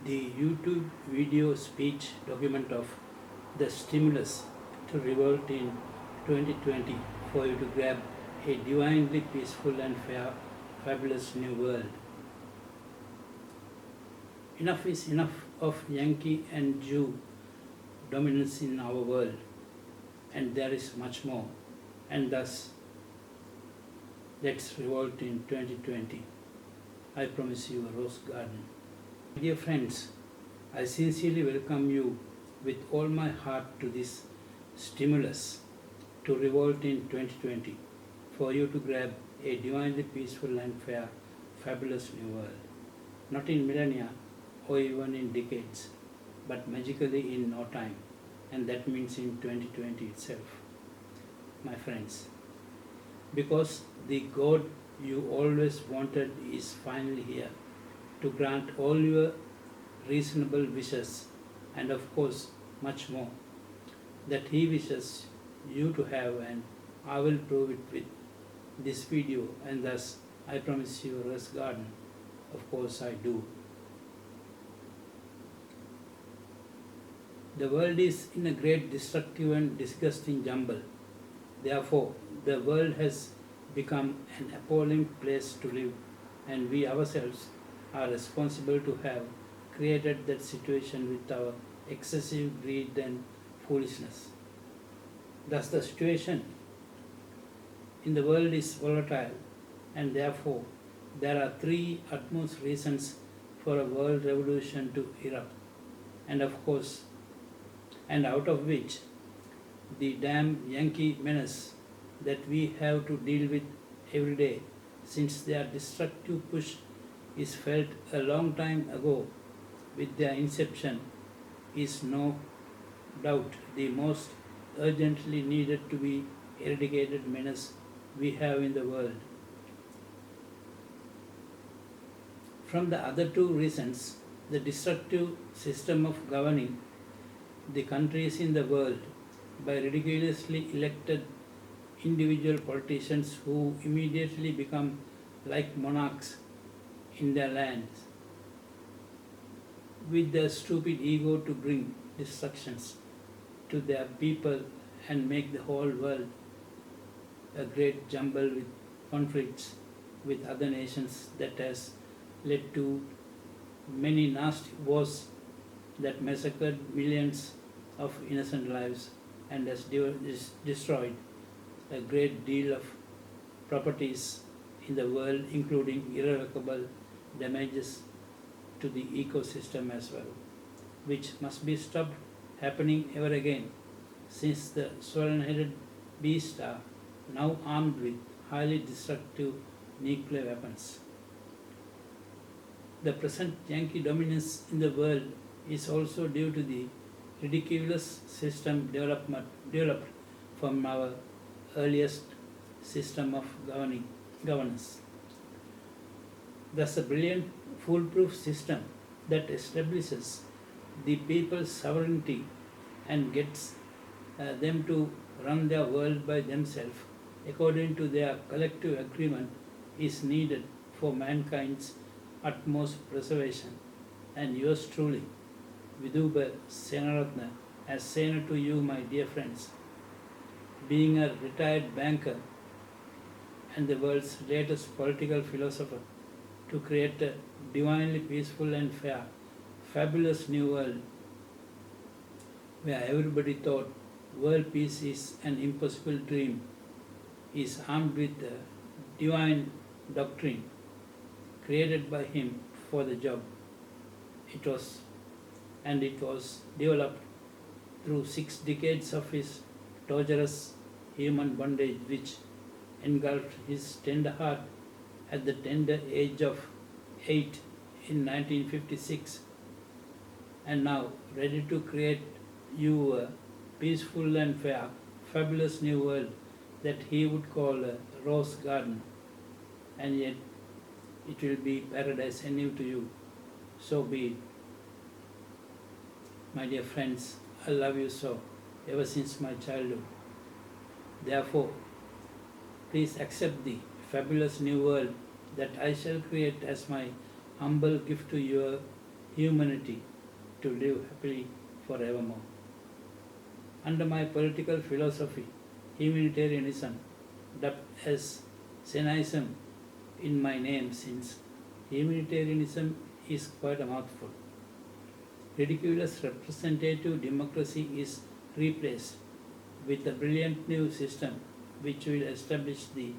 The YouTube video speech document of the stimulus to revolt in 2020 for you to grab a divinely peaceful and fabulous new world. Enough is enough of Yankee and Jew dominance in our world, and there is much more, and thus let's revolt in 2020. I promise you a rose garden. Dear friends, I sincerely welcome you with all my heart to this stimulus to revolt in 2020 for you to grab a divinely peaceful and fabulous new world. Not in millennia or even in decades, but magically in no time, and that means in 2020 itself. My friends, because the God you always wanted is finally here to grant all your reasonable wishes and, of course, much more that He wishes you to have, and I will prove it with this video, and thus I promise you a rose garden. Of course, I do. The world is in a great destructive and disgusting jumble. Therefore, the world has become an appalling place to live, and we ourselves are responsible to have created that situation with our excessive greed and foolishness. Thus, the situation in the world is volatile, and therefore, there are three utmost reasons for a world revolution to erupt, and of course, and out of which the damn Yankee menace that we have to deal with every day, since their destructive push is felt a long time ago with their inception, is no doubt the most urgently needed to be eradicated menace we have in the world. From the other two reasons, the destructive system of governing the countries in the world by ridiculously elected individual politicians who immediately become like monarchs in their lands, with their stupid ego to bring destructions to their people and make the whole world a great jumble with conflicts with other nations that has led to many nasty wars that massacred millions of innocent lives and has destroyed a great deal of properties in the world, including irrevocable damages to the ecosystem as well, which must be stopped happening ever again, since the swollen-headed beasts are now armed with highly destructive nuclear weapons. The present Yankee dominance in the world is also due to the ridiculous system developed from our earliest system of governance. Thus, a brilliant, foolproof system that establishes the people's sovereignty and gets them to run their world by themselves according to their collective agreement is needed for mankind's utmost preservation. And yours truly, Viduba Senaratna, as Sena to you, my dear friends, being a retired banker and the world's latest political philosopher, to create a divinely peaceful and fabulous new world where everybody thought world peace is an impossible dream, is armed with the divine doctrine created by him for the job. It was developed through 6 decades of his torturous human bondage, which engulfed his tender heart at the tender age of 8 in 1956, and now ready to create you a peaceful and fabulous new world that he would call a rose garden, and yet it will be paradise anew to you. So be it. My dear friends, I love you so, ever since my childhood. Therefore, please accept the fabulous new world that I shall create as my humble gift to humanity to live happily forevermore. Under my political philosophy, humanitarianism, dubbed as Senaism in my name, since humanitarianism is quite a mouthful. Ridiculous representative democracy is replaced with a brilliant new system which will establish the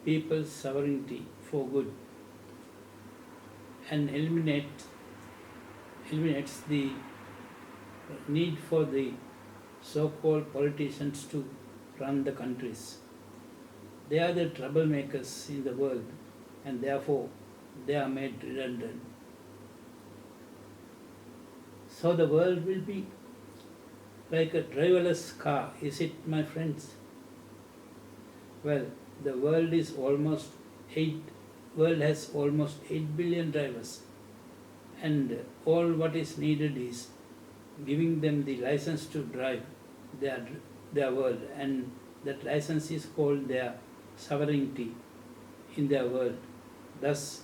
people's sovereignty for good and eliminates the need for the so-called politicians to run the countries. They are the troublemakers in the world and therefore they are made redundant. So the world will be like a driverless car, is it, my friends? Well, the world has almost 8 billion drivers, and all what is needed is giving them the license to drive their world, and that license is called their sovereignty in their world. Thus,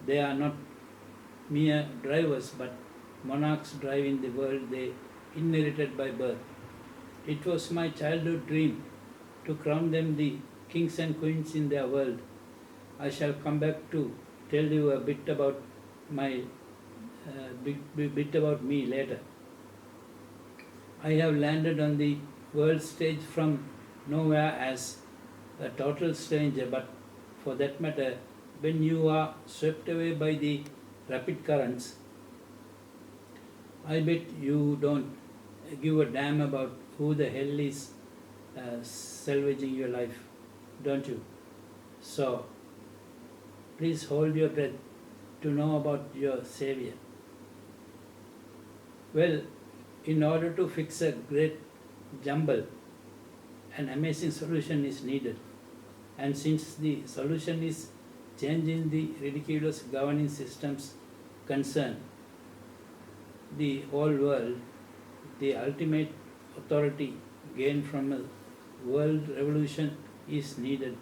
they are not mere drivers but monarchs driving the world they inherited by birth. It was my childhood dream to crown them the kings and queens in their world. I shall come back to tell you a bit about me later. I have landed on the world stage from nowhere as a total stranger, but for that matter, when you are swept away by the rapid currents, I bet you don't give a damn about who the hell is salvaging your life, don't you? So, please hold your breath to know about your Savior. Well, in order to fix a great jumble, an amazing solution is needed. And since the solution is changing the ridiculous governing systems concerned the whole world, the ultimate authority gained from a world revolution is needed,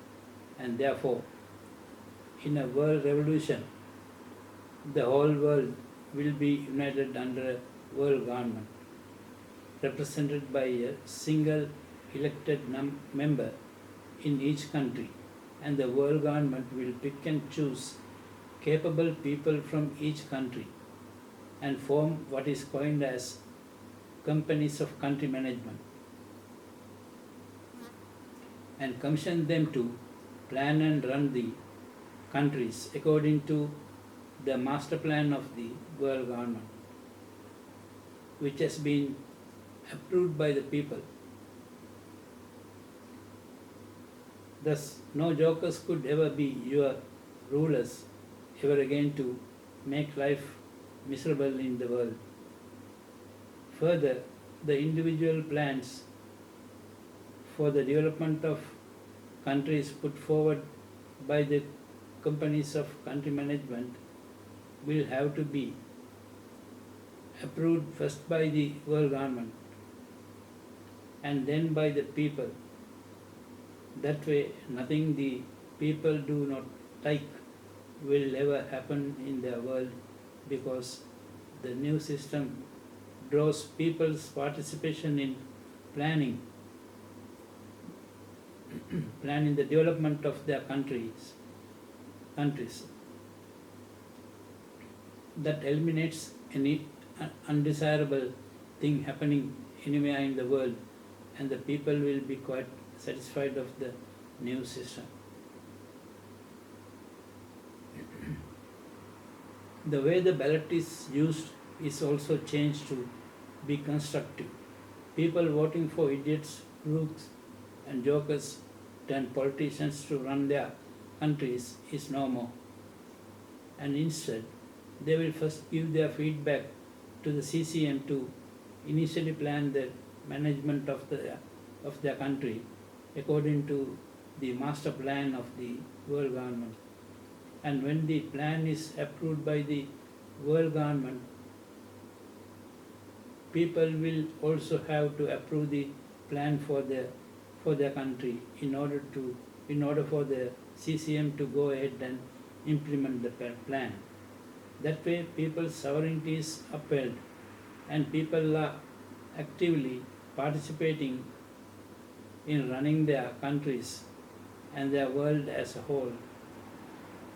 and therefore, in a world revolution, the whole world will be united under a world government, represented by a single elected member in each country, and the world government will pick and choose capable people from each country and form what is coined as companies of country management and commission them to plan and run the countries according to the master plan of the world government, which has been approved by the people. Thus, no jokers could ever be your rulers ever again to make life miserable in the world. Further, the individual plans for the development of countries put forward by the companies of country management will have to be approved first by the world government and then by the people. That way, nothing the people do not like will ever happen in their world, because the new system draws people's participation in planning the development of their countries. That eliminates any undesirable thing happening anywhere in the world, and the people will be quite satisfied of the new system. The way the ballot is used is also changed to be constructive. People voting for idiots, crooks, and jokers turned politicians to run their countries is no more. And instead, they will first give their feedback to the CCM to initially plan the management of their country according to the master plan of the world government. And when the plan is approved by the world government, people will also have to approve the plan for their country in order for the CCM to go ahead and implement the plan. That way, people's sovereignty is upheld and people are actively participating in running their countries and their world as a whole.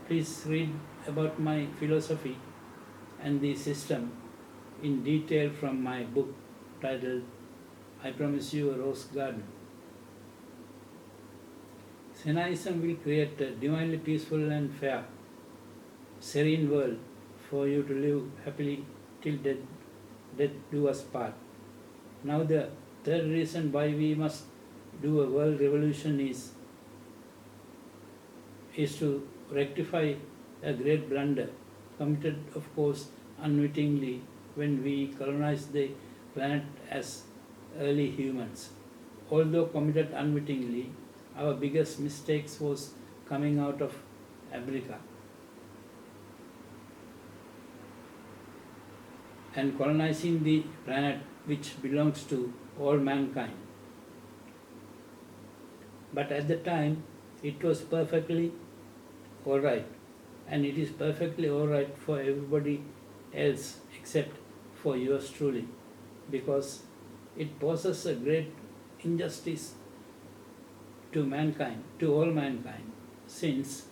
Please read about my philosophy and the system in detail from my book titled I Promise You a Rose Garden. Senaism will create a divinely peaceful and fair, serene world for you to live happily till death do us part. Now the third reason why we must do a world revolution is to rectify a great blunder committed, of course, unwittingly when we colonized the planet as early humans. Although committed unwittingly, our biggest mistakes was coming out of America and colonizing the planet which belongs to all mankind. But at the time, it was perfectly alright, and it is perfectly alright for everybody else except for yours truly, because it poses a great injustice to mankind, to all mankind, since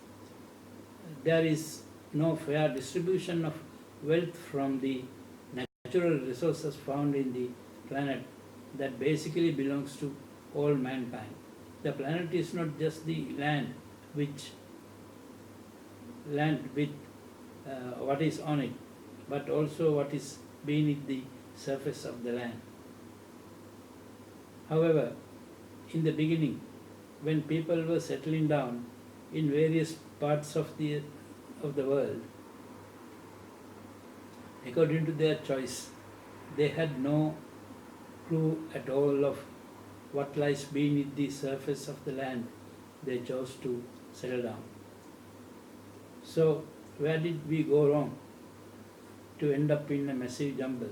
there is no fair distribution of wealth from the natural resources found in the planet that basically belongs to all mankind. The planet is not just the land with what is on it, but also what is beneath the surface of the land. However, in the beginning, when people were settling down in various parts of the world, according to their choice, they had no clue at all of what lies beneath the surface of the land they chose to settle down. So, where did we go wrong to end up in a massive jumble?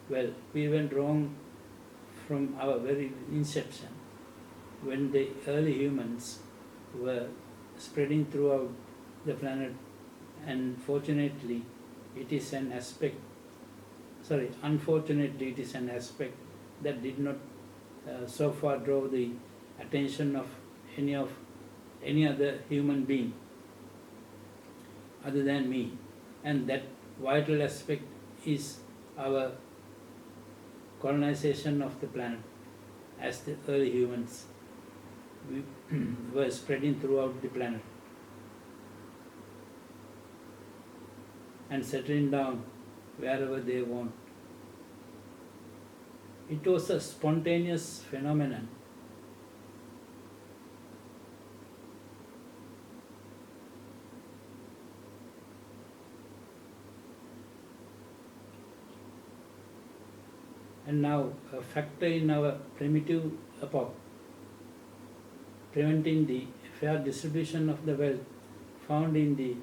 Well, we went wrong from our very inception, when the early humans were spreading throughout the planet, and unfortunately it is an aspect that did not so far draw the attention of any other human being other than me, and that vital aspect is our colonization of the planet as the early humans were spreading throughout the planet and settling down wherever they want. It was a spontaneous phenomenon. And now a factor in our primitive epoch, preventing the fair distribution of the wealth found in the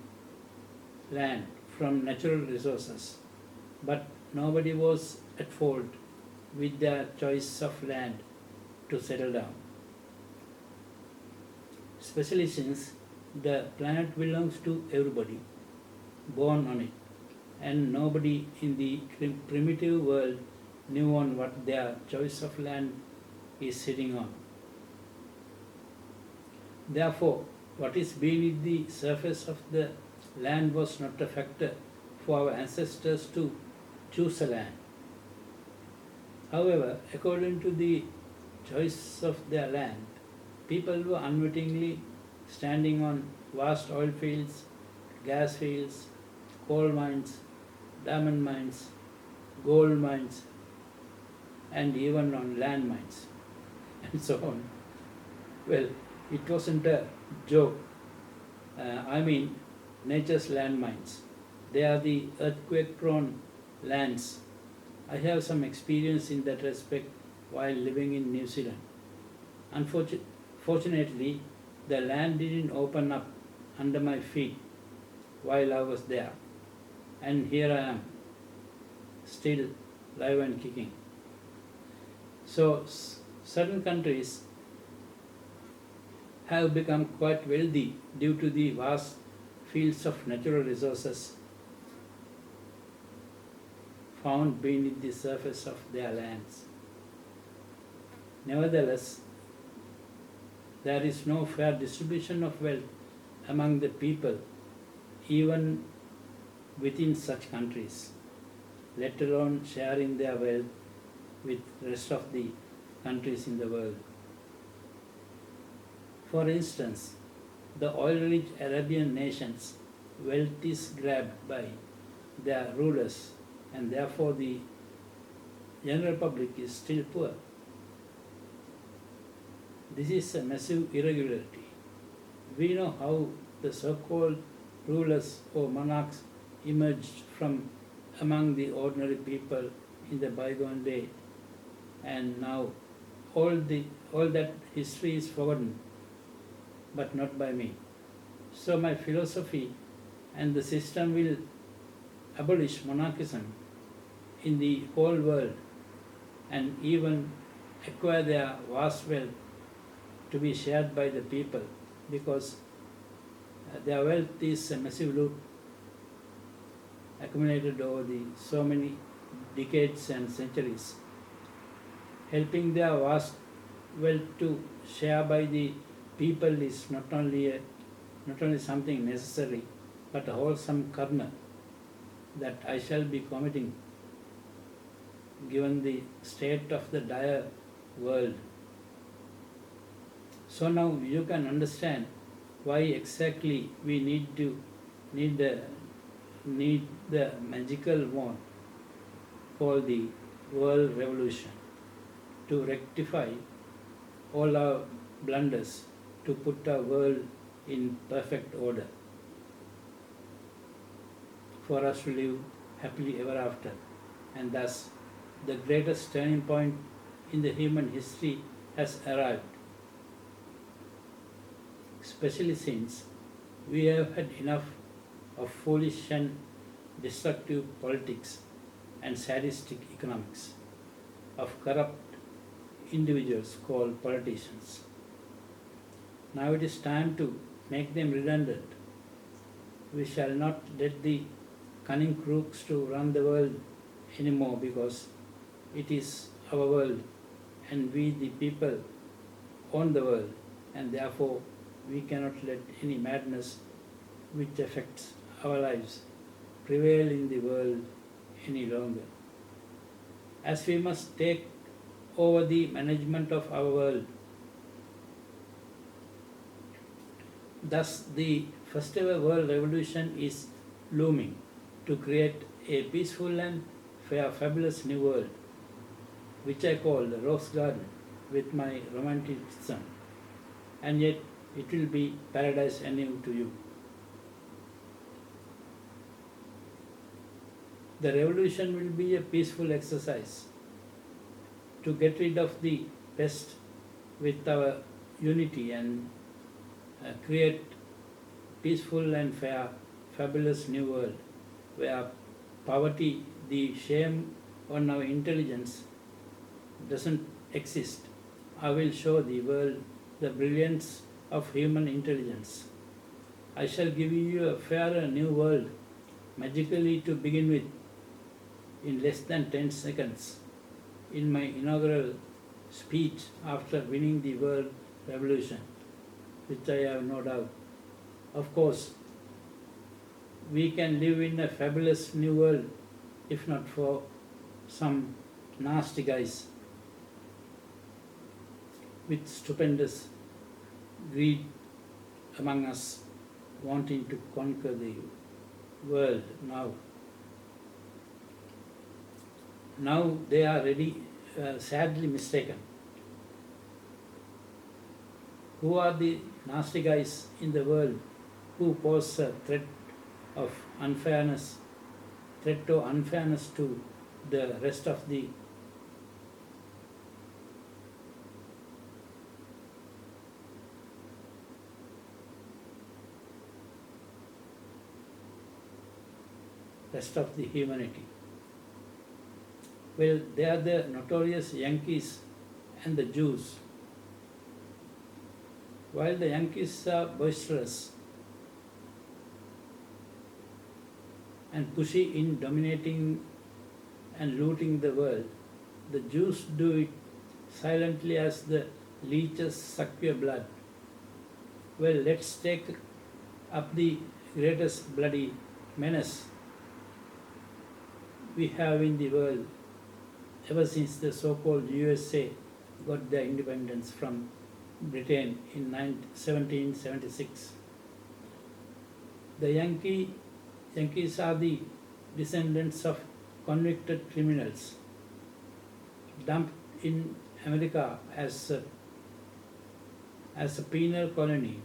land from natural resources. But nobody was at fault with their choice of land to settle down, especially since the planet belongs to everybody born on it, and nobody in the primitive world knew on what their choice of land is sitting on. Therefore, what is beneath the surface of the land was not a factor for our ancestors to choose a land. However, according to the choice of their land, people were unwittingly standing on vast oil fields, gas fields, coal mines, diamond mines, gold mines, and even on land mines, and so on. Well, it wasn't a joke. Nature's landmines. They are the earthquake-prone lands. I have some experience in that respect while living in New Zealand. Fortunately, the land didn't open up under my feet while I was there. And here I am, still live and kicking. So, certain countries have become quite wealthy due to the vast fields of natural resources found beneath the surface of their lands. Nevertheless, there is no fair distribution of wealth among the people, even within such countries, let alone sharing their wealth with the rest of the countries in the world. For instance, the oil-rich Arabian nations' wealth is grabbed by their rulers, and therefore the general public is still poor. This is a massive irregularity. We know how the so-called rulers or monarchs emerged from among the ordinary people in the bygone day, and now all that history is forgotten, but not by me. So my philosophy and the system will abolish monarchism in the whole world and even acquire their vast wealth to be shared by the people, because their wealth is a massive loot accumulated over the so many decades and centuries. Helping their vast wealth to share by the people is not only something necessary, but a wholesome karma that I shall be committing given the state of the dire world. So now you can understand why exactly we need the magical wand called the world revolution to rectify all our blunders, to put our world in perfect order, for us to live happily ever after. And thus the greatest turning point in the human history has arrived, especially since we have had enough of foolish and destructive politics and sadistic economics, of corrupt individuals called politicians. Now it is time to make them redundant. We shall not let the cunning crooks to run the world anymore, because it is our world and we the people own the world, and therefore we cannot let any madness which affects our lives prevail in the world any longer. As we must take over the management of our world, thus the first ever world revolution is looming to create a peaceful and fair, fabulous new world, which I call the Rose Garden with my romanticism, and yet it will be paradise anew to you. The revolution will be a peaceful exercise to get rid of the pest with our unity and create peaceful and fair, fabulous new world where poverty, the shame on our intelligence doesn't exist. I will show the world the brilliance of human intelligence. I shall give you a fairer new world magically to begin with in less than 10 seconds in my inaugural speech after winning the world revolution, which I have no doubt. Of course, we can live in a fabulous new world if not for some nasty guys with stupendous greed among us wanting to conquer the world now. Now they are ready, sadly mistaken. Who are the nasty guys in the world who pose a threat of unfairness, threat to unfairness to the rest of the humanity? Well, they are the notorious Yankees and the Jews. While the Yankees are boisterous and pushy in dominating and looting the world. The Jews do it silently as the leeches suck your blood. Well, let's take up the greatest bloody menace we have in the world ever since the so-called USA got their independence from Britain in 1776. The Yankees are the descendants of convicted criminals dumped in America as a penal colony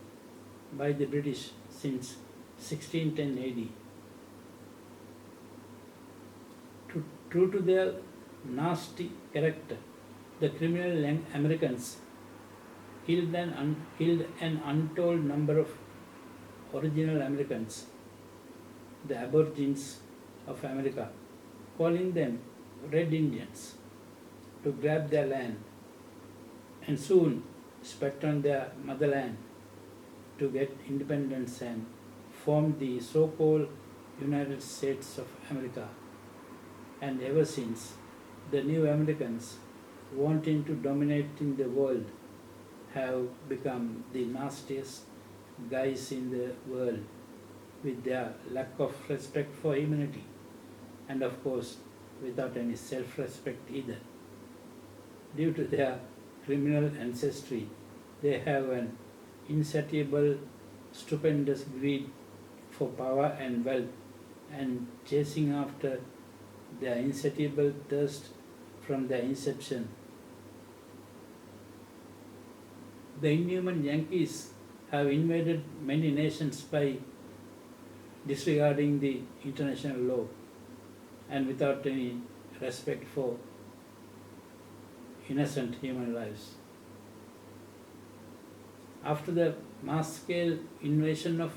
by the British since 1610 AD. True to their nasty character, the criminal Americans killed an untold number of original Americans, the Aborigines of America, calling them Red Indians, to grab their land, and soon spat on their motherland to get independence and form the so-called United States of America. And ever since, the new Americans, wanting to dominate in the world, have become the nastiest guys in the world with their lack of respect for humanity, and of course without any self-respect either. Due to their criminal ancestry, they have an insatiable, stupendous greed for power and wealth, and chasing after their insatiable thirst from their inception. The inhuman Yankees have invaded many nations by disregarding the international law and without any respect for innocent human lives. After the mass-scale invasion of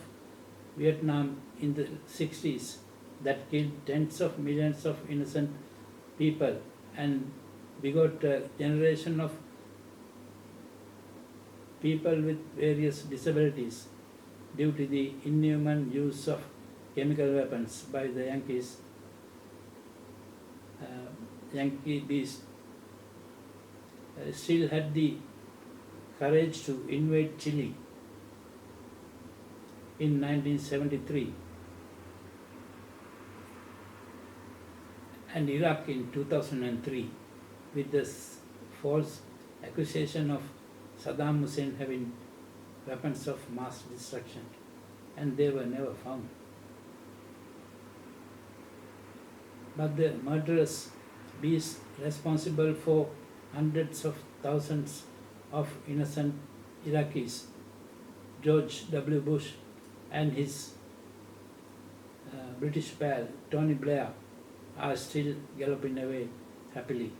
Vietnam in the 60s that killed tens of millions of innocent people and begot a generation of people with various disabilities due to the inhuman use of chemical weapons by the Yankees, Yankee beast still had the courage to invade Chile in 1973 and Iraq in 2003 with the false accusation of Saddam Hussein having weapons of mass destruction, and they were never found. But the murderous beast responsible for hundreds of thousands of innocent Iraqis, George W. Bush and his British pal Tony Blair, are still galloping away happily.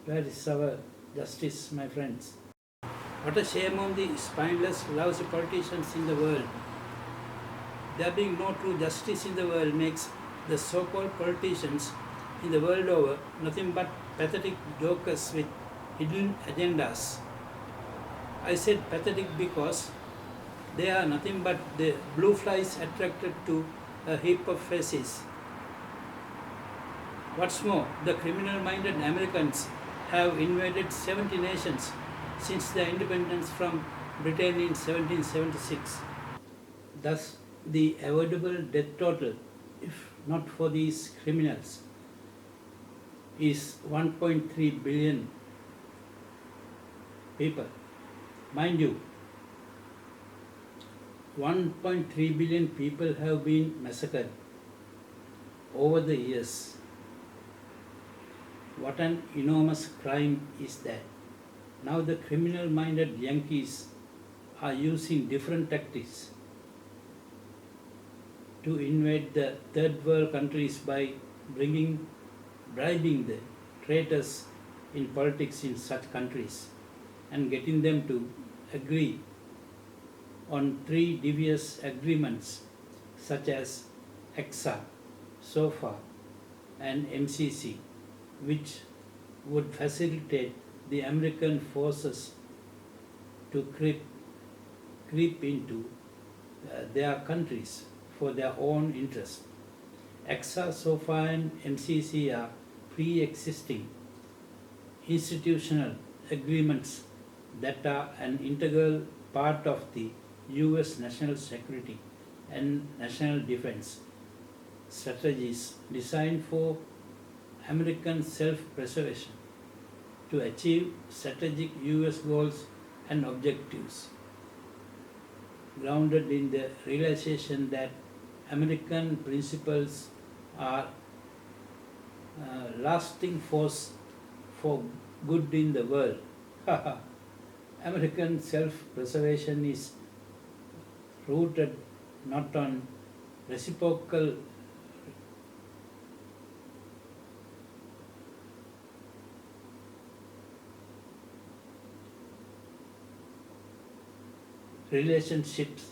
Where is our justice, my friends? What a shame on the spineless, lousy politicians in the world. There being no true justice in the world makes the so-called politicians in the world over nothing but pathetic jokers with hidden agendas. I said pathetic because they are nothing but the blue flies attracted to a heap of faces. What's more, the criminal-minded Americans have invaded 70 nations since their independence from Britain in 1776. Thus, the avoidable death total, if not for these criminals, is 1.3 billion people. Mind you, 1.3 billion people have been massacred over the years. What an enormous crime is that. Now the criminal-minded Yankees are using different tactics to invade the third world countries by bribing the traitors in politics in such countries and getting them to agree on 3 devious agreements such as EXA, SOFA and MCC, which would facilitate the American forces to creep into their countries for their own interest. EXA, SOFA and MCC are pre-existing institutional agreements that are an integral part of the US national security and national defense strategies designed for American self-preservation to achieve strategic US goals and objectives, grounded in the realization that American principles are lasting force for good in the world. American self-preservation is rooted not on reciprocal relationships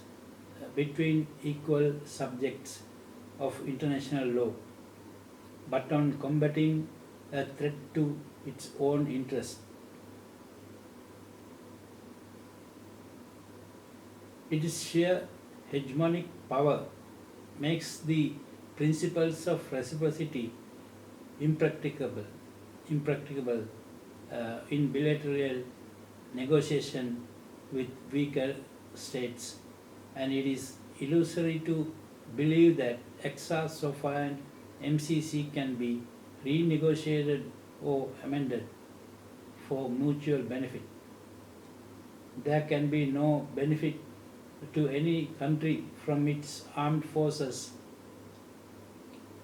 between equal subjects of international law, but on combating a threat to its own interest. Its sheer hegemonic power makes the principles of reciprocity impracticable in bilateral negotiation with weaker states, and it is illusory to believe that EXA, SOFA and MCC can be renegotiated or amended for mutual benefit. There can be no benefit to any country from its armed forces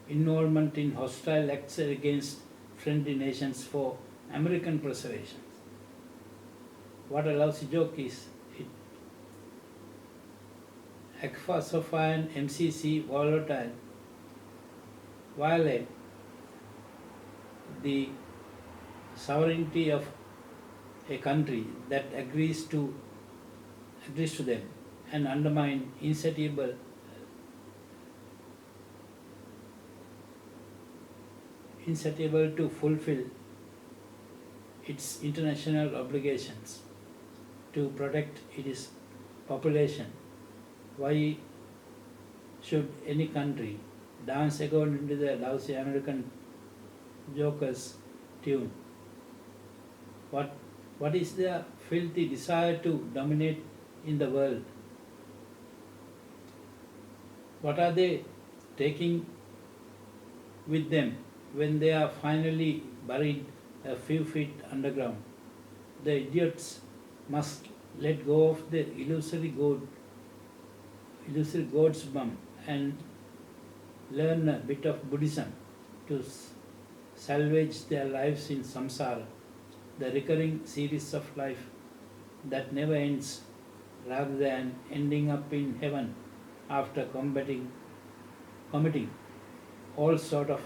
involvement in hostile acts against friendly nations for American preservation. What a lousy joke is it? ECFA, SOFA and MCC violate the sovereignty of a country that agrees to them and undermine insatiable to fulfill its international obligations to protect its population. Why should any country dance according to the lousy American jokers tune? What is their filthy desire to dominate in the world? What are they taking with them when they are finally buried a few feet underground? The idiots must let go of the illusory god's bum and learn a bit of Buddhism to salvage their lives in samsara, the recurring series of life that never ends, rather than ending up in heaven after committing all sort of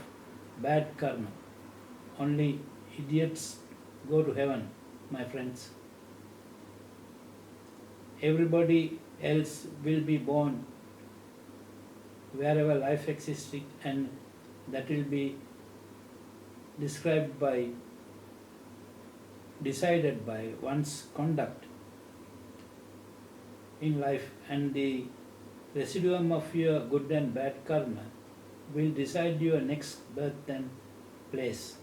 bad karma. Only idiots go to heaven, my friends. Everybody else will be born wherever life exists, and that will be decided by one's conduct in life, and the residuum of your good and bad karma will decide your next birth and place.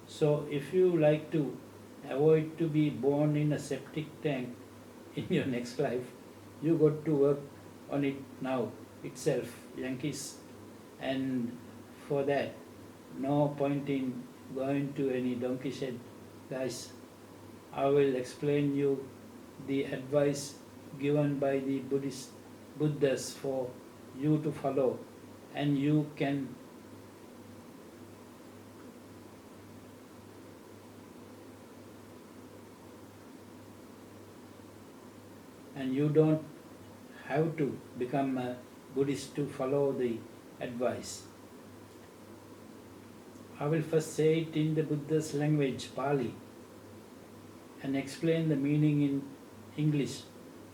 So if you like to avoid to be born in a septic tank in your next life, you got to work on it now itself, Yankees. And for that, no point in going to any donkey shed, guys. I will explain you the advice given by the Buddhas for you to follow, and you can and you don't have to become a Buddhist to follow the advice. I will first say it in the Buddha's language, Pali, and explain the meaning in English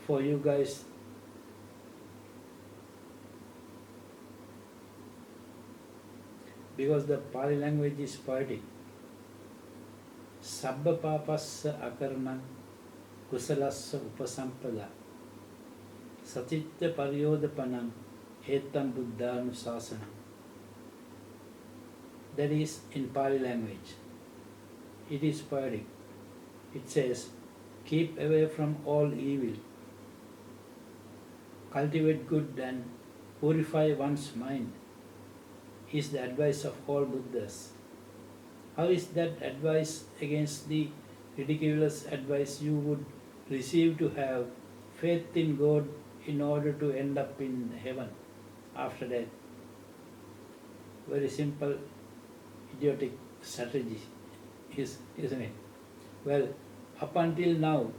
for you guys. Because the Pali language is poetic. Sabba papassa akarman kusalassa upasampada satitya paryodapanam etam buddhanusasanam. That is in Pali language. It is poetic. It says, keep away from all evil, cultivate good and purify one's mind, is the advice of all Buddhas. How is that advice against the ridiculous advice you would receive to have faith in God in order to end up in heaven after death? Very simple, idiotic strategy, isn't it? Well, up until now,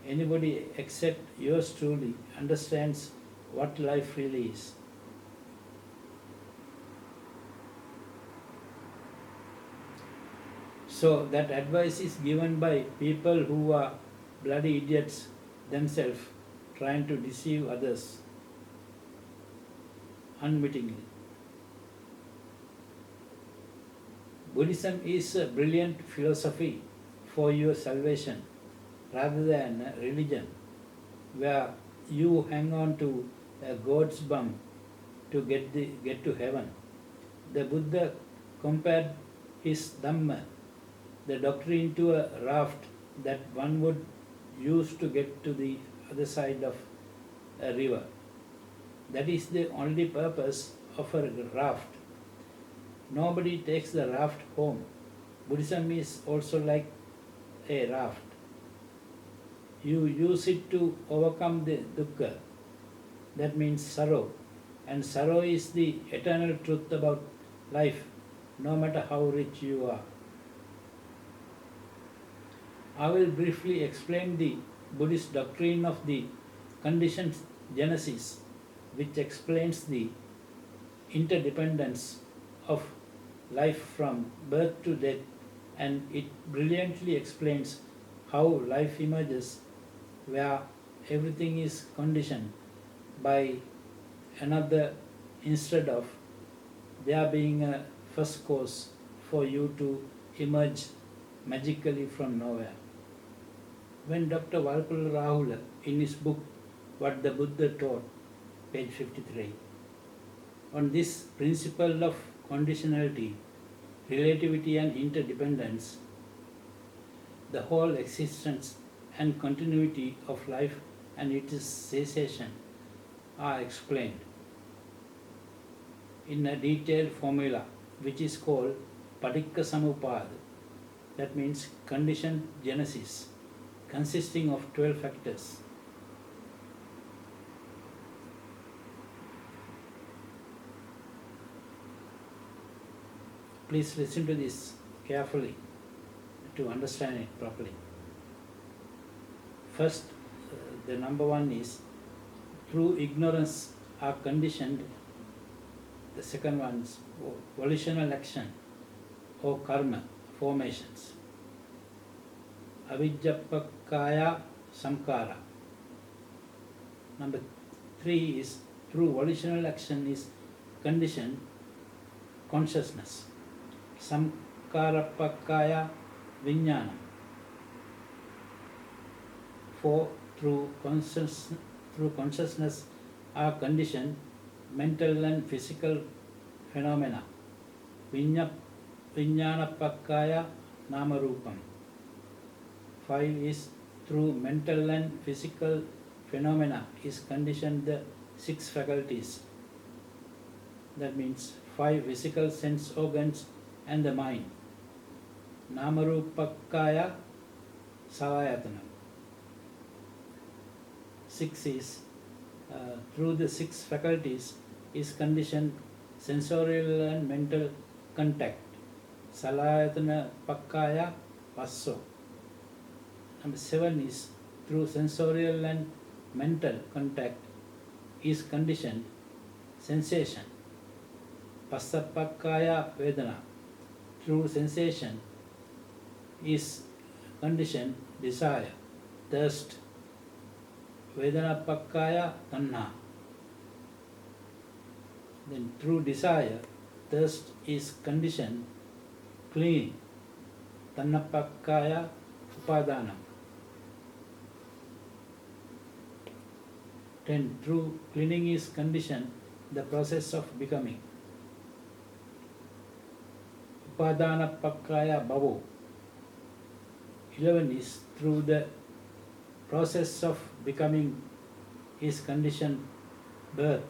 anybody except yours truly understands what life really is. So that advice is given by people who are bloody idiots themselves, trying to deceive others unwittingly. Buddhism is a brilliant philosophy for your salvation rather than a religion where you hang on to a goat's bum to get to heaven. The Buddha compared his Dhamma, the doctrine, to a raft that one would use to get to the other side of a river. That is the only purpose of a raft. Nobody takes the raft home. Buddhism is also like a raft. You use it to overcome the dukkha, that means sorrow, and sorrow is the eternal truth about life, no matter how rich you are. I will briefly explain the Buddhist doctrine of the conditioned genesis, which explains the interdependence of life from birth to death, and it brilliantly explains how life emerges where everything is conditioned by another instead of there being a first cause for you to emerge magically from nowhere. When Dr. Valpul Rahula, in his book What the Buddha Taught, page 53, on this principle of conditionality, relativity and interdependence, the whole existence and continuity of life and its cessation are explained in a detailed formula which is called Padikka Samuppada, that means conditioned genesis, consisting of 12 factors. Please listen to this carefully to understand it properly. First, the number one is through ignorance are conditioned. The second one is volitional action or karma formations. Avijjapakaya samkara. Number three is through volitional action is conditioned consciousness. Samkarapakaya vijnana. 4. Through consciousness are conditioned mental and physical phenomena. Vijnanapakaya namarupam. 5 is through mental and physical phenomena is conditioned the 6 faculties. That means 5 physical sense organs and the mind. Namarupakaya savayatana. 6 is through the 6 faculties is conditioned sensorial and mental contact. Salayatana pakkaya passo. Number 7 is through sensorial and mental contact is conditioned sensation. Passapakkaya vedana. Through sensation is conditioned desire, thirst. Vedanapakkaya tanha. Then through desire, thirst is conditioned clinging. Tannapakkaya upadanam. 10. Through clinging is conditioned the process of becoming. Upadana Pakkaya Bhavo. 11 is through the process of becoming is conditioned birth.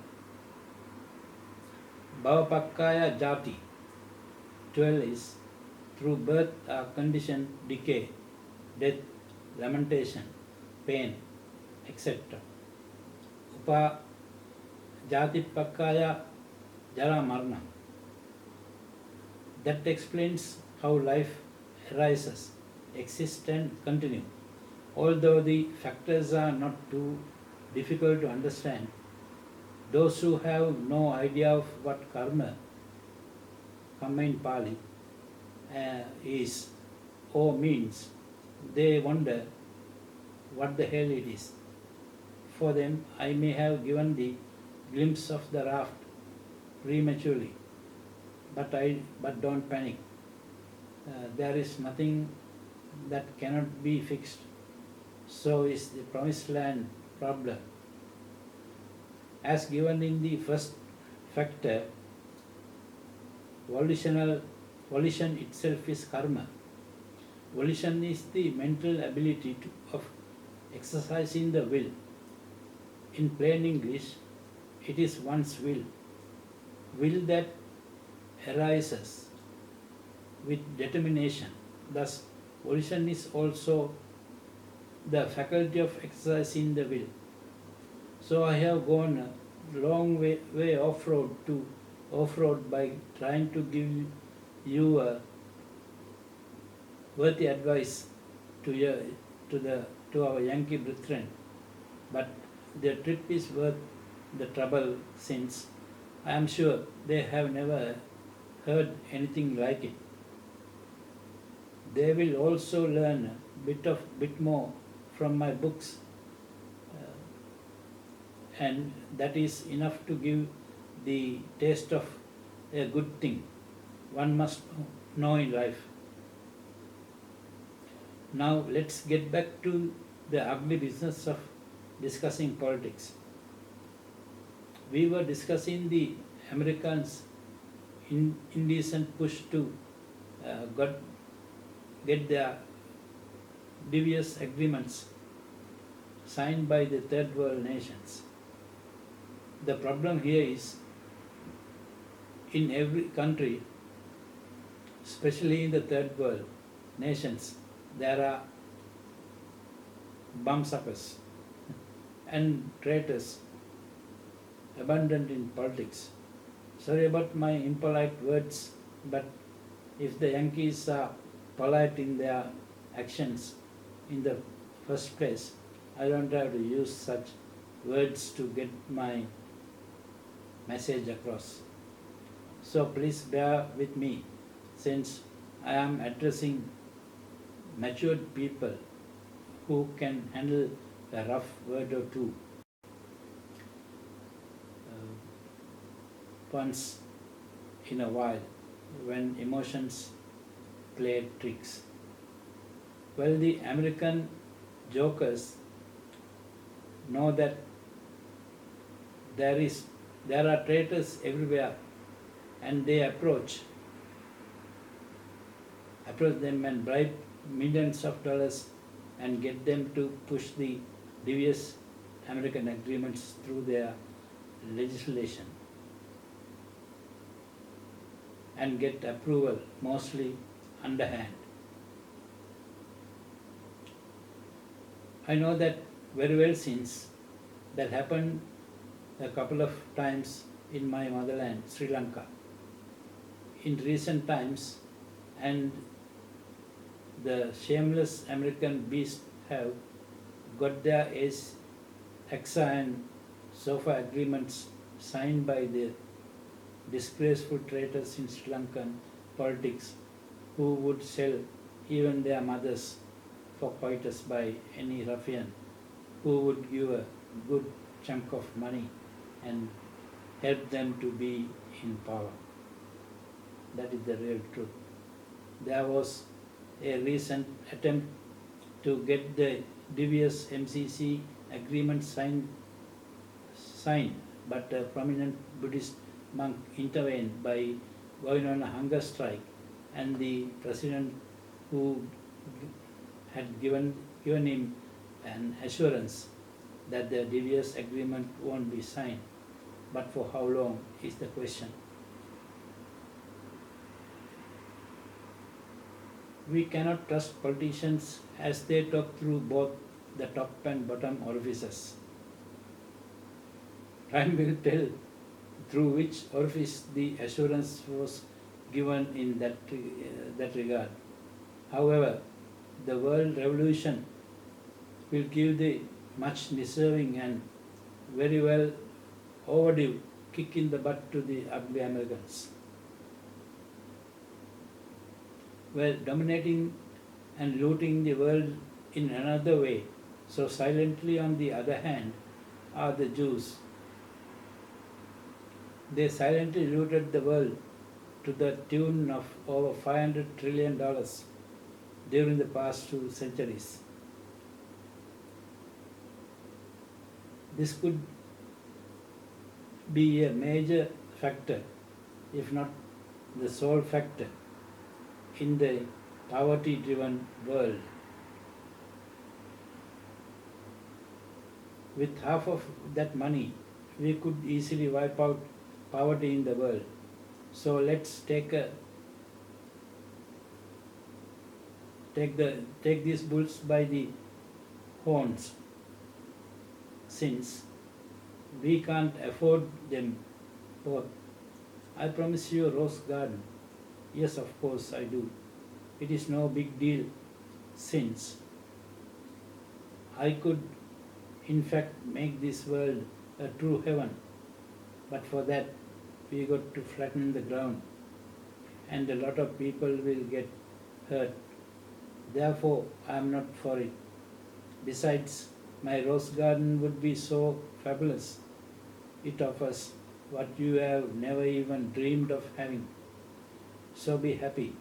Bhavapakkaya Jati. 12 is through birth are conditioned decay, death, lamentation, pain, etc. Upa Jati Pakkaya Jara Marna. That explains how life arises, exists and continue. Although the factors are not too difficult to understand, those who have no idea of what karma in Pali is or means, they wonder what the hell it is. For them, I may have given the glimpse of the raft prematurely, but don't panic. There is nothing that cannot be fixed. So is the promised land problem. As given in the first factor, volition itself is karma. Volition is the mental ability of exercising the will. In plain English, it is one's will that arises with determination. Thus, volition is also the faculty of exercising the will. So I have gone a long way off-road by trying to give you a worthy advice to our Yankee brethren. But the trip is worth the trouble, since I am sure they have never heard anything like it. They will also learn a bit more from my books, and that is enough to give the taste of a good thing one must know in life. Now let's get back to the ugly business of discussing politics. We were discussing the Americans' indecent push to get their devious agreements signed by the third world nations. The problem here is, in every country, especially in the third world nations, there are bumsuckers and traitors abundant in politics. Sorry about my impolite words, but if the Yankees are polite in their actions in the first place, I don't have to use such words to get my message across. So please bear with me, since I am addressing matured people who can handle a rough word or two once in a while when emotions play tricks. Well, the American jokers know that there are traitors everywhere, and they approach them and bribe millions of dollars and get them to push the devious American agreements through their legislation and get approval, mostly underhand. I know that very well, since that happened a couple of times in my motherland, Sri Lanka, in recent times, and the shameless American beasts have got their AXA and SOFA agreements signed by the disgraceful traitors in Sri Lankan politics, who would sell even their mothers for coitus by any ruffian who would give a good chunk of money and help them to be in power. That is the real truth. There was a recent attempt to get the devious MCC agreement signed, but a prominent Buddhist monk intervened by going on a hunger strike and the president who had given him an assurance that the devious agreement won't be signed. But for how long is the question. We cannot trust politicians as they talk through both the top and bottom orifices. Time will tell through which orifice the assurance was given in that regard. However, the world revolution will give the much deserving and very well overdue kick in the butt to the ugly Americans. Were dominating and looting the world in another way, so silently on the other hand are the Jews. They silently looted the world to the tune of over $500 trillion during the past 2 centuries. This could be a major factor, if not the sole factor, in the poverty-driven world. With half of that money, we could easily wipe out poverty in the world. So let's take these bulls by the horns, since we can't afford them both. I promise you a rose garden. Yes, of course I do. It is no big deal, since I could in fact make this world a true heaven. But for that we got to flatten the ground, and a lot of people will get hurt. Therefore I am not for it. Besides, my rose garden would be so fabulous. It offers what you have never even dreamed of having. So be happy.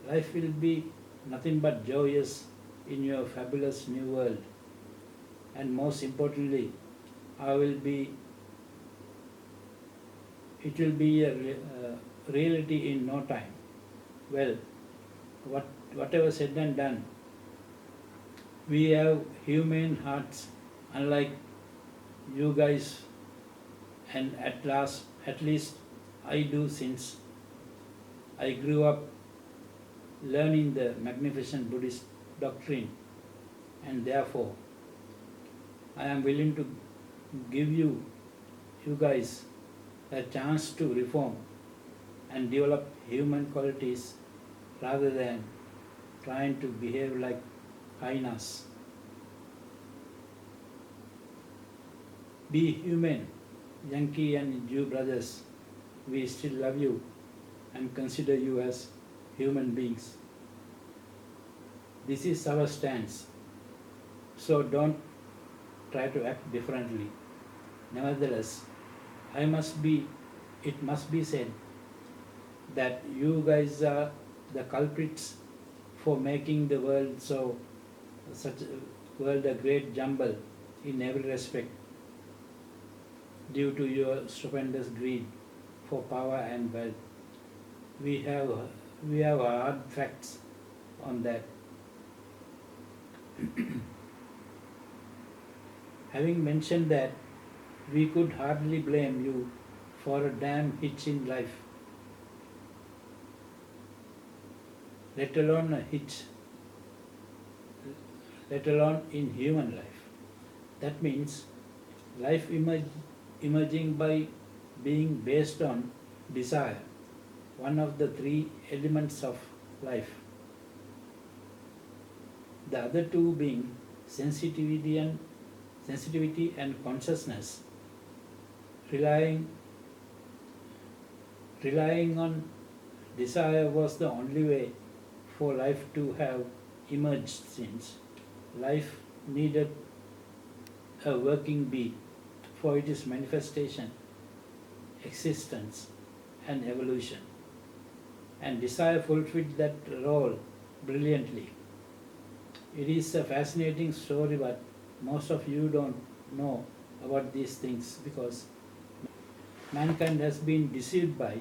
Life will be nothing but joyous in your fabulous new world. And most importantly, it will be a reality in no time. Well, whatever said and done, we have humane hearts unlike you guys, and at least I do, since I grew up learning the magnificent Buddhist doctrine, and therefore I am willing to give you guys a chance to reform and develop human qualities rather than trying to behave like hyenas. Be human, Yankee and Jew brothers. We still love you and consider you as human beings. This is our stance. So don't try to act differently. Nevertheless, it must be said that you guys are the culprits for making the world such a world a great jumble in every respect, due to your stupendous greed for power and wealth. We have hard facts on that. Having mentioned that, we could hardly blame you for a damn hitch in life, let alone a hitch, let alone in human life. That means life emerging by being based on desire, one of the three elements of life. The other two being sensitivity and consciousness. Relying on desire was the only way for life to have emerged, since life needed a working bee for its manifestation, existence, and evolution. And desire fulfilled that role brilliantly. It is a fascinating story, but most of you don't know about these things because mankind has been deceived by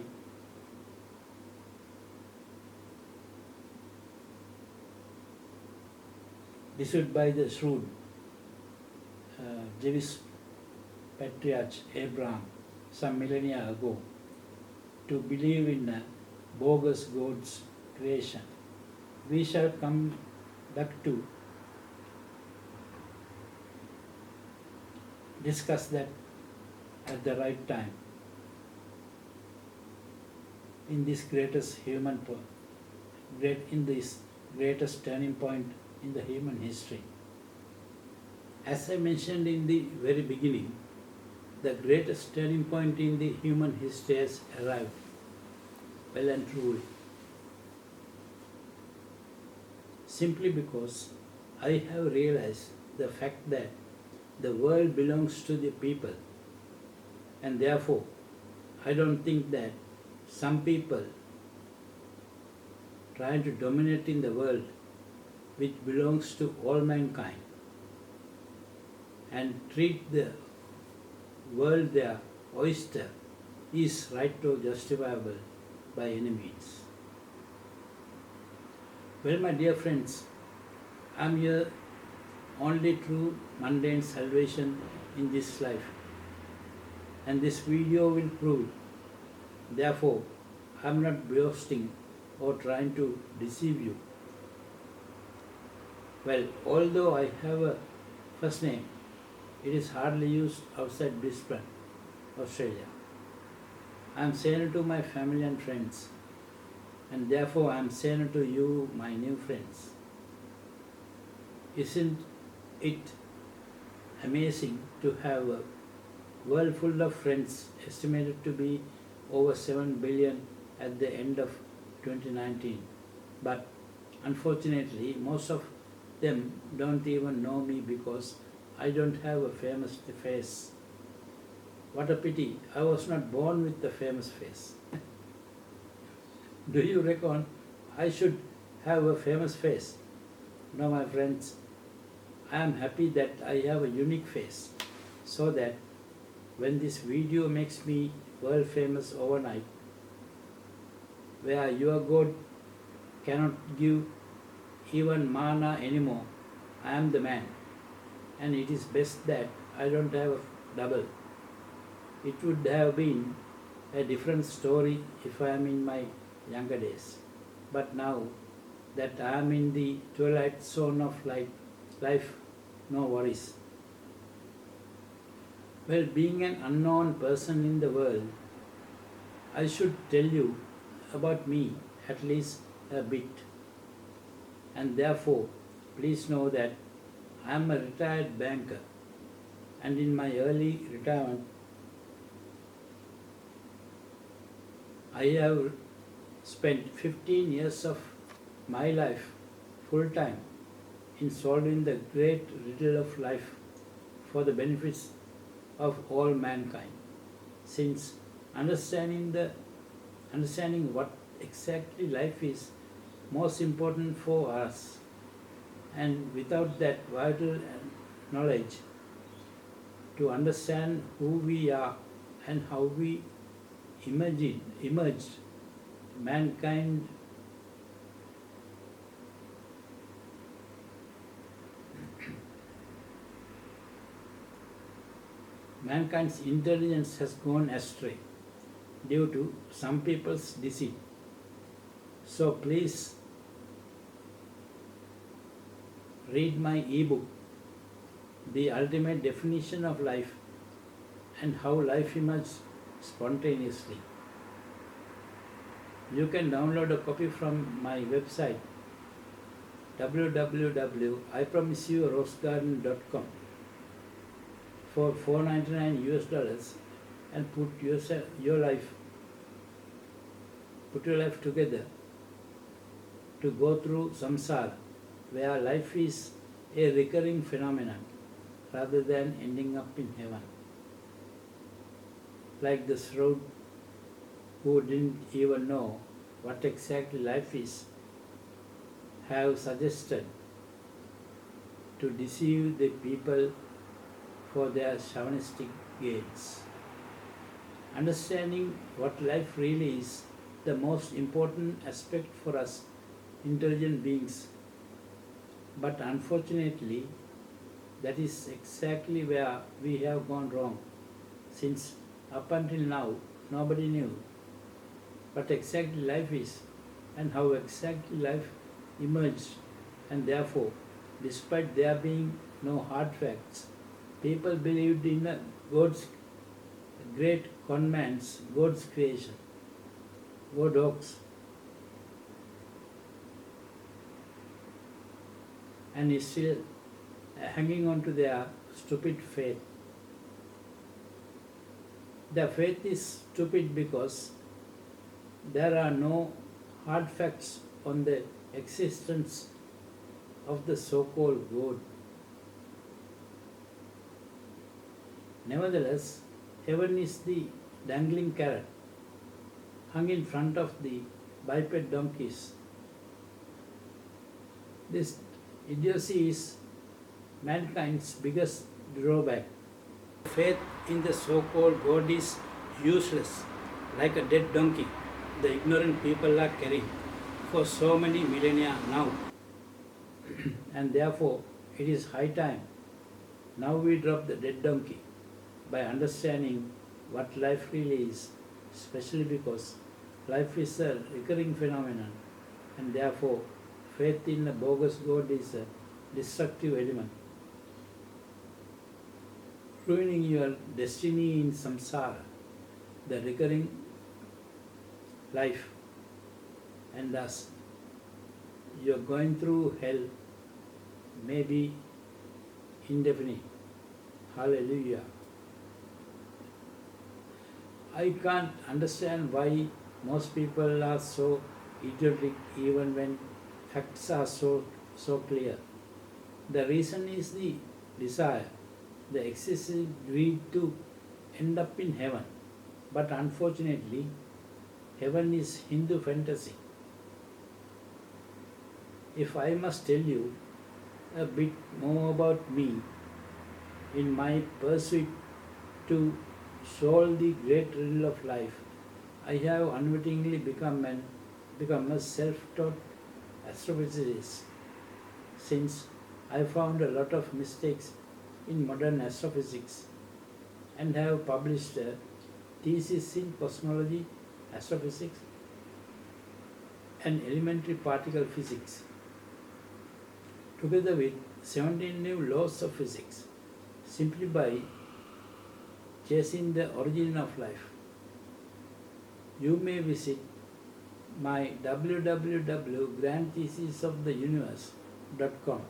issued by the shrewd Jewish patriarch Abraham some millennia ago, to believe in a bogus God's creation. We shall come back to discuss that at the right time in this greatest turning point in the human history. As I mentioned in the very beginning, the greatest turning point in the human history has arrived, well and truly. Simply because I have realized the fact that the world belongs to the people, and therefore I don't think that some people trying to dominate in the world which belongs to all mankind and treat the world their oyster is right or justifiable by any means. Well, my dear friends, I am here only true mundane salvation in this life, and this video will prove. Therefore, I am not boasting or trying to deceive you. Well, although I have a first name, it is hardly used outside Brisbane, Australia. I am saying to my family and friends, and therefore I am saying to you, my new friends. Isn't it amazing to have a world full of friends, estimated to be over 7 billion at the end of 2019? But unfortunately, most of them don't even know me because I don't have a famous face. What a pity, I was not born with a famous face. Do you reckon I should have a famous face? No, my friends, I am happy that I have a unique face, so that when this video makes me world famous overnight, where your God cannot give even mana anymore, I am the man. And it is best that I don't have a double. It would have been a different story if I am in my younger days. But now that I am in the twilight zone of life, no worries. Well, being an unknown person in the world, I should tell you about me at least a bit. And therefore, please know that I am a retired banker, and in my early retirement, I have spent 15 years of my life full time in solving the great riddle of life for the benefits of all mankind. Since understanding what exactly life is most important for us, and without that vital knowledge to understand who we are and how we emerged, mankind's intelligence has gone astray due to some people's deceit. So please read my ebook, The Ultimate Definition of Life and How Life Emerged Spontaneously. You can download a copy from my website www.ipromiseyourosegarden.com for $4.99 and put your life together to go through samsara, where life is a recurring phenomenon rather than ending up in heaven. Like the shrewd who didn't even know what exactly life is, have suggested to deceive the people for their chauvinistic gains. Understanding what life really is the most important aspect for us intelligent beings. But unfortunately, that is exactly where we have gone wrong, since up until now nobody knew what exactly life is and how exactly life emerged, and therefore, despite there being no hard facts, people believed in a God's great conmands, God's creation, God hoax, and is still hanging on to their stupid faith. Their faith is stupid because there are no hard facts on the existence of the so-called God. Nevertheless, heaven is the dangling carrot hung in front of the biped donkeys. This idiocy is mankind's biggest drawback. Faith in the so-called God is useless, like a dead donkey the ignorant people are carrying for so many millennia now. And therefore, it is high time now we drop the dead donkey by understanding what life really is, especially because life is a recurring phenomenon, and therefore faith in a bogus God is a destructive element, ruining your destiny in samsara, the recurring life, and thus you are going through hell, maybe indefinite. Hallelujah. I can't understand why most people are so idiotic even when facts are so clear. The reason is the desire, the excessive greed to end up in heaven. But unfortunately, heaven is Hindu fantasy. If I must tell you a bit more about me, in my pursuit to solve the great riddle of life, I have unwittingly become a self-taught astrophysicist, since I found a lot of mistakes in modern astrophysics and have published a thesis in cosmology, astrophysics, and elementary particle physics, together with 17 new laws of physics, simply by chasing the origin of life. You may visit my www.grandthesisoftheuniverse.com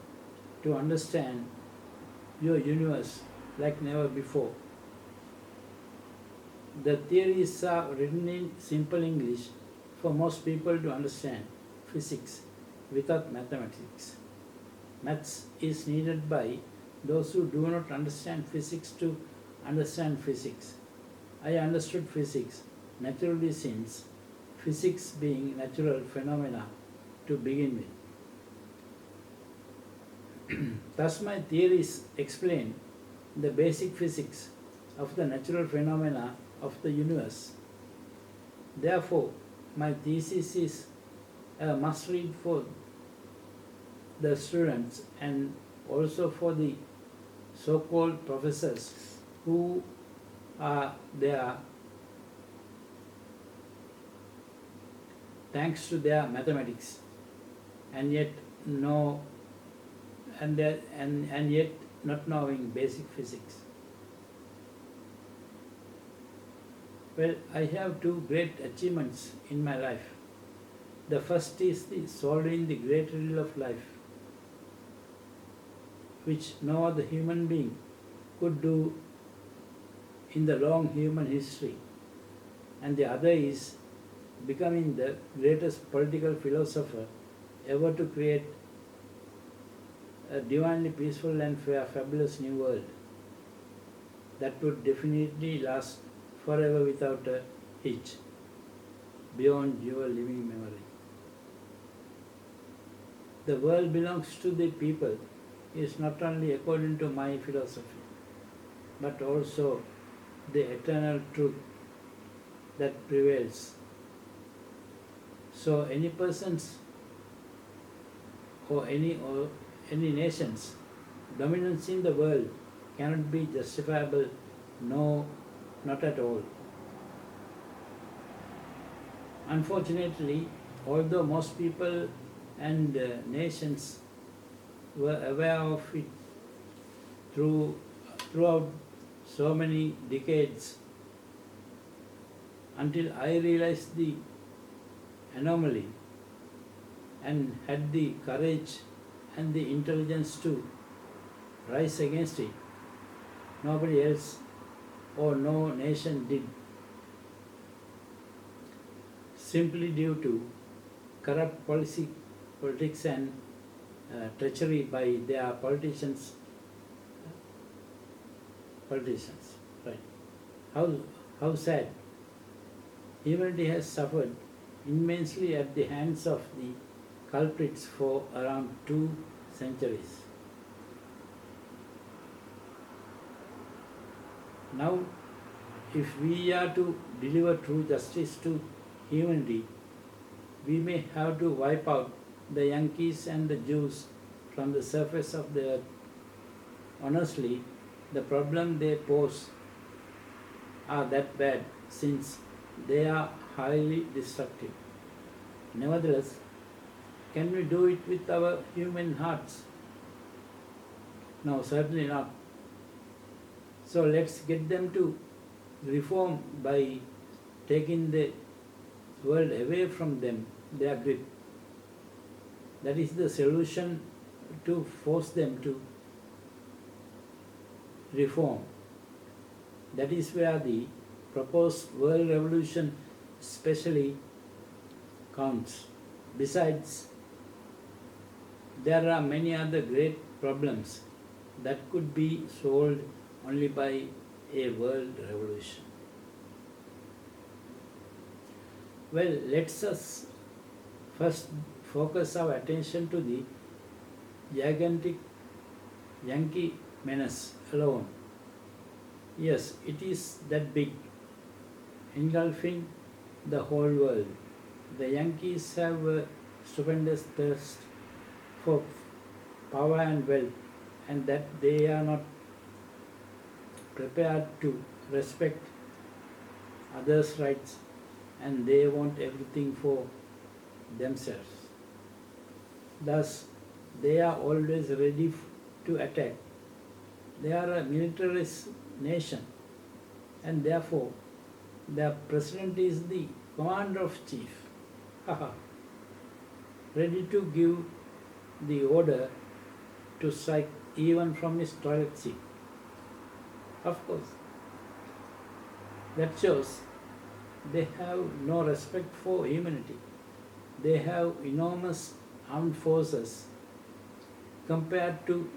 to understand your universe like never before. The theories are written in simple English for most people to understand physics without mathematics. Maths is needed by those who do not understand physics to understand physics. I understood physics naturally, since physics being natural phenomena to begin with. Thus my theories explain the basic physics of the natural phenomena of the universe. Therefore, my thesis is a must read for the students and also for the so-called professors who are there thanks to their mathematics and yet yet not knowing basic physics. Well, I have two great achievements in my life. The first is the solving the great riddle of life, which no other human being could do in the long human history. And the other is becoming the greatest political philosopher ever to create a divinely peaceful and fabulous new world that would definitely last forever without a hitch, beyond your living memory. The world belongs to the people is not only according to my philosophy, but also the eternal truth that prevails. So any persons or any nation's dominance in the world cannot be justifiable, no, not at all. Unfortunately, although most people and nations were aware of it throughout so many decades, until I realized the anomaly and had the courage and the intelligence to rise against it, nobody else or no nation did, simply due to corrupt politics and treachery by their politicians. Right? How sad! Humanity has suffered immensely at the hands of the culprits for around 2 centuries. Now, if we are to deliver true justice to humanity, we may have to wipe out the Yankees and the Jews from the surface of the earth. Honestly, the problem they pose are that bad, since they are highly destructive. Nevertheless, can we do it with our human hearts? No, certainly not. So let's get them to reform by taking the world away from them, their grip. That is the solution, to force them to reform. That is where the proposed world revolution especially counts. Besides, there are many other great problems that could be solved only by a world revolution. Well, let us first focus our attention to the gigantic Yankee menace alone. Yes, it is that big, engulfing the whole world. The Yankees have a stupendous thirst for power and wealth, and that they are not prepared to respect others' rights, and they want everything for themselves. Thus, they are always ready to attack. They are a militarist nation, and therefore their president is the commander of chief. Ready to give the order to strike even from his toilet seat. Of course, that shows they have no respect for humanity. They have enormous armed forces compared to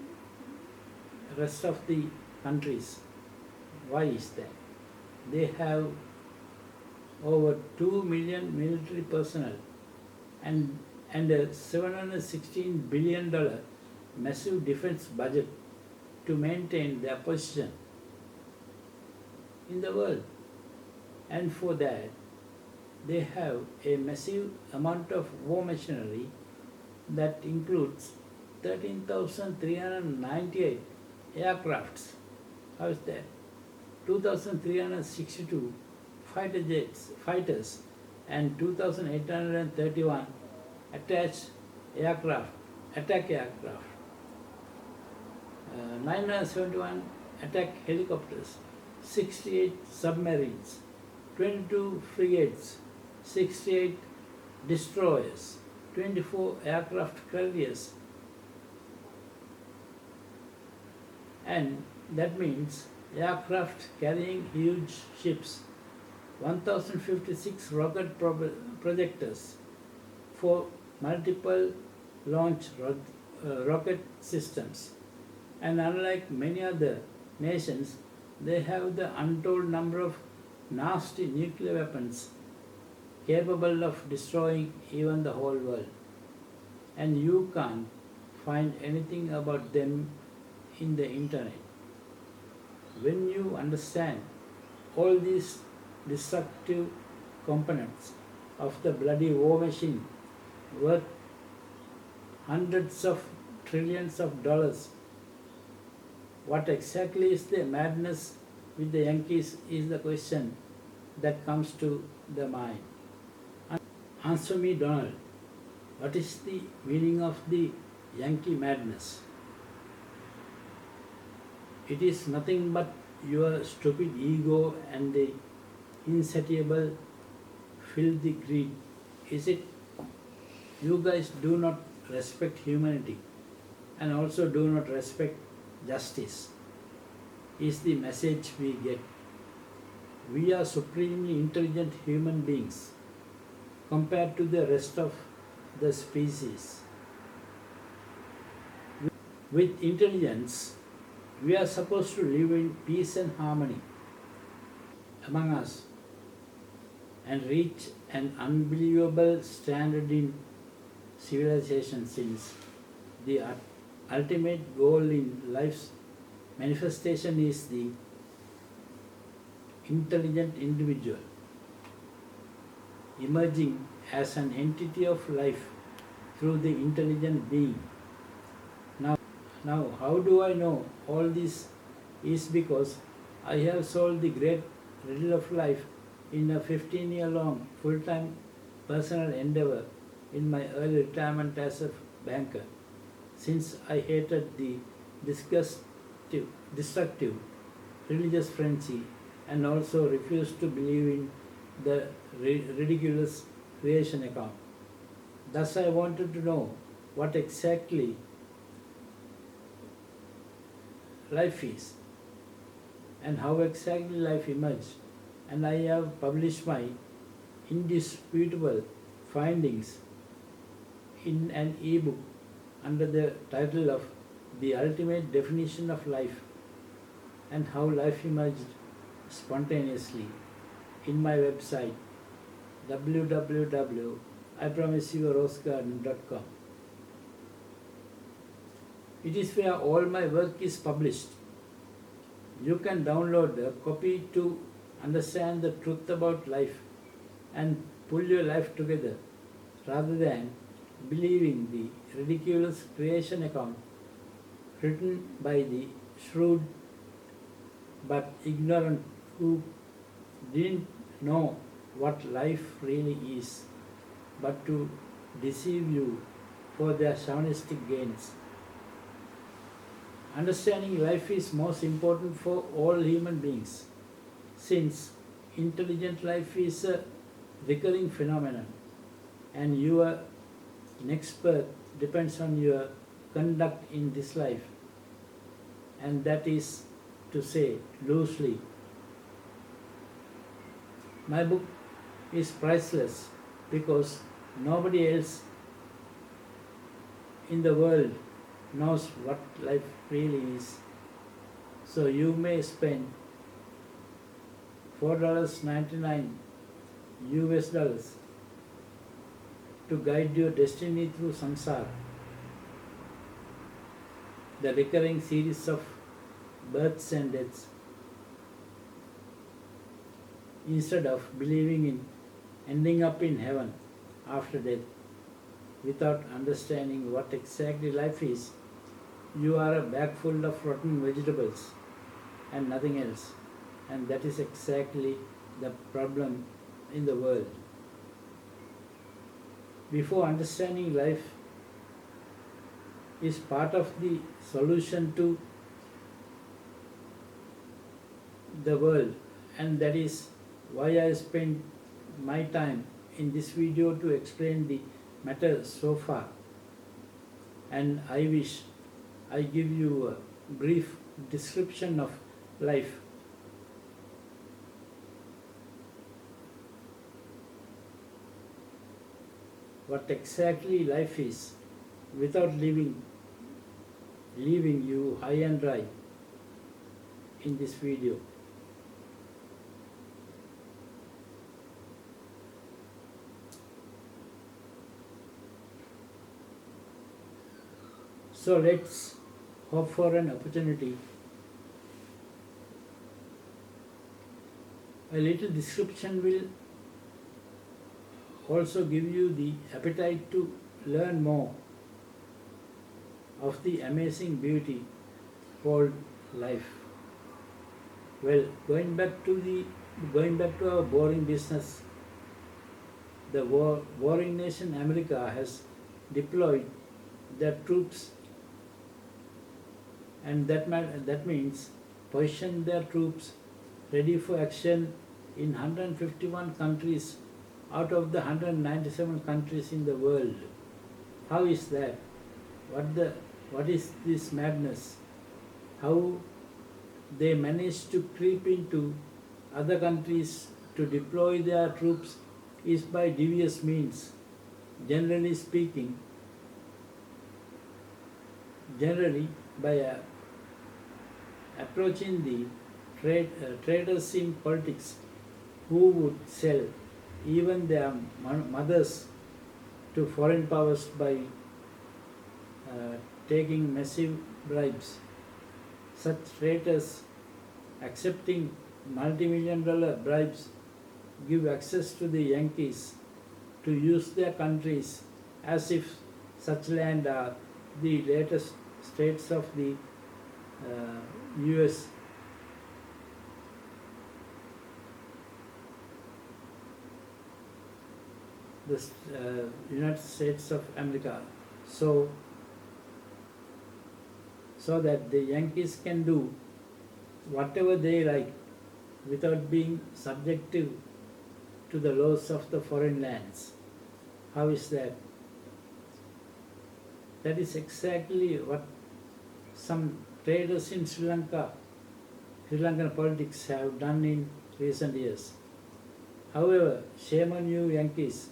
rest of the countries. Why is that? They have over 2 million military personnel and a $716 billion massive defense budget to maintain their position in the world. And for that, they have a massive amount of war machinery that includes 13,398 aircrafts. How is that? 2,362 fighters, and 2,831 attack aircraft, 971 attack helicopters, 68 submarines, 22 frigates, 68 destroyers, 24 aircraft carriers, and that means aircraft carrying huge ships, 1,056 rocket projectors for multiple launch rocket systems. And unlike many other nations, they have the untold number of nasty nuclear weapons capable of destroying even the whole world. And you can't find anything about them in the internet. When you understand all these destructive components of the bloody war machine worth hundreds of trillions of dollars. What exactly is the madness with the Yankees is the question that comes to the mind. Answer me, Donald. What is the meaning of the Yankee madness? It is nothing but your stupid ego and the insatiable filthy greed, is it? You guys do not respect humanity and also do not respect justice, is the message we get. We are supremely intelligent human beings compared to the rest of the species. With intelligence, we are supposed to live in peace and harmony among us and reach an unbelievable standard in civilization, since the ultimate goal in life's manifestation is the intelligent individual emerging as an entity of life through the intelligent being. Now, how do I know all this? Is because I have solved the great riddle of life in a 15-year-long full-time personal endeavor in my early retirement as a banker, since I hated the destructive religious frenzy and also refused to believe in the ridiculous creation account. Thus, I wanted to know what exactly life is and how exactly life emerged, and I have published my indisputable findings in an e-book under the title of The Ultimate Definition of Life and How Life Emerged Spontaneously in my website www.ipromiseyouarosegarden.com. It is where all my work is published. You can download a copy to understand the truth about life and pull your life together rather than believing the ridiculous creation account written by the shrewd but ignorant who didn't know what life really is, but to deceive you for their chauvinistic gains. Understanding life is most important for all human beings, since intelligent life is a recurring phenomenon and your next birth depends on your conduct in this life, and that is to say loosely. My book is priceless because nobody else in the world knows what life really is. So you may spend $4.99 US dollars to guide your destiny through samsara, the recurring series of births and deaths, instead of believing in ending up in heaven after death. Without understanding what exactly life is, you are a bag full of rotten vegetables and nothing else, and that is exactly the problem in the world. Before understanding life is part of the solution to the world, and that is why I spent my time in this video to explain the matter so far, and I wish I give you a brief description of life. What exactly life is without leaving you high and dry in this video. So let's hope for an opportunity. A little description will also give you the appetite to learn more. of the amazing beauty called life. Well, going back to our boring business, the warring nation America has deployed their troops, and that means positioned their troops ready for action in 151 countries out of the 197 countries in the world. How is that? What is this madness? How they managed to creep into other countries to deploy their troops is by devious means. Generally speaking, generally by approaching the traders in politics who would sell even their mothers to foreign powers by taking massive bribes. Such traitors accepting multi-million-dollar bribes give access to the Yankees to use their countries as if such land are the latest states of the US. The United States of America. So that the Yankees can do whatever they like without being subjective to the laws of the foreign lands. How is that? That is exactly what some traders in Sri Lankan politics have done in recent years. However, shame on you Yankees.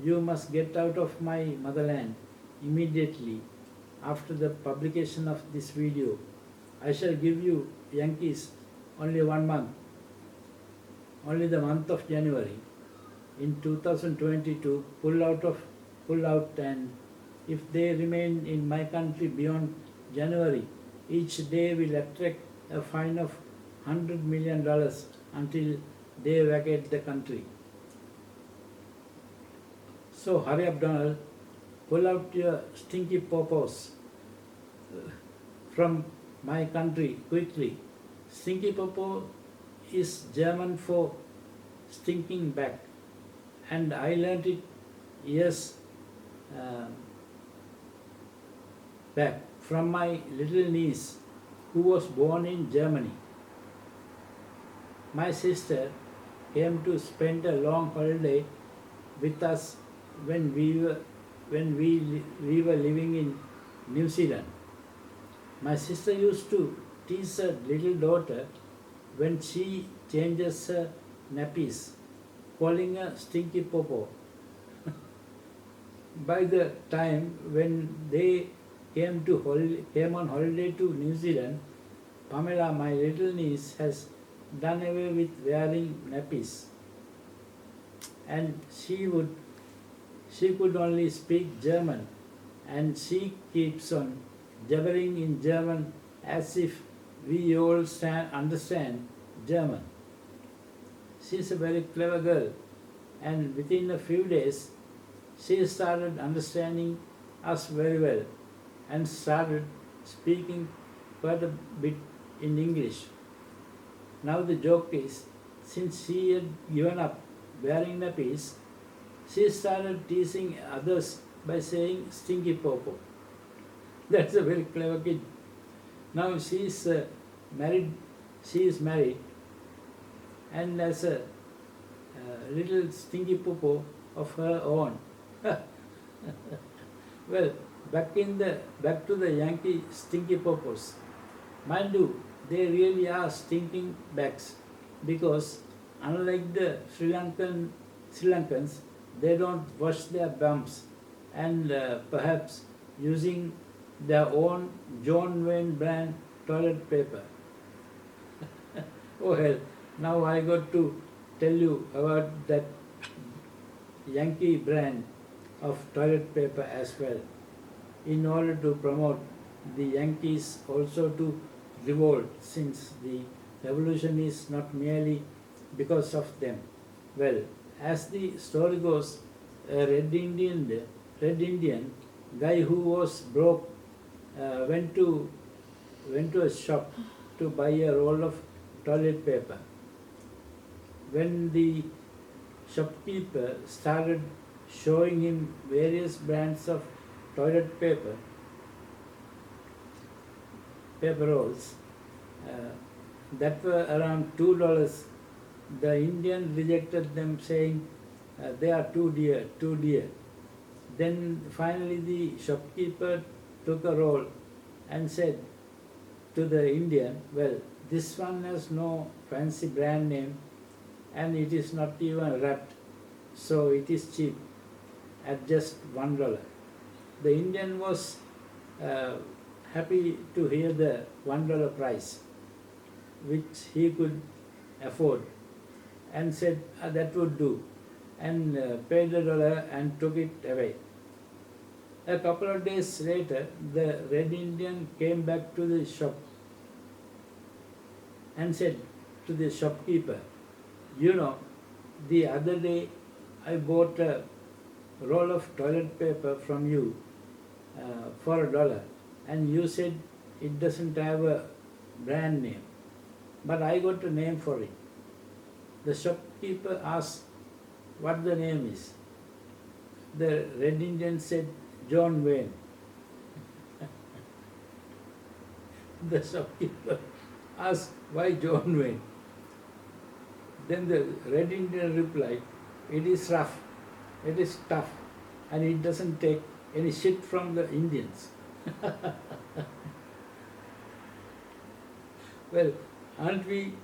You must get out of my motherland immediately after the publication of this video. I shall give you Yankees only 1 month, only the month of January in 2020 to pull out, and if they remain in my country beyond January, each day will attract a fine of $100 million until they vacate the country. So hurry up, Donald, pull out your stinky popos from my country quickly. Stinky popo is German for stinking back, and I learned it years back from my little niece who was born in Germany. My sister came to spend a long holiday with us when we were living in New Zealand. My sister used to tease her little daughter when she changes her nappies, calling her stinky popo. By the time when they came on holiday to New Zealand, Pamela, my little niece, has done away with wearing nappies, and she could only speak German, and she keeps on jabbering in German as if we all understand German. She's a very clever girl, and within a few days she started understanding us very well and started speaking quite a bit in English. Now the joke is, since she had given up wearing nappies, she started teasing others by saying stinky popo. That's a very clever kid. Now she is married and has a little stinky popo of her own. Well, back to the Yankee stinky popos. Mind you, they really are stinking backs, because unlike the Sri Lankans, they don't wash their bumps and perhaps using their own John Wayne brand toilet paper. Oh hell, now I got to tell you about that Yankee brand of toilet paper as well, in order to promote the Yankees also to revolt, since the revolution is not merely because of them. Well, as the story goes, a red Indian guy who was broke went to a shop to buy a roll of toilet paper. When the shopkeeper started showing him various brands of toilet paper rolls that were around $2, the Indian rejected them, saying they are too dear. Then finally the shopkeeper took a roll and said to the Indian, well, this one has no fancy brand name and it is not even wrapped, so it is cheap at just $1. The Indian was happy to hear the $1 price, which he could afford, and said that would do, and paid the dollar and took it away. A couple of days later, the Red Indian came back to the shop and said to the shopkeeper, you know, the other day I bought a roll of toilet paper from you for $1, and you said it doesn't have a brand name, but I got a name for it. The shopkeeper asked what the name is. The Red Indian said, John Wayne. The shopkeeper asked, why John Wayne? Then the Red Indian replied, it is rough, it is tough, and it doesn't take any shit from the Indians. Well, aren't we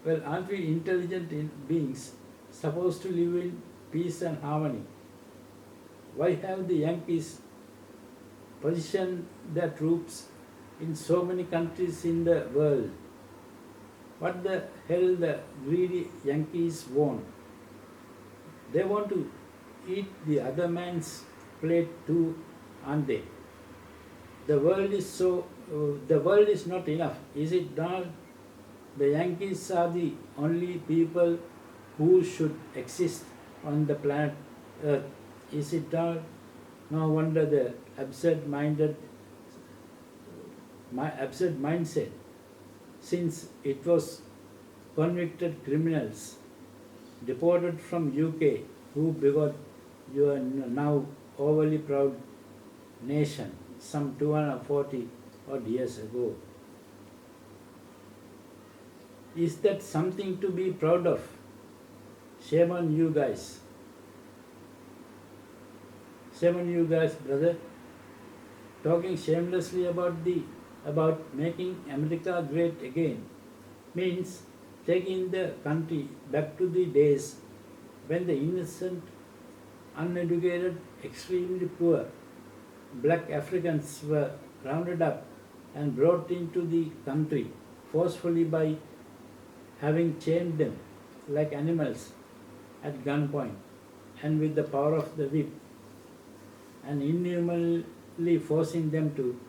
intelligent beings supposed to live in peace and harmony? Why have the Yankees positioned their troops in so many countries in the world? What the hell the greedy Yankees want? They want to eat the other man's plate too, aren't they? The world is not enough, is it not? The Yankees are the only people who should exist on the planet Earth, is it not? No wonder the absurd mindset, since it was convicted criminals deported from UK who begot your now overly proud nation some 240 odd years ago. Is that something to be proud of? Shame on you guys. Shame on you guys, brother. Talking shamelessly about making America great again means taking the country back to the days when the innocent, uneducated, extremely poor black Africans were rounded up and brought into the country forcefully by having chained them like animals at gunpoint and with the power of the whip, and inhumanly forcing them to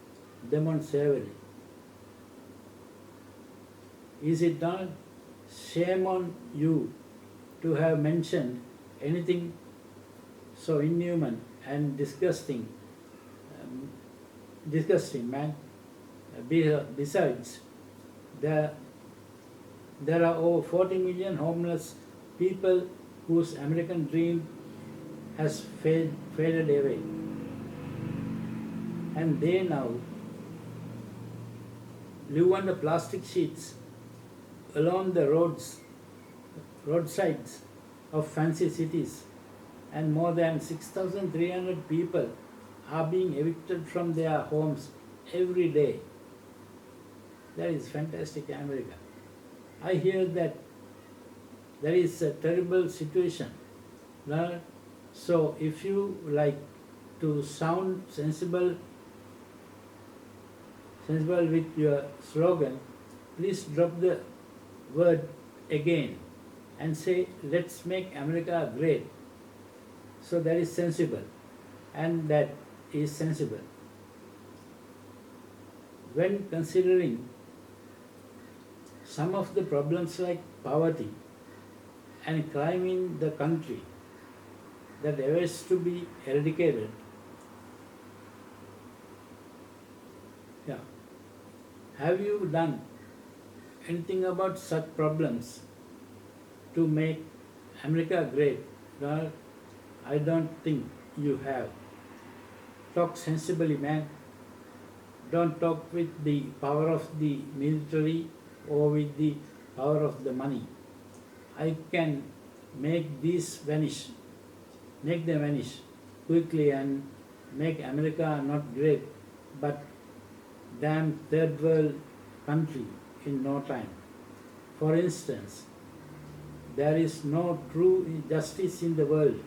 demand slavery. Is it not shame on you to have mentioned anything so inhuman and disgusting, man? Besides, there are over 40 million homeless people whose American dream has faded away, and they now live under plastic sheets along the roadsides of fancy cities, and more than 6,300 people are being evicted from their homes every day. That is fantastic, America. I hear that there is a terrible situation. Well, so if you like to sound sensible with your slogan, please drop the word again and say, let's make America great. So that is sensible, and that is sensible. When considering some of the problems like poverty and crime in the country that awaits to be eradicated, Have you done anything about such problems to make America great? Well, I don't think you have. Talk sensibly, man. Don't talk with the power of the military or with the power of the money. I can make them vanish quickly and make America not great, but damn third world country in no time. For instance, there is no true justice in the world.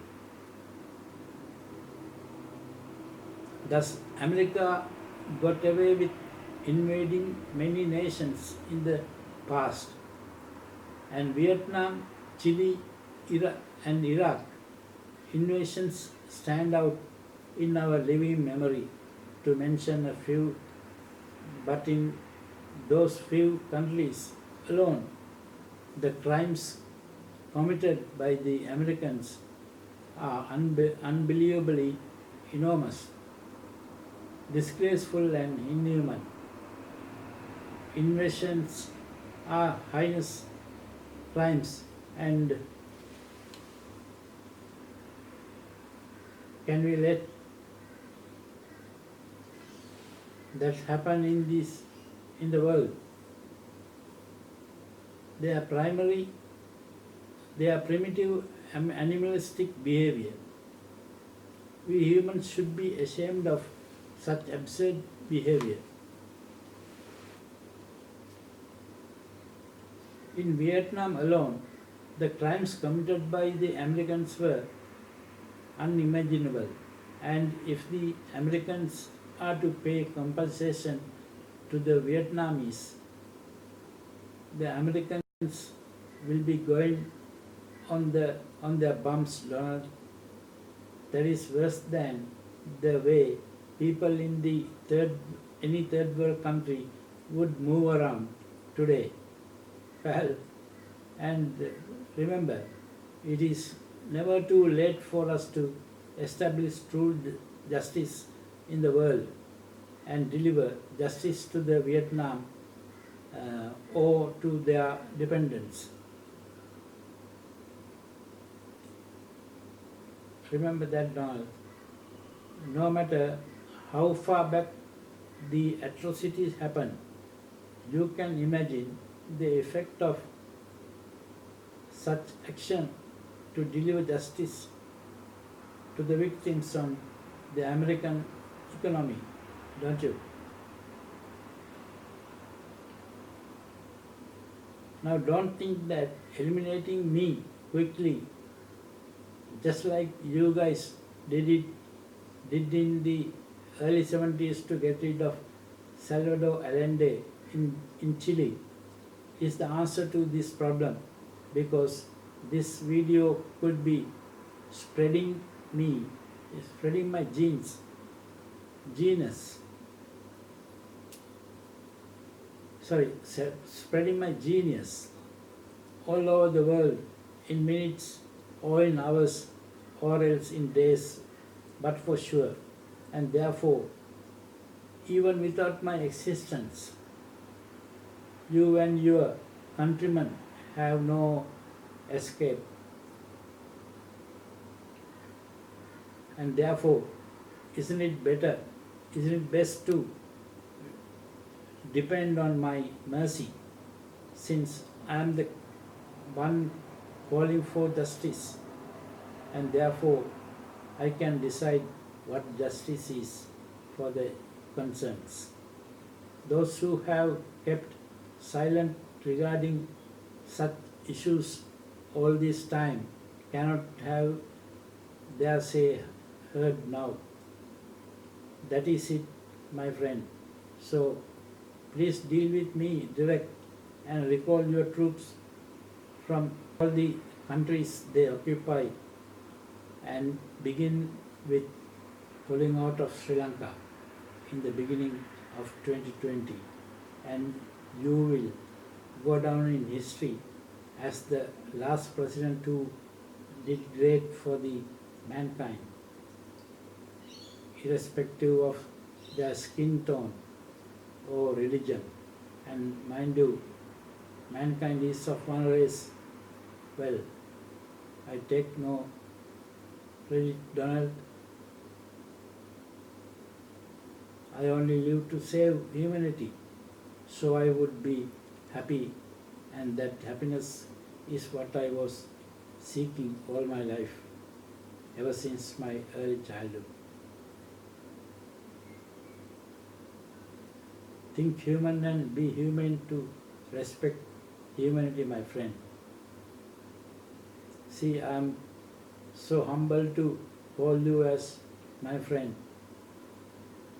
Thus, America got away with invading many nations in the past, and Vietnam, Chile, and Iraq invasions stand out in our living memory, to mention a few. But in those few countries alone, the crimes committed by the Americans are unbelievably enormous, disgraceful, and inhuman. Invasions are heinous crimes, and can we let that happen in the world? They are primitive animalistic behavior. We humans should be ashamed of such absurd behavior. In Vietnam alone, the crimes committed by the Americans were unimaginable, and if the Americans are to pay compensation to the Vietnamese, the Americans will be going on their bumps, Donald. That is worse than the way people in any third world country would move around today. Well, and remember, it is never too late for us to establish true justice in the world and deliver justice to the Vietnam or to their dependents. Remember that, Donald. No matter how far back the atrocities happened, you can imagine the effect of such action to deliver justice to the victims on the American economy, don't you? Now don't think that eliminating me quickly, just like you guys did in the early 70s to get rid of Salvador Allende in Chile, is the answer to this problem, because this video could be spreading my spreading my genius all over the world in minutes or in hours or else in days, but for sure. And therefore, even without my existence, you and your countrymen have no escape. And therefore, isn't it best to depend on my mercy, since I am the one calling for justice, and therefore I can decide what justice is for the concerns. Those who have kept silent regarding such issues all this time cannot have their say heard now. That is it, my friend. So please deal with me direct and recall your troops from all the countries they occupy, and begin with pulling out of Sri Lanka in the beginning of 2020, and you will go down in history as the last president who did great for the mankind, irrespective of their skin tone or religion. And mind you, mankind is of one race. Well, I take no credit, Donald. I only live to save humanity, so I would be happy, and that happiness is what I was seeking all my life, ever since my early childhood. Think human and be human to respect humanity, my friend. See, I am so humble to hold you as my friend.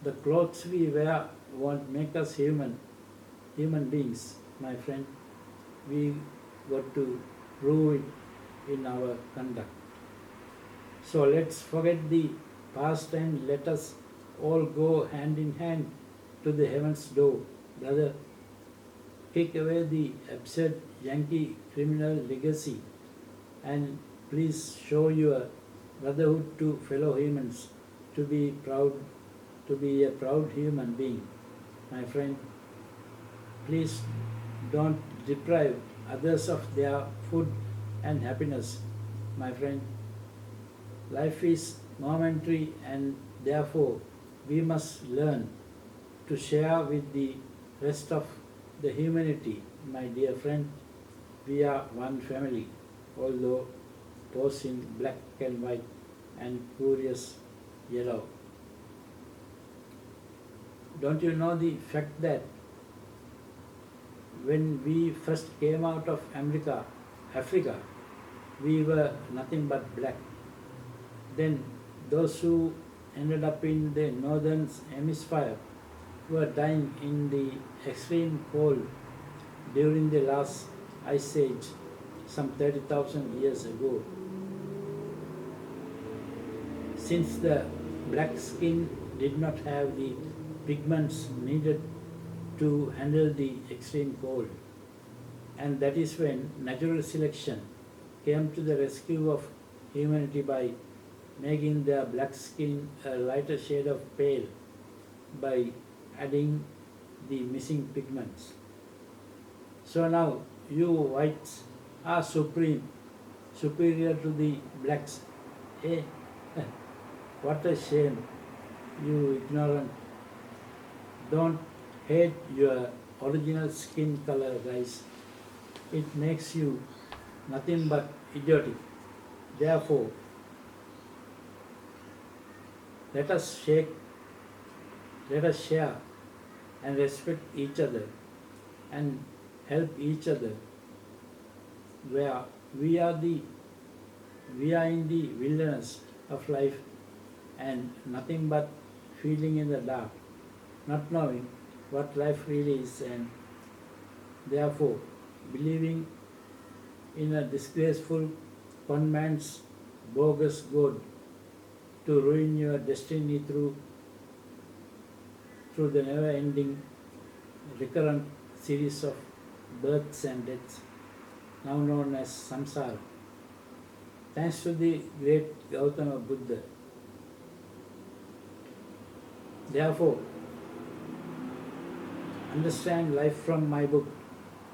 The clothes we wear won't make us human beings, my friend. We got to prove it in our conduct. So let's forget the past and let us all go hand in hand to the heaven's door. Brother, kick away the absurd Yankee criminal legacy and please show your brotherhood to fellow humans to be a proud human being. My friend, please don't deprive others of their food and happiness. My friend, life is momentary and therefore we must learn to share with the rest of the humanity. My dear friend, we are one family, although posed in black and white and curious yellow. Don't you know the fact that when we first came out of Africa, we were nothing but black. Then those who ended up in the northern hemisphere were dying in the extreme cold during the last ice age some 30,000 years ago. Since the black skin did not have the pigments needed to handle the extreme cold, and that is when natural selection came to the rescue of humanity by making their black skin a lighter shade of pale by adding the missing pigments. So now you whites are superior to the blacks. Eh? What a shame, you ignorant. Don't hate your original skin color, guys. It makes you nothing but idiotic. Therefore, let us share and respect each other and help each other. Where we are in the wilderness of life and nothing but feeling in the dark, not knowing what life really is, and therefore believing in a disgraceful con man's bogus god to ruin your destiny through the never-ending recurrent series of births and deaths, now known as samsara. Thanks to the great Gautama Buddha. Therefore, understand life from my book,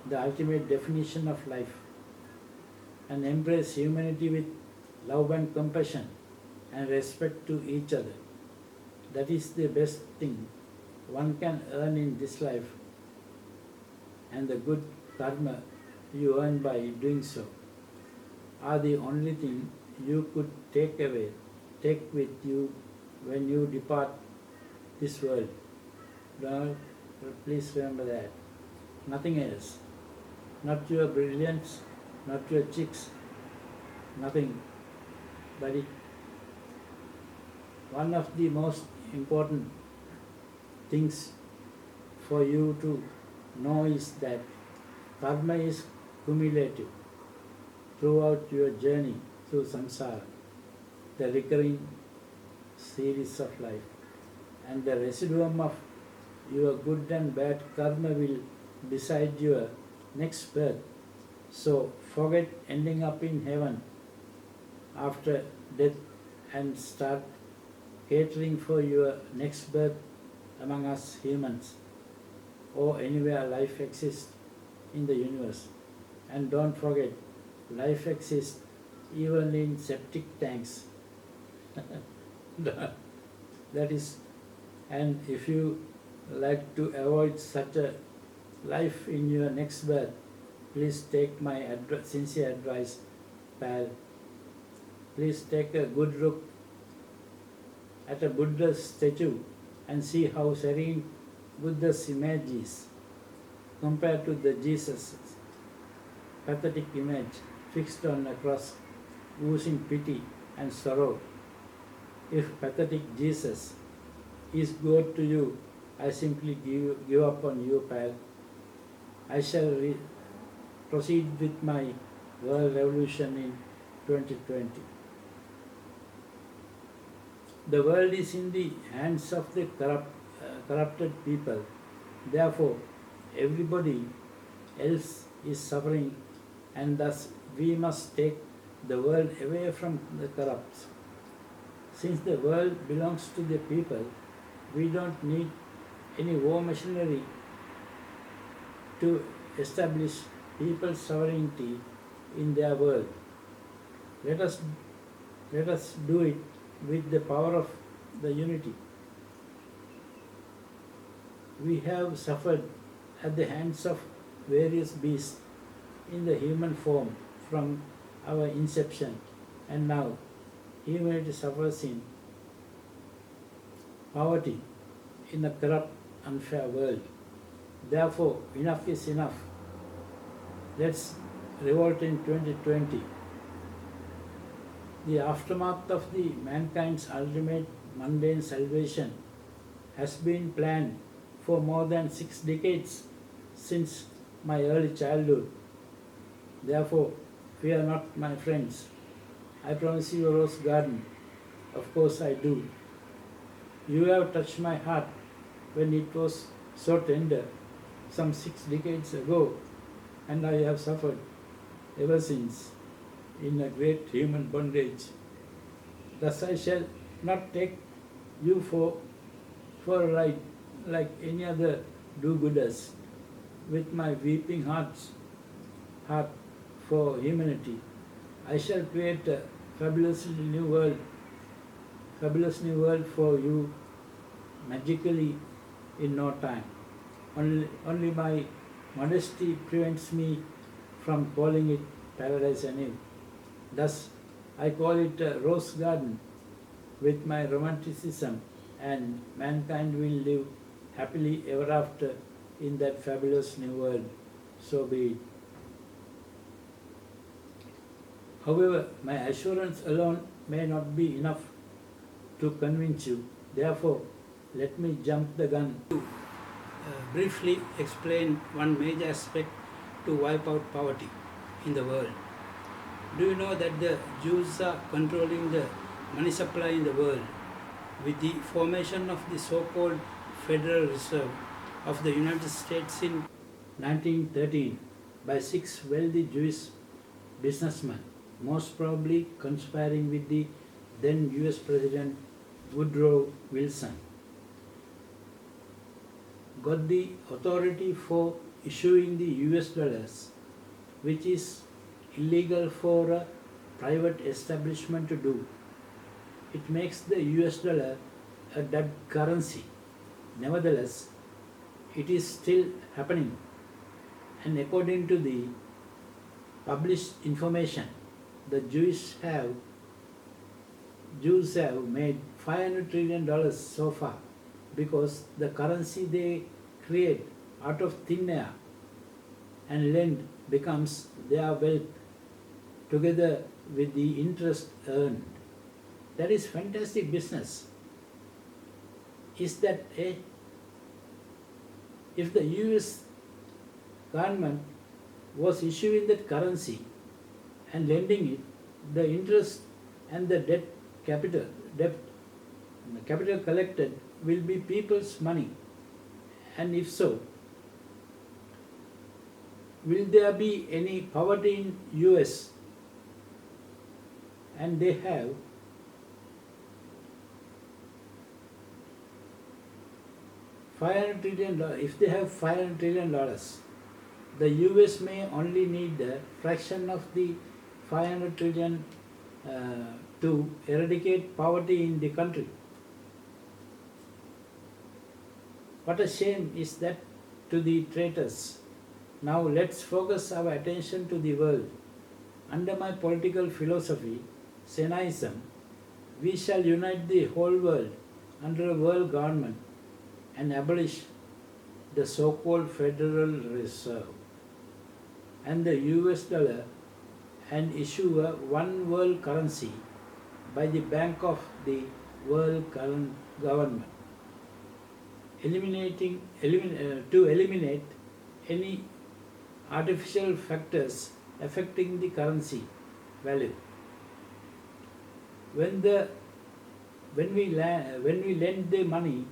The Ultimate Definition of Life, and embrace humanity with love and compassion and respect to each other. That is the best thing one can earn in this life, and the good karma you earn by doing so are the only thing you could take with you when you depart this world. Donald, please remember that. Nothing else. Not your brilliance, not your chicks, nothing. But one of the most important things for you to know is that karma is cumulative throughout your journey through samsara, the recurring series of life, and the residuum of your good and bad karma will decide your next birth. So forget ending up in heaven after death and start catering for your next birth among us humans. or anywhere life exists in the universe. And don't forget, life exists even in septic tanks. That is, and if you like to avoid such a life in your next birth, please take my sincere advice, pal. Please take a good look at a Buddha statue and see how serene Buddha's image is compared to the Jesus' pathetic image fixed on a cross, oozing pity and sorrow. If pathetic Jesus is God to you, I simply give up on you, pal. I shall proceed with my world revolution in 2020. The world is in the hands of the corrupted people. Therefore, everybody else is suffering, and thus we must take the world away from the corrupt. Since the world belongs to the people, we don't need any war machinery to establish people's sovereignty in their world. Let us do it with the power of the unity. We have suffered at the hands of various beasts in the human form from our inception, and now humanity suffers in poverty in a corrupt, unfair world. Therefore, enough is enough. Let's revolt in 2020. The aftermath of the mankind's ultimate mundane salvation has been planned for more than 6 decades since my early childhood. Therefore, fear not, my friends. I promise you a rose garden. Of course I do. You have touched my heart when it was so tender some 6 decades ago, and I have suffered ever since in a great human bondage. Thus I shall not take you for a ride like any other do-gooders. With my weeping heart for humanity, I shall create a fabulous new world for you magically in no time. Only my modesty prevents me from calling it paradise anew. Thus, I call it a rose garden with my romanticism, and mankind will live happily ever after in that fabulous new world. So be it. However, my assurance alone may not be enough to convince you. Therefore, let me jump the gun to briefly explain one major aspect to wipe out poverty in the world. Do you know that the Jews are controlling the money supply in the world with the formation of the so-called Federal Reserve of the United States in 1913 by 6 wealthy Jewish businessmen, most probably conspiring with the then US President Woodrow Wilson, got the authority for issuing the US dollars, which is illegal for a private establishment to do. It makes the US dollar a dead currency. Nevertheless, it is still happening, and according to the published information, the Jews have made $500 trillion so far, because the currency they create out of thin air and lend becomes their wealth together with the interest earned. That is fantastic business. Is that a? If the US government was issuing that currency and lending it, the interest and the capital collected will be people's money. And if so, will there be any poverty in US? And they have $500 trillion, if they have $500 trillion, the US may only need a fraction of the 500 trillion to eradicate poverty in the country. What a shame is that to the traitors. Now let's focus our attention to the world. Under my political philosophy, Senaism, we shall unite the whole world under a world government and abolish the so-called Federal Reserve and the US dollar and issue a one world currency by the Bank of the World Government, to eliminate any artificial factors affecting the currency value. When we lend the money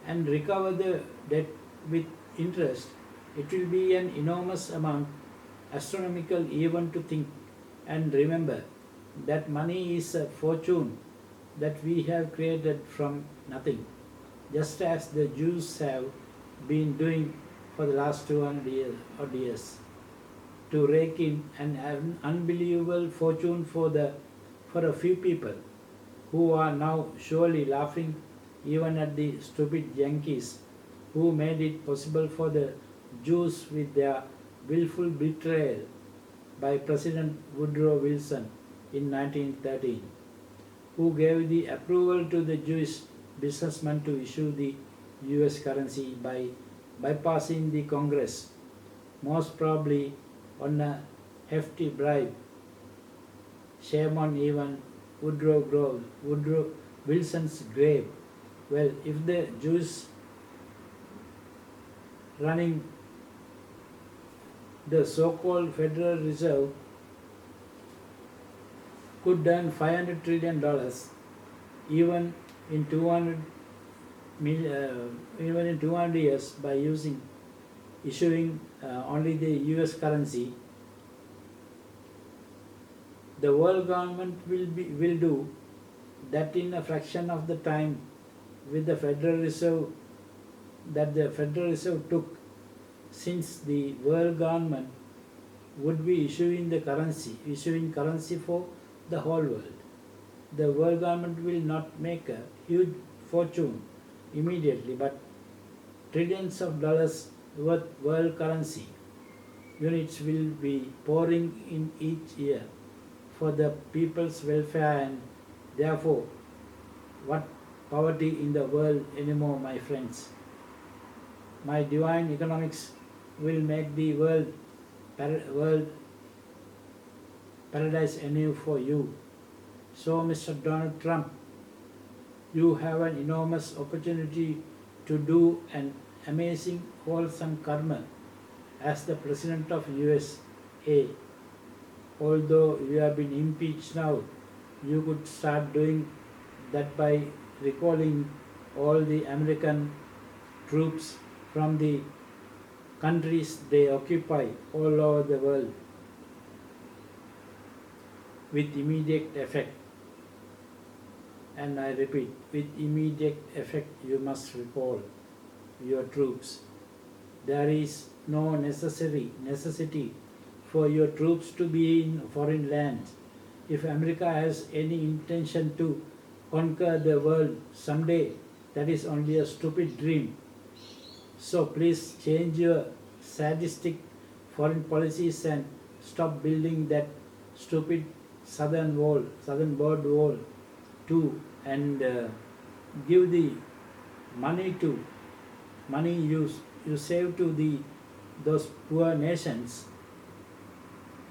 and recover the debt with interest, it will be an enormous amount, astronomical even to think. And remember that money is a fortune that we have created from nothing, just as the Jews have been doing for the last 200 years, to rake in an unbelievable fortune for a few people who are now surely laughing even at the stupid Yankees who made it possible for the Jews with their willful betrayal by President Woodrow Wilson in 1913, who gave the approval to the Jewish businessmen to issue the US currency by bypassing the Congress, most probably on a hefty bribe. Shame on even Woodrow Wilson's grave. Well, if the Jews running the so-called Federal Reserve could earn $500 trillion even in 200 years by issuing only the US currency, the world government will do that in a fraction of the time with the Federal Reserve that the Federal Reserve took, since the world government would be issuing currency for the whole world. The world government will not make a huge fortune immediately, but trillions of dollars worth world currency units will be pouring in each year for the people's welfare, and therefore what poverty in the world anymore, my friends. My divine economics will make the world paradise anew for you. So, Mr. Donald Trump, you have an enormous opportunity to do an amazing wholesome karma as the President of USA. Although you have been impeached now, you could start doing that by recalling all the American troops from the countries they occupy all over the world with immediate effect. And I repeat, with immediate effect you must recall your troops. There is no necessity for your troops to be in foreign lands. If America has any intention to conquer the world someday, that is only a stupid dream. So please change your sadistic foreign policies and stop building that stupid southern border wall too, and give the money you save to those poor nations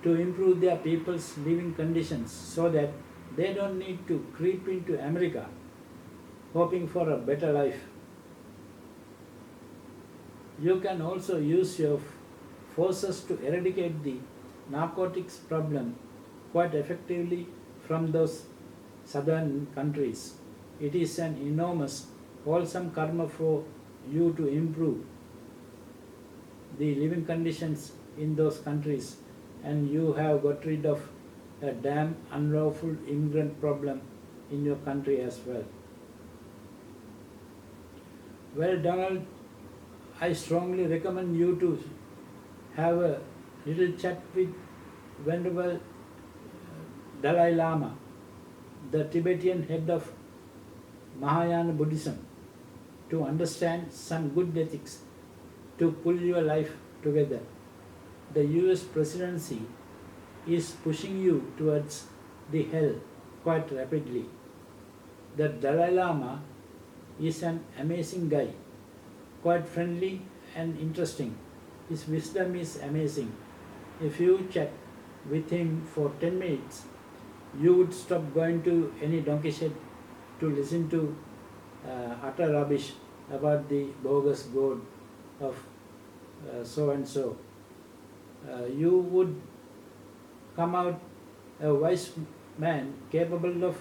to improve their people's living conditions, so that they don't need to creep into America hoping for a better life. You can also use your forces to eradicate the narcotics problem quite effectively from those southern countries. It is an enormous wholesome karma for you to improve the living conditions in those countries, and you have got rid of a damn unlawful immigrant problem in your country as well. Well, Donald I strongly recommend you to have a little chat with Venerable Dalai Lama, the Tibetan head of Mahayana Buddhism, to understand some good ethics to pull your life together. The US presidency is pushing you towards the hell quite rapidly. The Dalai Lama is an amazing guy, quite friendly and interesting. His wisdom is amazing. If you chat with him for 10 minutes, you would stop going to any donkey shed to listen to utter rubbish about the bogus god of so and so. You would come out a wise man capable of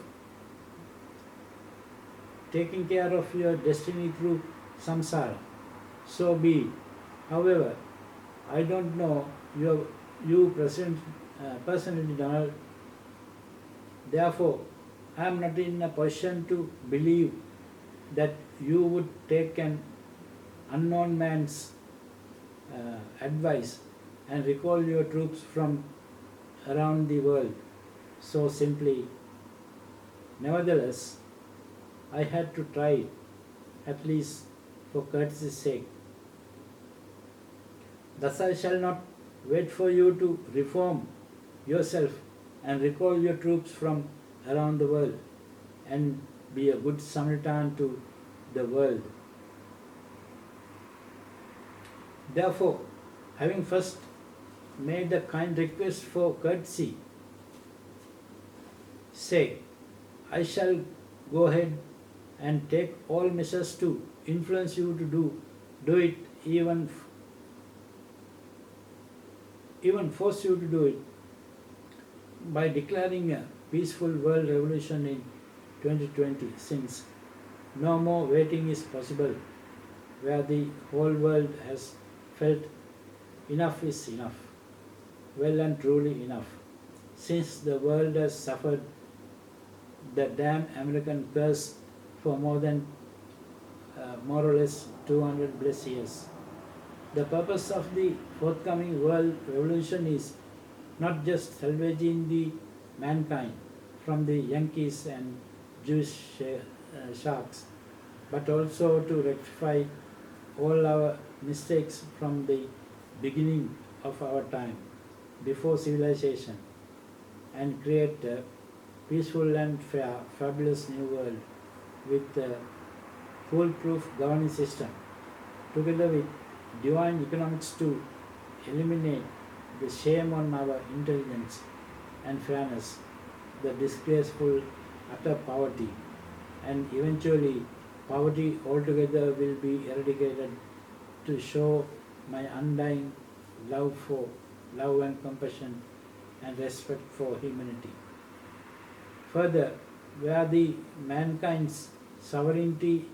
taking care of your destiny through samsara. So be it. However, I don't know you personally, Donald. Therefore, I am not in a position to believe that you would take an unknown man's advice and recall your troops from around the world so simply. Nevertheless, I had to try it, at least for courtesy's sake. Thus I shall not wait for you to reform yourself and recall your troops from around the world and be a good Samaritan to the world. Therefore, having first made a kind request for courtesy sake, I shall go ahead and take all measures to influence you to do it, even force you to do it, by declaring a peaceful world revolution in 2020, since no more waiting is possible, where the whole world has felt enough is enough, well and truly enough, since the world has suffered the damn American curse for more or less 200 plus years. The purpose of the forthcoming world revolution is not just salvaging the mankind from the Yankees and Jewish sharks, but also to rectify all our mistakes from the beginning of our time, before civilization, and create a peaceful and fair, fabulous new world with a foolproof governing system, together with divine economics to eliminate the shame on our intelligence and fairness, the disgraceful utter poverty, and eventually poverty altogether will be eradicated, to show my undying love and compassion and respect for humanity. Further, where the mankind's sovereignty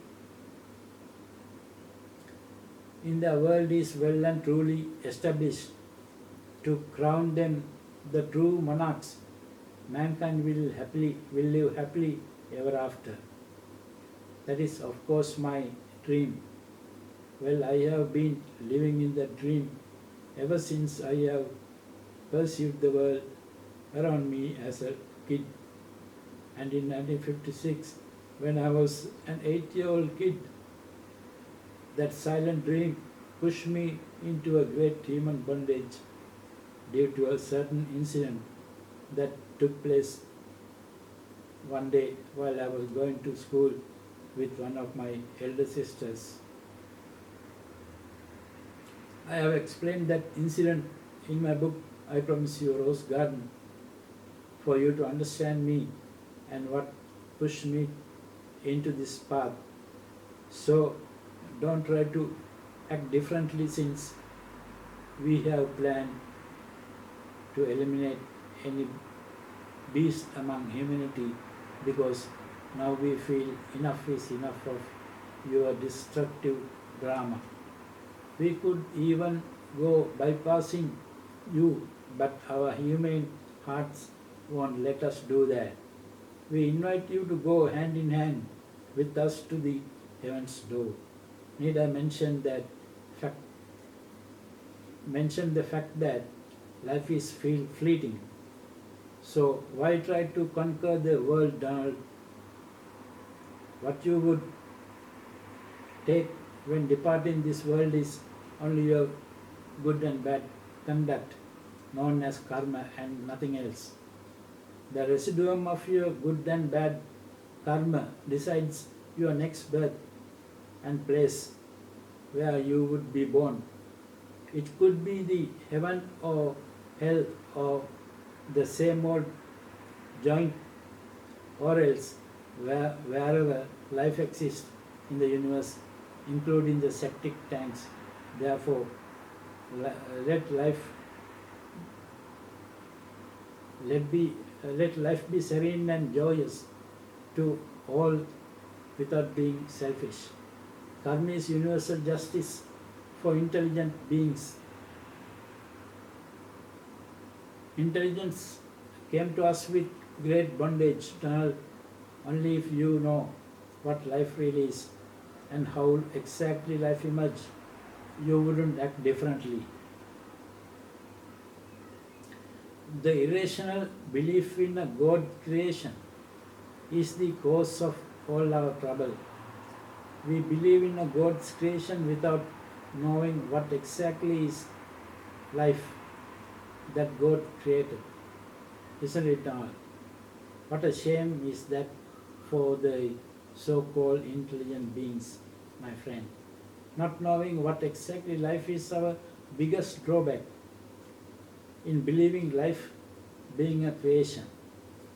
in the world is well and truly established, to crown them the true monarchs, mankind will live happily ever after. That is, of course, my dream. Well, I have been living in that dream ever since I have perceived the world around me as a kid. And in 1956, when I was an 8-year-old kid, that silent dream pushed me into a great human bondage due to a certain incident that took place one day while I was going to school with one of my elder sisters. I have explained that incident in my book, I Promise You, Rose Garden, for you to understand me and what pushed me into this path. So don't try to act differently, since we have planned to eliminate any beast among humanity, because now we feel enough is enough of your destructive drama. We could even go bypassing you, but our humane hearts won't let us do that. We invite you to go hand in hand with us to the heaven's door. Need I mention that fact, mentioned the fact that life is fleeting. So why try to conquer the world, Donald? What you would take when departing this world is only your good and bad conduct, known as karma, and nothing else. The residuum of your good and bad karma decides your next birth and place where you would be born. It could be the heaven or hell or the same old joint, or else wherever life exists in the universe, including the septic tanks. Therefore, let life be serene and joyous to all without being selfish. Karma is universal justice for intelligent beings. Intelligence came to us with great bondage, Donald. Only if you know what life really is and how exactly life emerged, you wouldn't act differently. The irrational belief in a God creation is the cause of all our trouble. We believe in a God's creation without knowing what exactly is life that God created. Isn't it all? What a shame is that for the so-called intelligent beings, my friend. Not knowing what exactly life is our biggest drawback in believing life being a creation.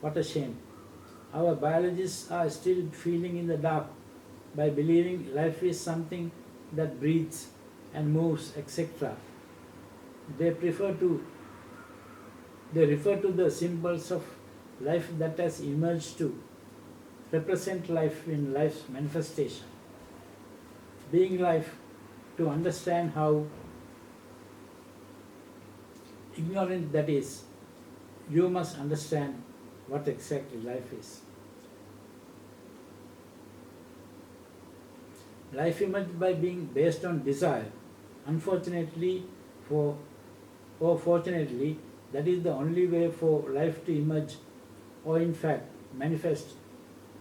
What a shame. Our biologists are still feeling in the dark by believing life is something that breathes and moves, etc. They refer to the symbols of life that has emerged to represent life in life's manifestation. Being life, to understand how ignorant that is, you must understand what exactly life is. Life emerged by being based on desire. Unfortunately, fortunately, that is the only way for life to emerge, or in fact manifest,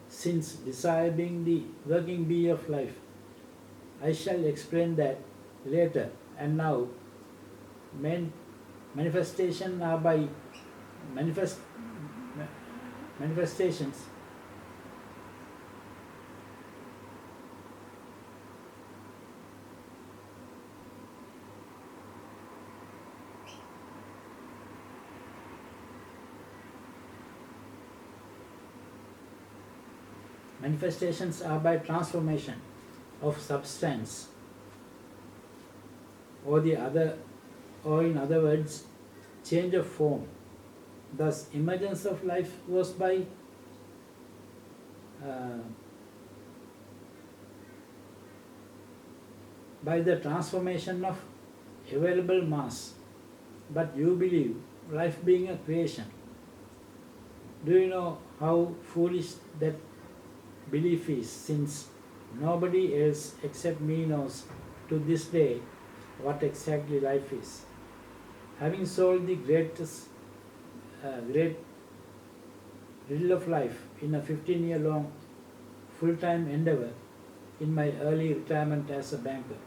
since desire being the working bee of life. I shall explain that later. And now, manifestations are by manifestations. Manifestations are by transformation of substance, or in other words, change of form. Thus, emergence of life was by the transformation of available mass. But you believe life being a creation. Do you know how foolish that belief is, since nobody else except me knows to this day what exactly life is? Having solved the great riddle of life in a 15-year-long full-time endeavor in my early retirement as a banker.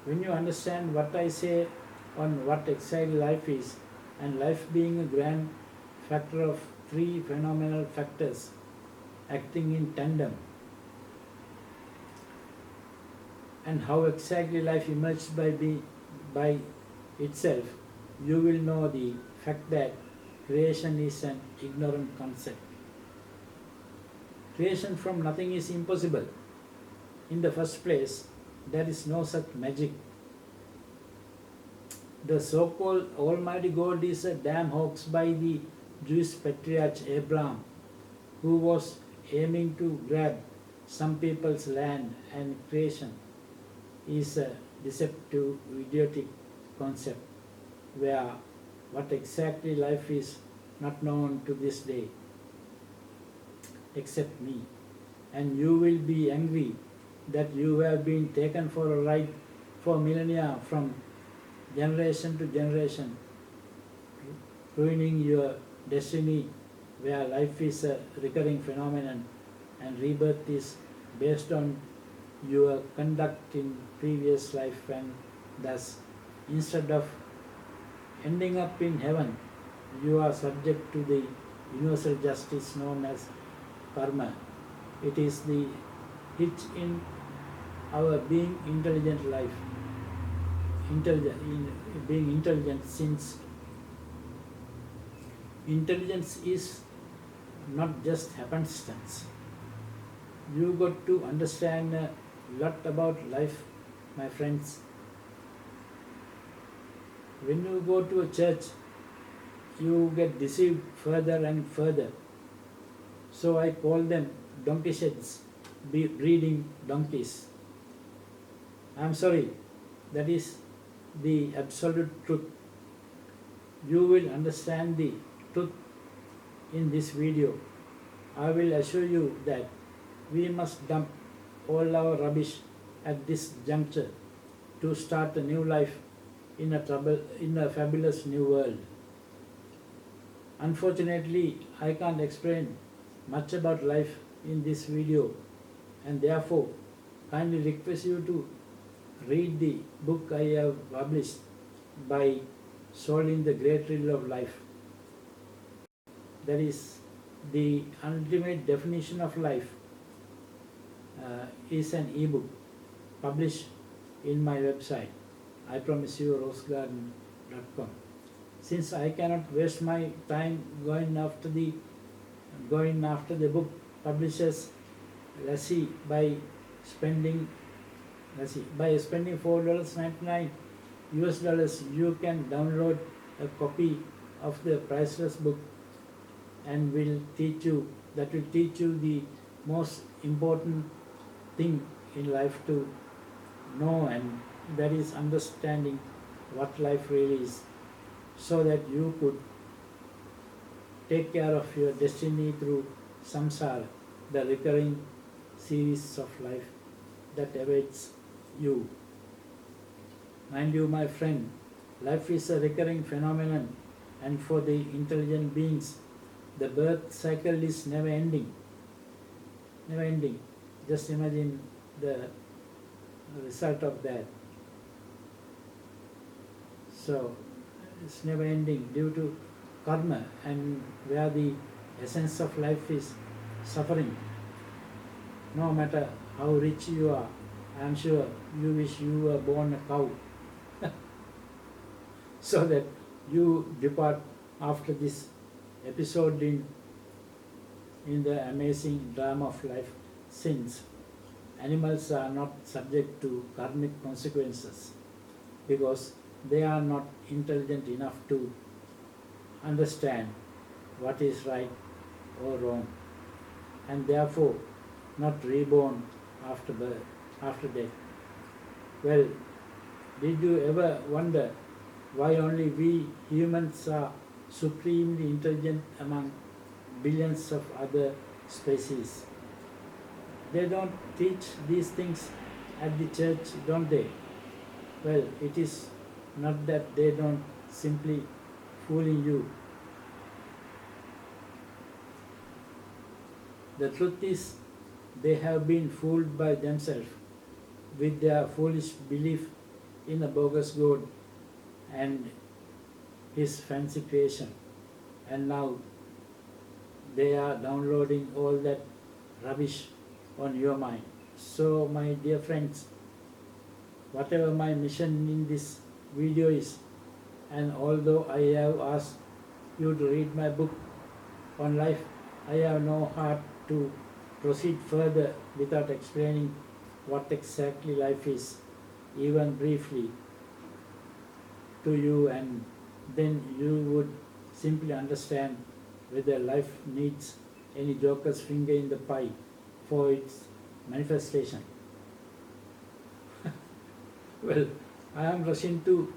When you understand what I say on what exactly life is, and life being a grand factor of three phenomenal factors acting in tandem, and how exactly life emerged by itself, you will know the fact that creation is an ignorant concept. Creation from nothing is impossible. In the first place, there is no such magic. The so-called Almighty God is a damn hoax by the Jewish patriarch Abraham, who was aiming to grab some people's land, and creation is a deceptive, idiotic concept where what exactly life is not known to this day except me. And you will be angry that you have been taken for a ride for millennia from generation to generation, ruining your destiny where life is a recurring phenomenon and rebirth is based on your conduct in previous life, and thus instead of ending up in heaven, you are subject to the universal justice known as karma. It is the hitch in our being intelligent life, being intelligent, since intelligence is not just happenstance. You got to understand a lot about life, my friends. When you go to a church, you get deceived further and further. So I call them donkey sheds, breeding donkeys. I am sorry, that is the absolute truth. You will understand the truth in this video. I will assure you that we must dump all our rubbish at this juncture to start a new life in a fabulous new world. Unfortunately, I can't explain much about life in this video, and therefore kindly request you to read the book I have published by solving the great riddle of life. That is, the ultimate definition of life is an ebook published in my website. I promise you, rosegarden.com. Since I cannot waste my time going after the book publishers lassie by spending $4.99 US, you can download a copy of the priceless book and will teach you the most important thing in life to know, and that is understanding what life really is, so that you could take care of your destiny through samsara, the recurring series of life that awaits you. Mind you, my friend, life is a recurring phenomenon, and for the intelligent beings, the birth cycle is never ending. Never ending. Just imagine the result of that. So, it's never ending due to karma, and where the essence of life is suffering. No matter how rich you are, I am sure you wish you were born a cow so that you depart after this episode in the amazing drama of life, since animals are not subject to karmic consequences because they are not intelligent enough to understand what is right or wrong, and therefore not reborn after birth, after death. Well, did you ever wonder why only we humans are supremely intelligent among billions of other species? They don't teach these things at the church, don't they? Well, it is not that they don't, simply fooling you. The truth is, they have been fooled by themselves with their foolish belief in a bogus God and his fancy creation, and now they are downloading all that rubbish on your mind. So, my dear friends, whatever my mission in this video is, and although I have asked you to read my book on life, I have no heart to proceed further without explaining what exactly life is, even briefly, to you, and then you would simply understand whether life needs any joker's finger in the pie for its manifestation. Well, I am rushing to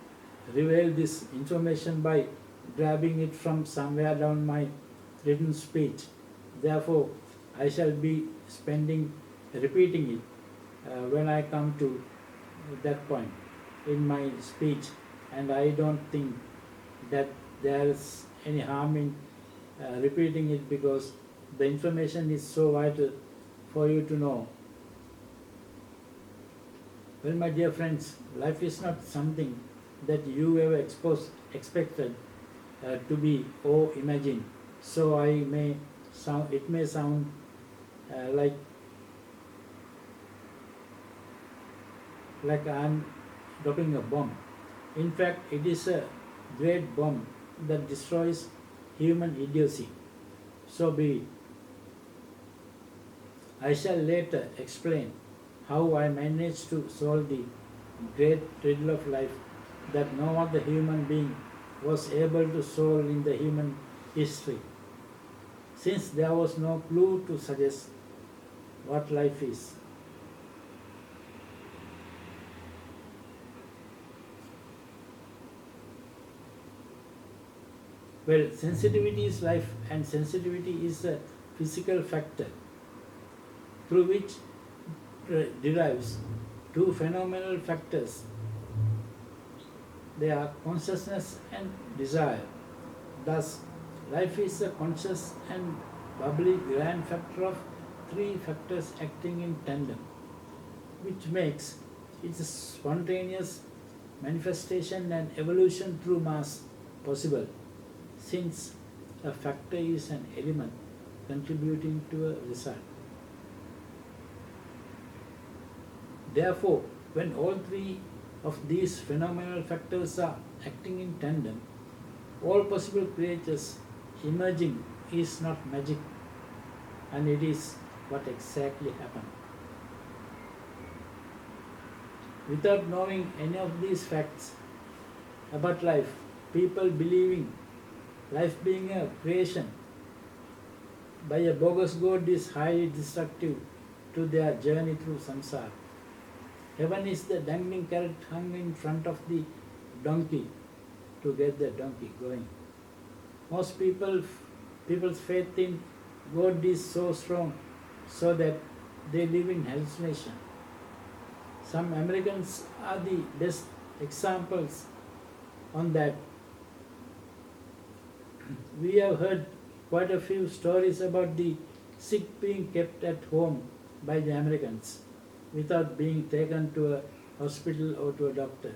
reveal this information by grabbing it from somewhere down my written speech. Therefore, I shall be repeating it when I come to that point. in my speech, and I don't think that there is any harm in repeating it because the information is so vital for you to know. Well, my dear friends, life is not something that you ever expected to be or imagine. So it may sound like I'm dropping a bomb. In fact, it is a great bomb that destroys human idiocy. So be it. I shall later explain how I managed to solve the great riddle of life that no other human being was able to solve in the human history, since there was no clue to suggest what life is. Well, sensitivity is life, and sensitivity is a physical factor through which derives two phenomenal factors. They are consciousness and desire. Thus, life is a conscious and bubbly grand factor of three factors acting in tandem, which makes its spontaneous manifestation and evolution through mass possible, since a factor is an element contributing to a result. Therefore, when all three of these phenomenal factors are acting in tandem, all possible creatures emerging is not magic, and it is what exactly happened. Without knowing any of these facts about life, people believing life being a creation by a bogus god is highly destructive to their journey through samsara. Heaven is the dangling carrot hung in front of the donkey to get the donkey going. Most people's faith in God is so strong so that they live in hallucination. Some Americans are the best examples on that. We have heard quite a few stories about the sick being kept at home by the Americans without being taken to a hospital or to a doctor,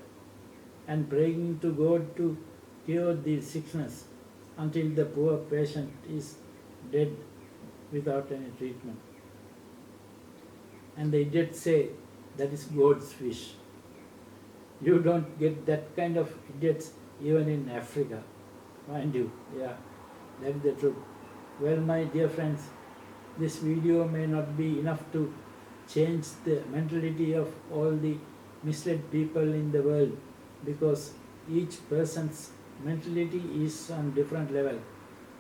and praying to God to cure the sickness until the poor patient is dead without any treatment. And the idiots say that is God's wish. You don't get that kind of idiots even in Africa, mind you. Yeah, that is the truth. Well, my dear friends, this video may not be enough to change the mentality of all the misled people in the world, because each person's mentality is on different level,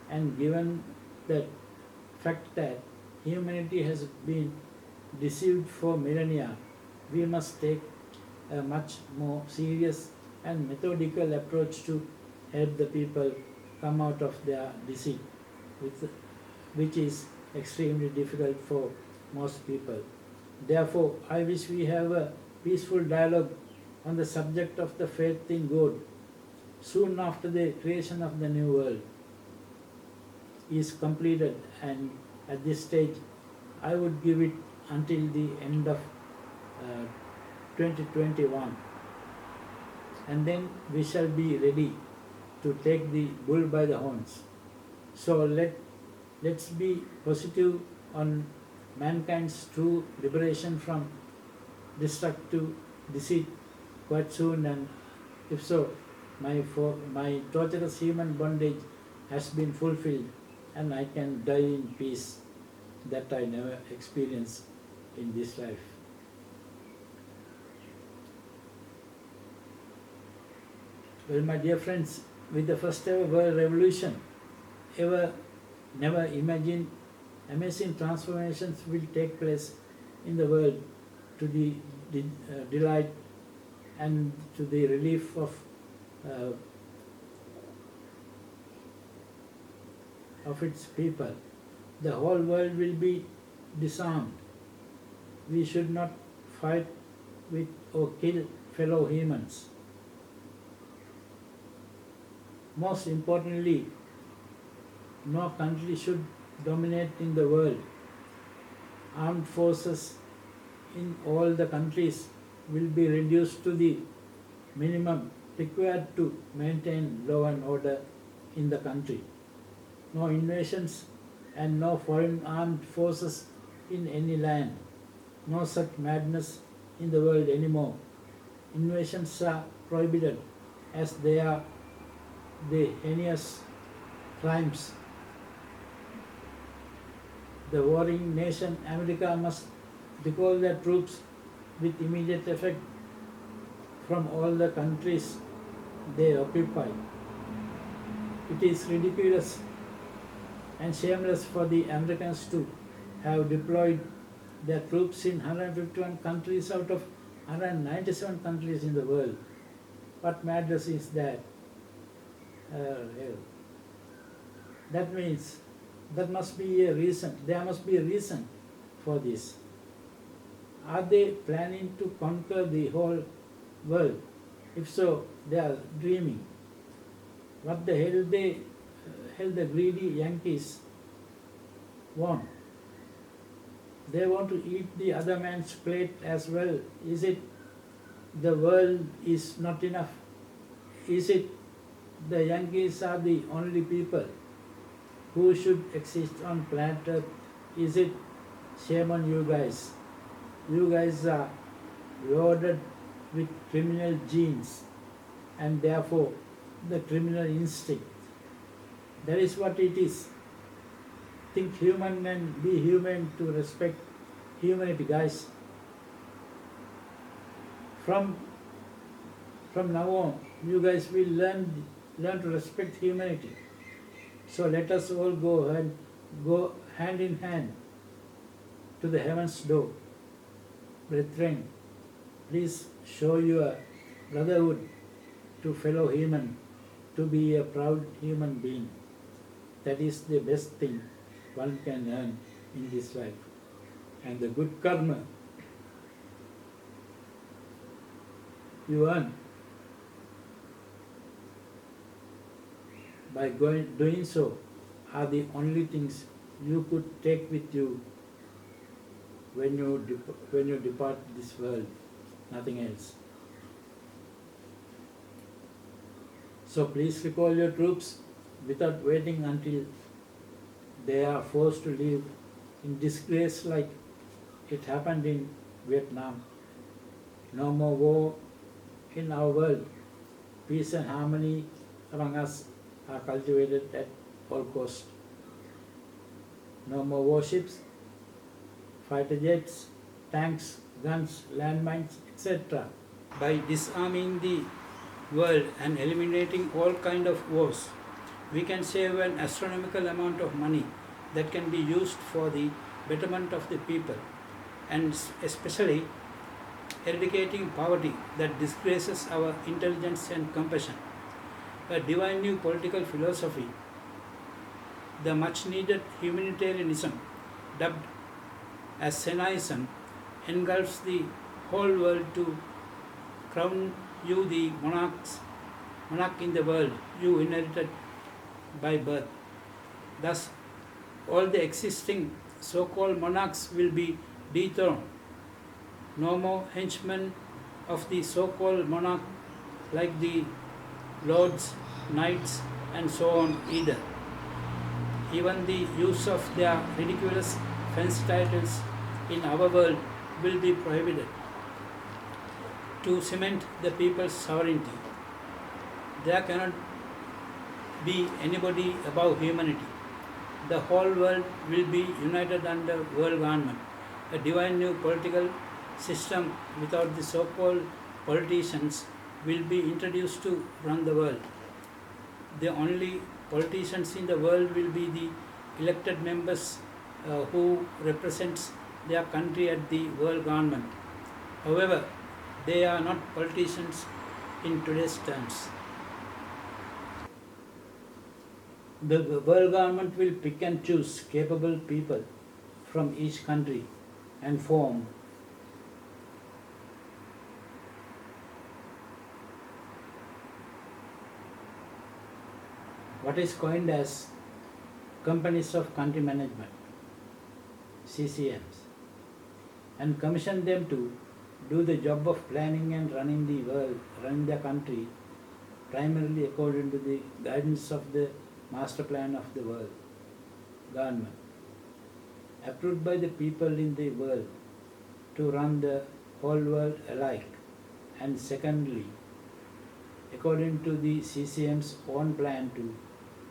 and given the fact that humanity has been deceived for millennia, we must take a much more serious and methodical approach to help the people come out of their deceit, which is extremely difficult for most people. Therefore, I wish we have a peaceful dialogue on the subject of the faith in God soon after the creation of the new world is completed, and at this stage I would give it until the end of 2021, and then we shall be ready to take the bull by the horns. So let's be positive on mankind's true liberation from destructive deceit quite soon, and if so, my torturous human bondage has been fulfilled, and I can die in peace that I never experienced in this life. Well, my dear friends, with the first ever world revolution, never imagined amazing transformations will take place in the world to the delight and to the relief of its people. The whole world will be disarmed. We should not fight with or kill fellow humans. Most importantly, no country should dominate in the world. Armed forces in all the countries will be reduced to the minimum required to maintain law and order in the country. No invasions and no foreign armed forces in any land. No such madness in the world anymore. Invasions are prohibited as they are the heinous crimes. The warring nation America must recall their troops with immediate effect from all the countries they occupy. It is ridiculous and shameless for the Americans to have deployed their troops in 151 countries out of 197 countries in the world. What matters is that that means there must be a reason for this. Are they planning to conquer the whole world? If so, they are dreaming. What the hell the greedy Yankees want? They want to eat the other man's plate as well. Is it the world is not enough? Is it the Yankees are the only people who should exist on planet Earth? Is it? Shame on you guys. You guys are loaded with criminal genes and therefore the criminal instinct. That is what it is. Think human and be human to respect humanity, guys. From now on, you guys will learn to respect humanity. So let us all go hand in hand to the heaven's door. Brethren, please show your brotherhood to fellow human, to be a proud human being. That is the best thing one can earn in this life. And the good karma you earn by doing so are the only things you could take with you when you depart this world, nothing else. So please recall your troops without waiting until they are forced to live in disgrace like it happened in Vietnam. No more war in our world. Peace and harmony among us are cultivated at all costs. No more warships, fighter jets, tanks, guns, landmines, etc. By disarming the world and eliminating all kind of wars, we can save an astronomical amount of money that can be used for the betterment of the people, and especially eradicating poverty that disgraces our intelligence and compassion. A divine new political philosophy, the much needed humanitarianism, dubbed as Senaism, engulfs the whole world to crown you the monarch in the world you inherited by birth. Thus, all the existing so-called monarchs will be dethroned. No more henchmen of the so-called monarch like the lords, knights, and so on either. Even the use of their ridiculous fancy titles in our world will be prohibited to cement the people's sovereignty. There cannot be anybody above humanity. The whole world will be united under world government, a divine new political system without the so-called politicians will be introduced to run the world. The only politicians in the world will be the elected members who represents their country at the world government. However, they are not politicians in today's terms. The world government will pick and choose capable people from each country and form what is coined as companies of country management, CCMs, and commissioned them to do the job of planning and running the world, running the country primarily according to the guidance of the master plan of the world government, approved by the people in the world to run the whole world alike, and secondly, according to the CCM's own plan to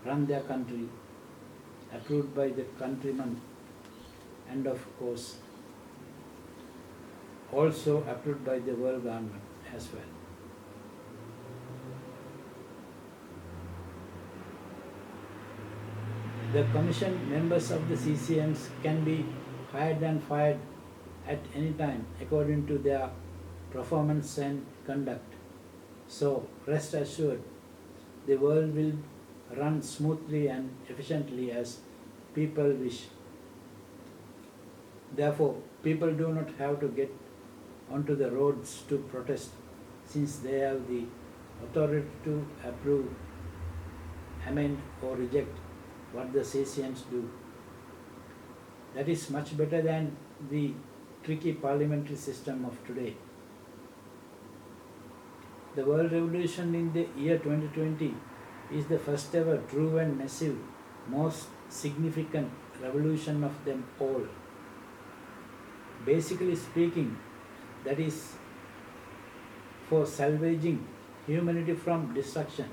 run their country, approved by the countrymen, and of course also approved by the world government as well. The commission members of the CCMs can be hired and fired at any time according to their performance and conduct. So rest assured, the world will run smoothly and efficiently as people wish. Therefore, people do not have to get onto the roads to protest, since they have the authority to approve, amend or reject what the CCMs do. That is much better than the tricky parliamentary system of today. The world revolution in the year 2020 is the first ever true and massive, most significant revolution of them all. Basically speaking, that is for salvaging humanity from destruction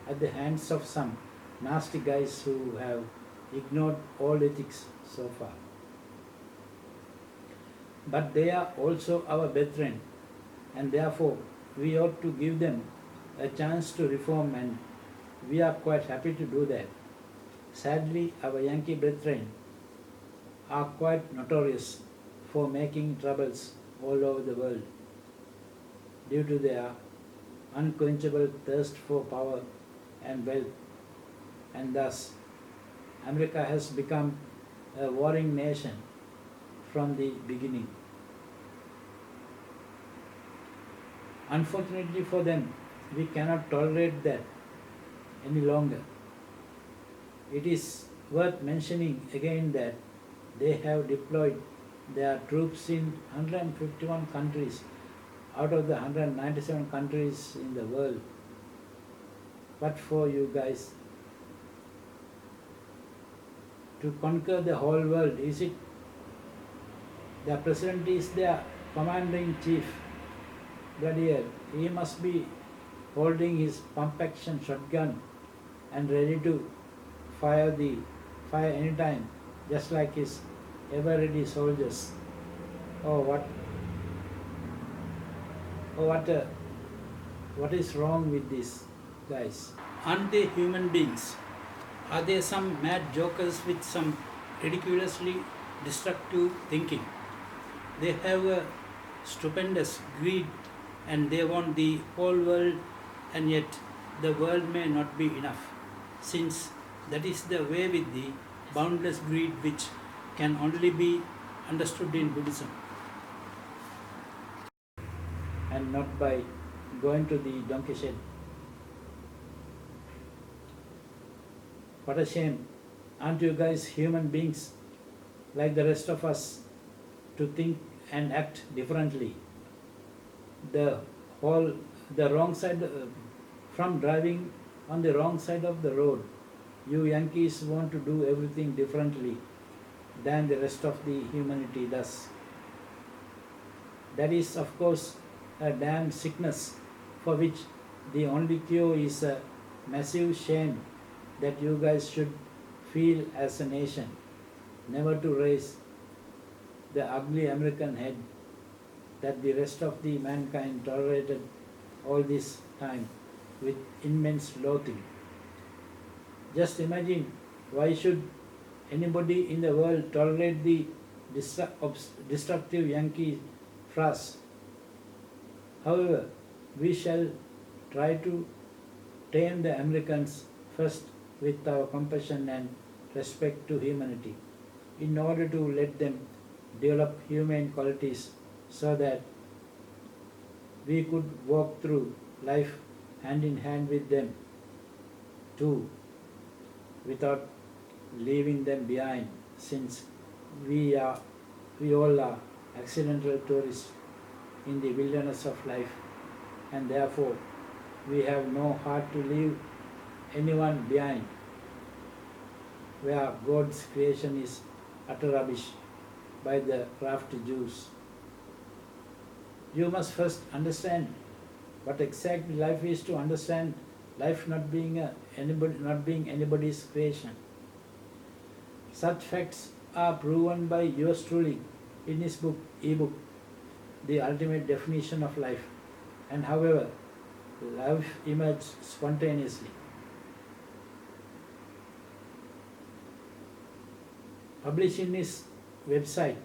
at the hands of some nasty guys who have ignored all ethics so far. But they are also our brethren, and therefore we ought to give them a chance to reform, and we are quite happy to do that. Sadly, our Yankee brethren are quite notorious for making troubles all over the world due to their unquenchable thirst for power and wealth, and thus America has become a warring nation from the beginning. Unfortunately for them, we cannot tolerate that any longer. It is worth mentioning again that they have deployed their troops in 151 countries out of the 197 countries in the world. What for you guys? To conquer the whole world, is it? The president is their commander-in-chief. Bloody hell, he must be holding his pump-action shotgun and ready to fire anytime, just like his ever-ready soldiers. What is wrong with these guys? Aren't they human beings? Are they some mad jokers with some ridiculously destructive thinking? They have a stupendous greed and they want the whole world, and yet the world may not be enough, since that is the way with the boundless greed which can only be understood in Buddhism, and not by going to the donkey shed. What a shame. Aren't you guys human beings like the rest of us to think and act differently? The wrong side, from driving on the wrong side of the road, you Yankees want to do everything differently than the rest of the humanity does. That is, of course, a damn sickness for which the only cure is a massive shame that you guys should feel as a nation, never to raise the ugly American head that the rest of the mankind tolerated all this time with immense loathing. Just imagine, why should anybody in the world tolerate the destructive Yankee phrase? However, we shall try to tame the Americans first with our compassion and respect to humanity, in order to let them develop humane qualities so that we could walk through life hand in hand with them too, without leaving them behind, since we are we all are accidental tourists in the wilderness of life, and therefore we have no heart to leave anyone behind, where God's creation is utter rubbish by the crafty Jews. You must first understand what exactly life is to understand life not being anybody's creation. Such facts are proven by yours truly in his ebook, The Ultimate Definition of Life. And however, life emerged spontaneously. Published in his website,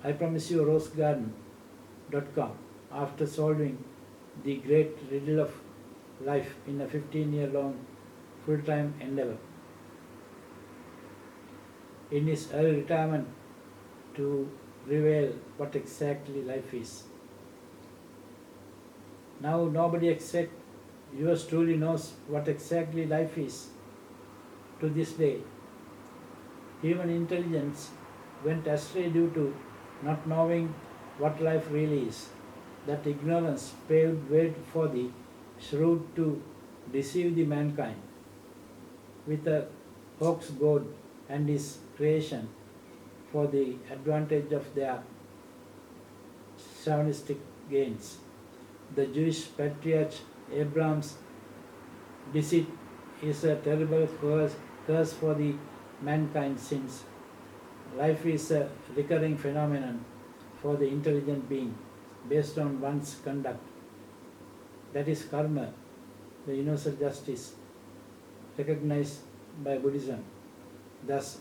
I promise you rosegarden.com, after solving the great riddle of life in a 15-year-long full-time endeavor. In his early retirement, to reveal what exactly life is. Now nobody except yours truly knows what exactly life is. To this day, human intelligence went astray due to not knowing what life really is. That ignorance paved way for the shrewd to deceive the mankind with a hoax God and his creation for the advantage of their chauvinistic gains. The Jewish patriarch Abraham's deceit is a terrible curse for the mankind, since life is a recurring phenomenon for the intelligent being based on one's conduct. That is karma, the universal justice recognized by Buddhism. Thus,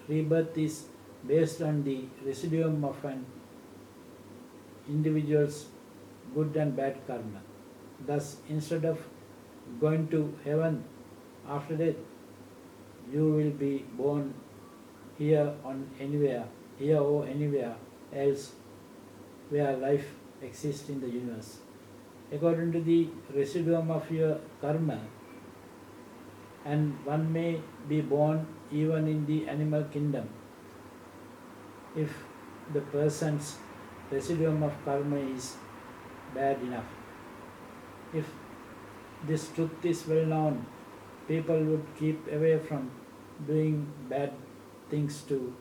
rebirth is based on the residuum of an individual's good and bad karma. Thus, instead of going to heaven after death, you will be born here or anywhere else where life exists in the universe. According to the residuum of your karma, and one may be born even in the animal kingdom if the person's residuum of karma is bad enough. If this truth is well known, people would keep away from doing bad things to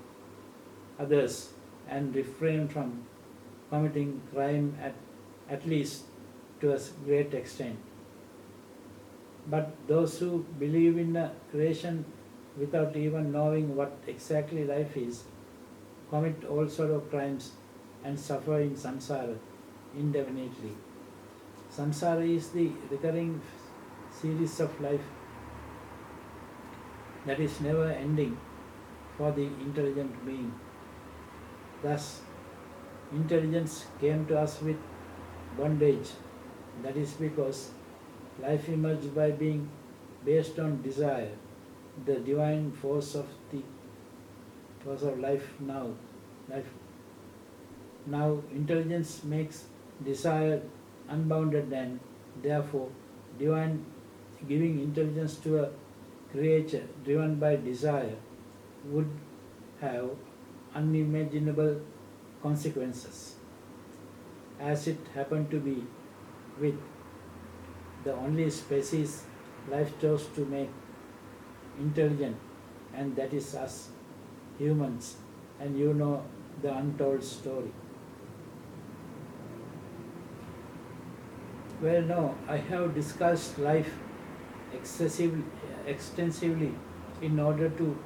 others and refrain from committing crime at least to a great extent. But those who believe in a creation without even knowing what exactly life is commit all sorts of crimes and suffer in samsara indefinitely. Samsara is the recurring series of life that is never ending for the intelligent being. Thus, intelligence came to us with bondage. That is because life emerged by being based on desire, the divine force of life now. Now intelligence makes desire unbounded, and therefore divine giving intelligence to a creature driven by desire would have unimaginable consequences, as it happened to be with the only species life chose to make intelligent, and that is us humans, and you know the untold story. Well, no, I have discussed life extensively in order to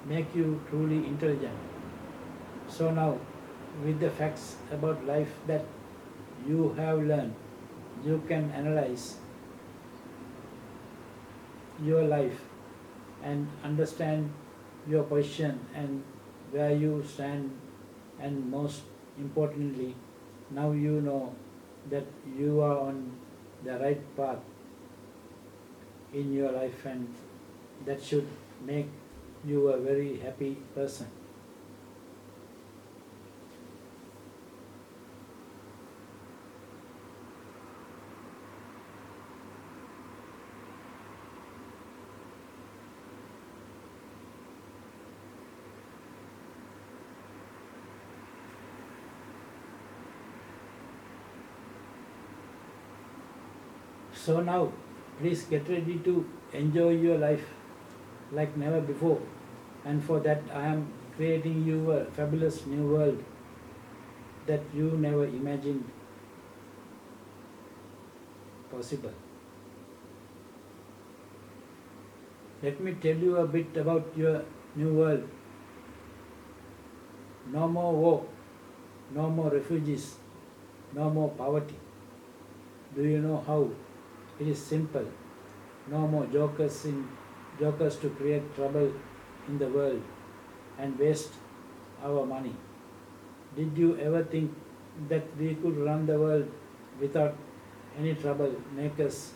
make you truly intelligent. So now, with the facts about life that you have learned, you can analyze your life and understand your position and where you stand, and most importantly, now you know that you are on the right path in your life, and that should make you a very happy person. So now, please get ready to enjoy your life like never before. And for that, I am creating you a fabulous new world that you never imagined possible. Let me tell you a bit about your new world. No more war, no more refugees, no more poverty. Do you know how? It is simple. No more jokers to create trouble in the world and waste our money. Did you ever think that we could run the world without any troublemakers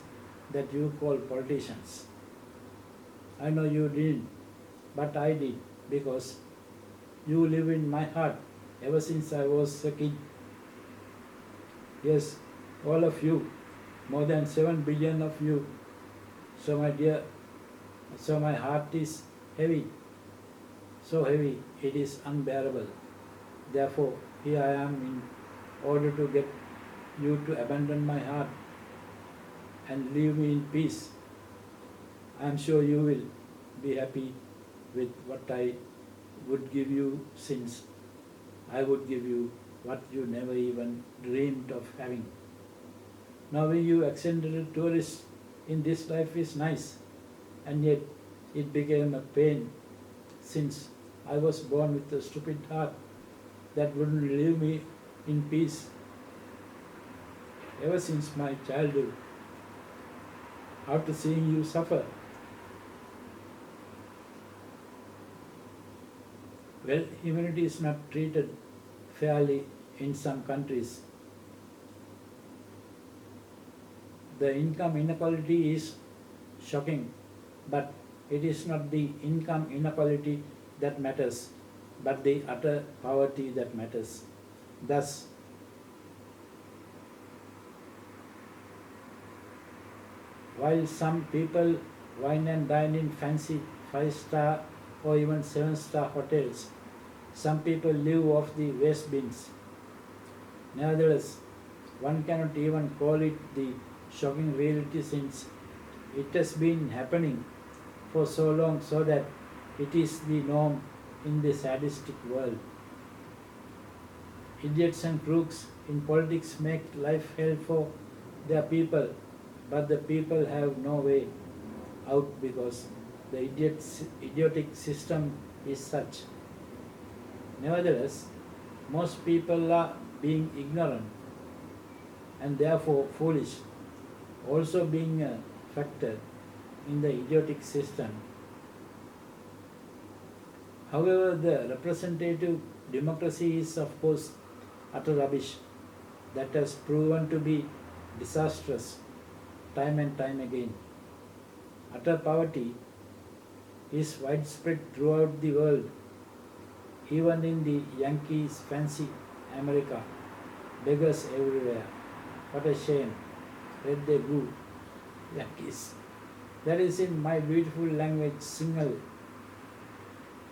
that you call politicians? I know you didn't, but I did because you live in my heart ever since I was a kid. Yes, all of you, more than 7 billion of you. So my dear, so my heart is heavy, so heavy it is unbearable. Therefore, here I am in order to get you to abandon my heart and leave me in peace. I am sure you will be happy with what I would give you, since I would give you what you never even dreamed of having. Now being you accidental tourist in this life is nice, and yet it became a pain, since I was born with a stupid heart that wouldn't leave me in peace ever since my childhood. After seeing you suffer, well, humanity is not treated fairly in some countries. The income inequality is shocking, but it is not the income inequality that matters, but the utter poverty that matters. Thus, while some people wine and dine in fancy 5-star or even 7-star hotels, some people live off the waste bins. Nevertheless, one cannot even call it the shocking reality, since it has been happening for so long, so that it is the norm in the sadistic world. Idiots and crooks in politics make life hell for their people, but the people have no way out because the idiotic system is such. Nevertheless, most people are being ignorant and therefore foolish, also being a factor in the idiotic system. However, the representative democracy is, of course, utter rubbish that has proven to be disastrous time and time again. Utter poverty is widespread throughout the world, even in the Yankees' fancy America. Beggars everywhere. What a shame. Let they go, Yankees. That is in my beautiful language single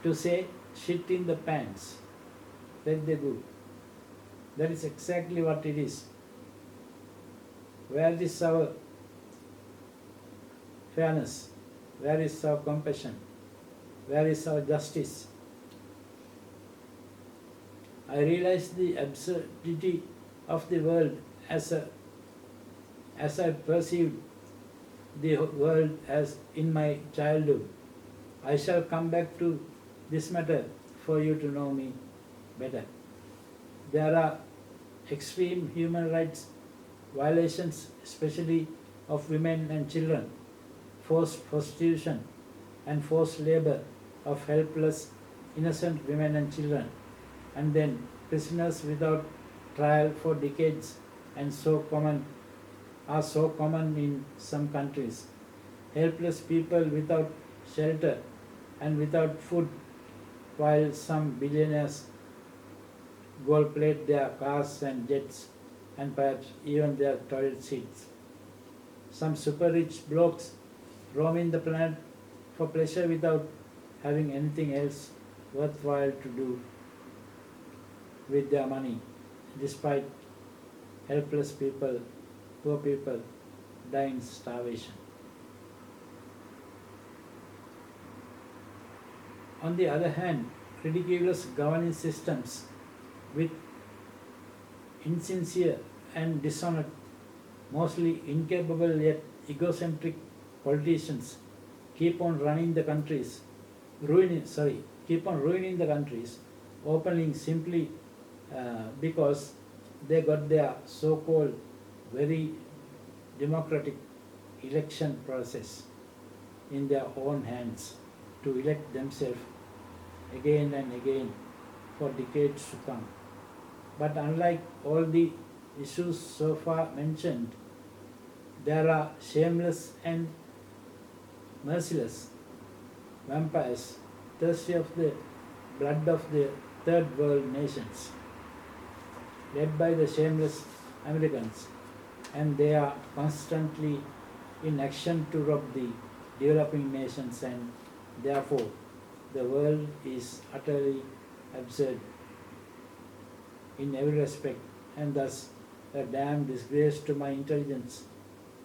to say shit in the pants. Let they go. That is exactly what it is. Where is our fairness? Where is our compassion? Where is our justice? I realize the absurdity of the world as I perceived the world as in my childhood. I shall come back to this matter for you to know me better. There are extreme human rights violations, especially of women and children, forced prostitution and forced labor of helpless, innocent women and children, and then prisoners without trial for decades and so common in some countries. Helpless people without shelter and without food, while some billionaires gold plate their cars and jets and perhaps even their toilet seats. Some super rich blokes roaming the planet for pleasure without having anything else worthwhile to do with their money, despite helpless people, poor people, die in starvation. On the other hand, ridiculous governing systems with insincere and dishonest, mostly incapable yet egocentric politicians keep on ruining the countries openly simply because they got their so-called very democratic election process in their own hands to elect themselves again and again for decades to come. But unlike all the issues so far mentioned, there are shameless and merciless vampires thirsty of the blood of the third world nations, led by the shameless Americans, and they are constantly in action to rob the developing nations, and therefore the world is utterly absurd in every respect, and thus a damn disgrace to my intelligence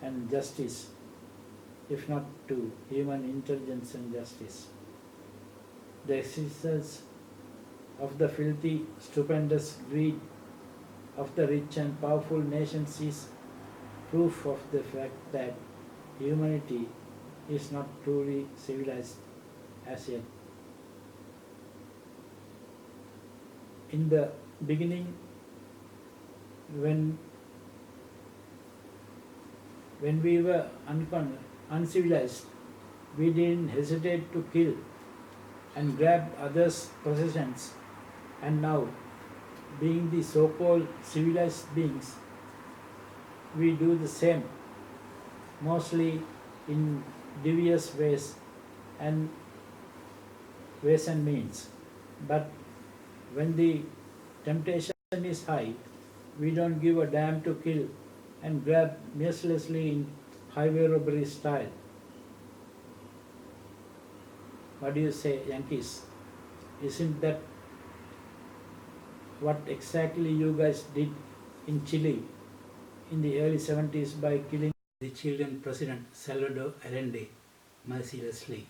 and justice, if not to human intelligence and justice. The existence of the filthy, stupendous greed of the rich and powerful nations is proof of the fact that humanity is not truly civilized as yet. In the beginning, when we were uncivilized, we didn't hesitate to kill and grab others' possessions, and now, being the so-called civilized beings, we do the same, mostly in devious ways and means. But when the temptation is high, we don't give a damn to kill and grab mercilessly in highway robbery style. What do you say, Yankees? Isn't that what exactly you guys did in Chile in the early 70s by killing the Chilean President Salvador Allende mercilessly?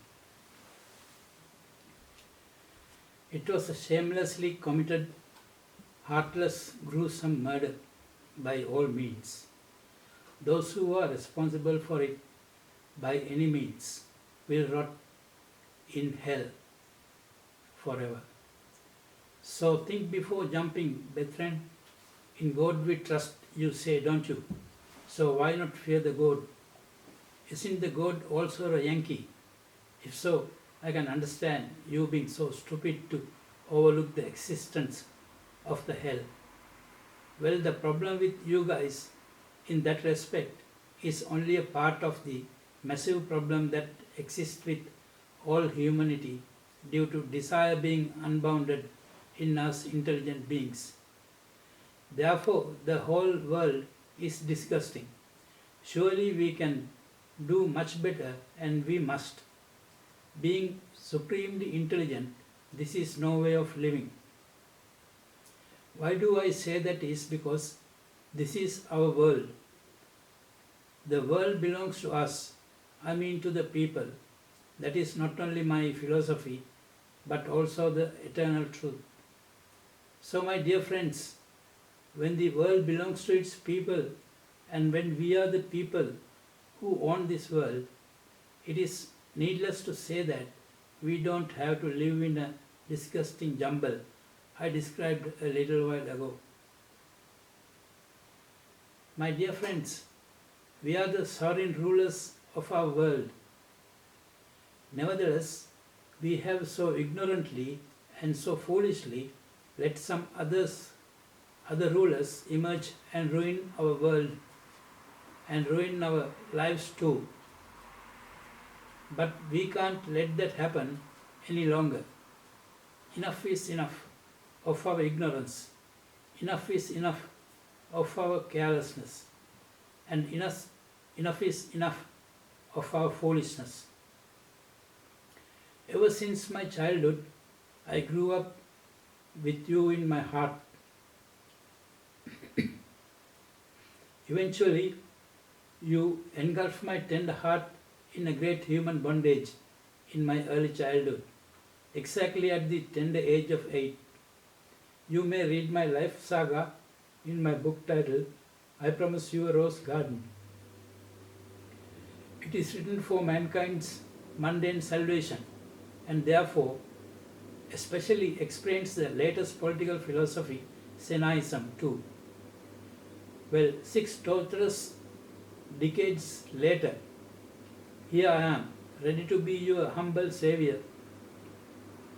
It was a shamelessly committed, heartless, gruesome murder by all means. Those who are responsible for it by any means will rot in hell forever. So think before jumping, brethren. In God we trust, you say, don't you? So why not fear the God? Isn't the God also a Yankee? If so, I can understand you being so stupid to overlook the existence of the hell. Well, the problem with you guys in that respect is only a part of the massive problem that exists with all humanity due to desire being unbounded in us intelligent beings. Therefore, the whole world is disgusting. Surely we can do much better, and we must. Being supremely intelligent, this is no way of living. Why do I say that is because this is our world. The world belongs to us, I mean to the people. That is not only my philosophy, but also the eternal truth. So my dear friends, when the world belongs to its people, and when we are the people who own this world, it is needless to say that we don't have to live in a disgusting jumble I described a little while ago. My dear friends, we are the sovereign rulers of our world. Nevertheless, we have so ignorantly and so foolishly let some other rulers emerge and ruin our world and ruin our lives too. But we can't let that happen any longer. Enough is enough of our ignorance. Enough is enough of our carelessness. And enough is enough of our foolishness. Ever since my childhood, I grew up with you in my heart. Eventually, You engulfed my tender heart in a great human bondage in my early childhood, exactly at the tender age of 8. You may read my life saga in my book titled I Promise You a Rose Garden. It is written for mankind's mundane salvation and therefore especially explains the latest political philosophy, Senaism, too. Well, 6 torturous decades later, here I am, ready to be your humble savior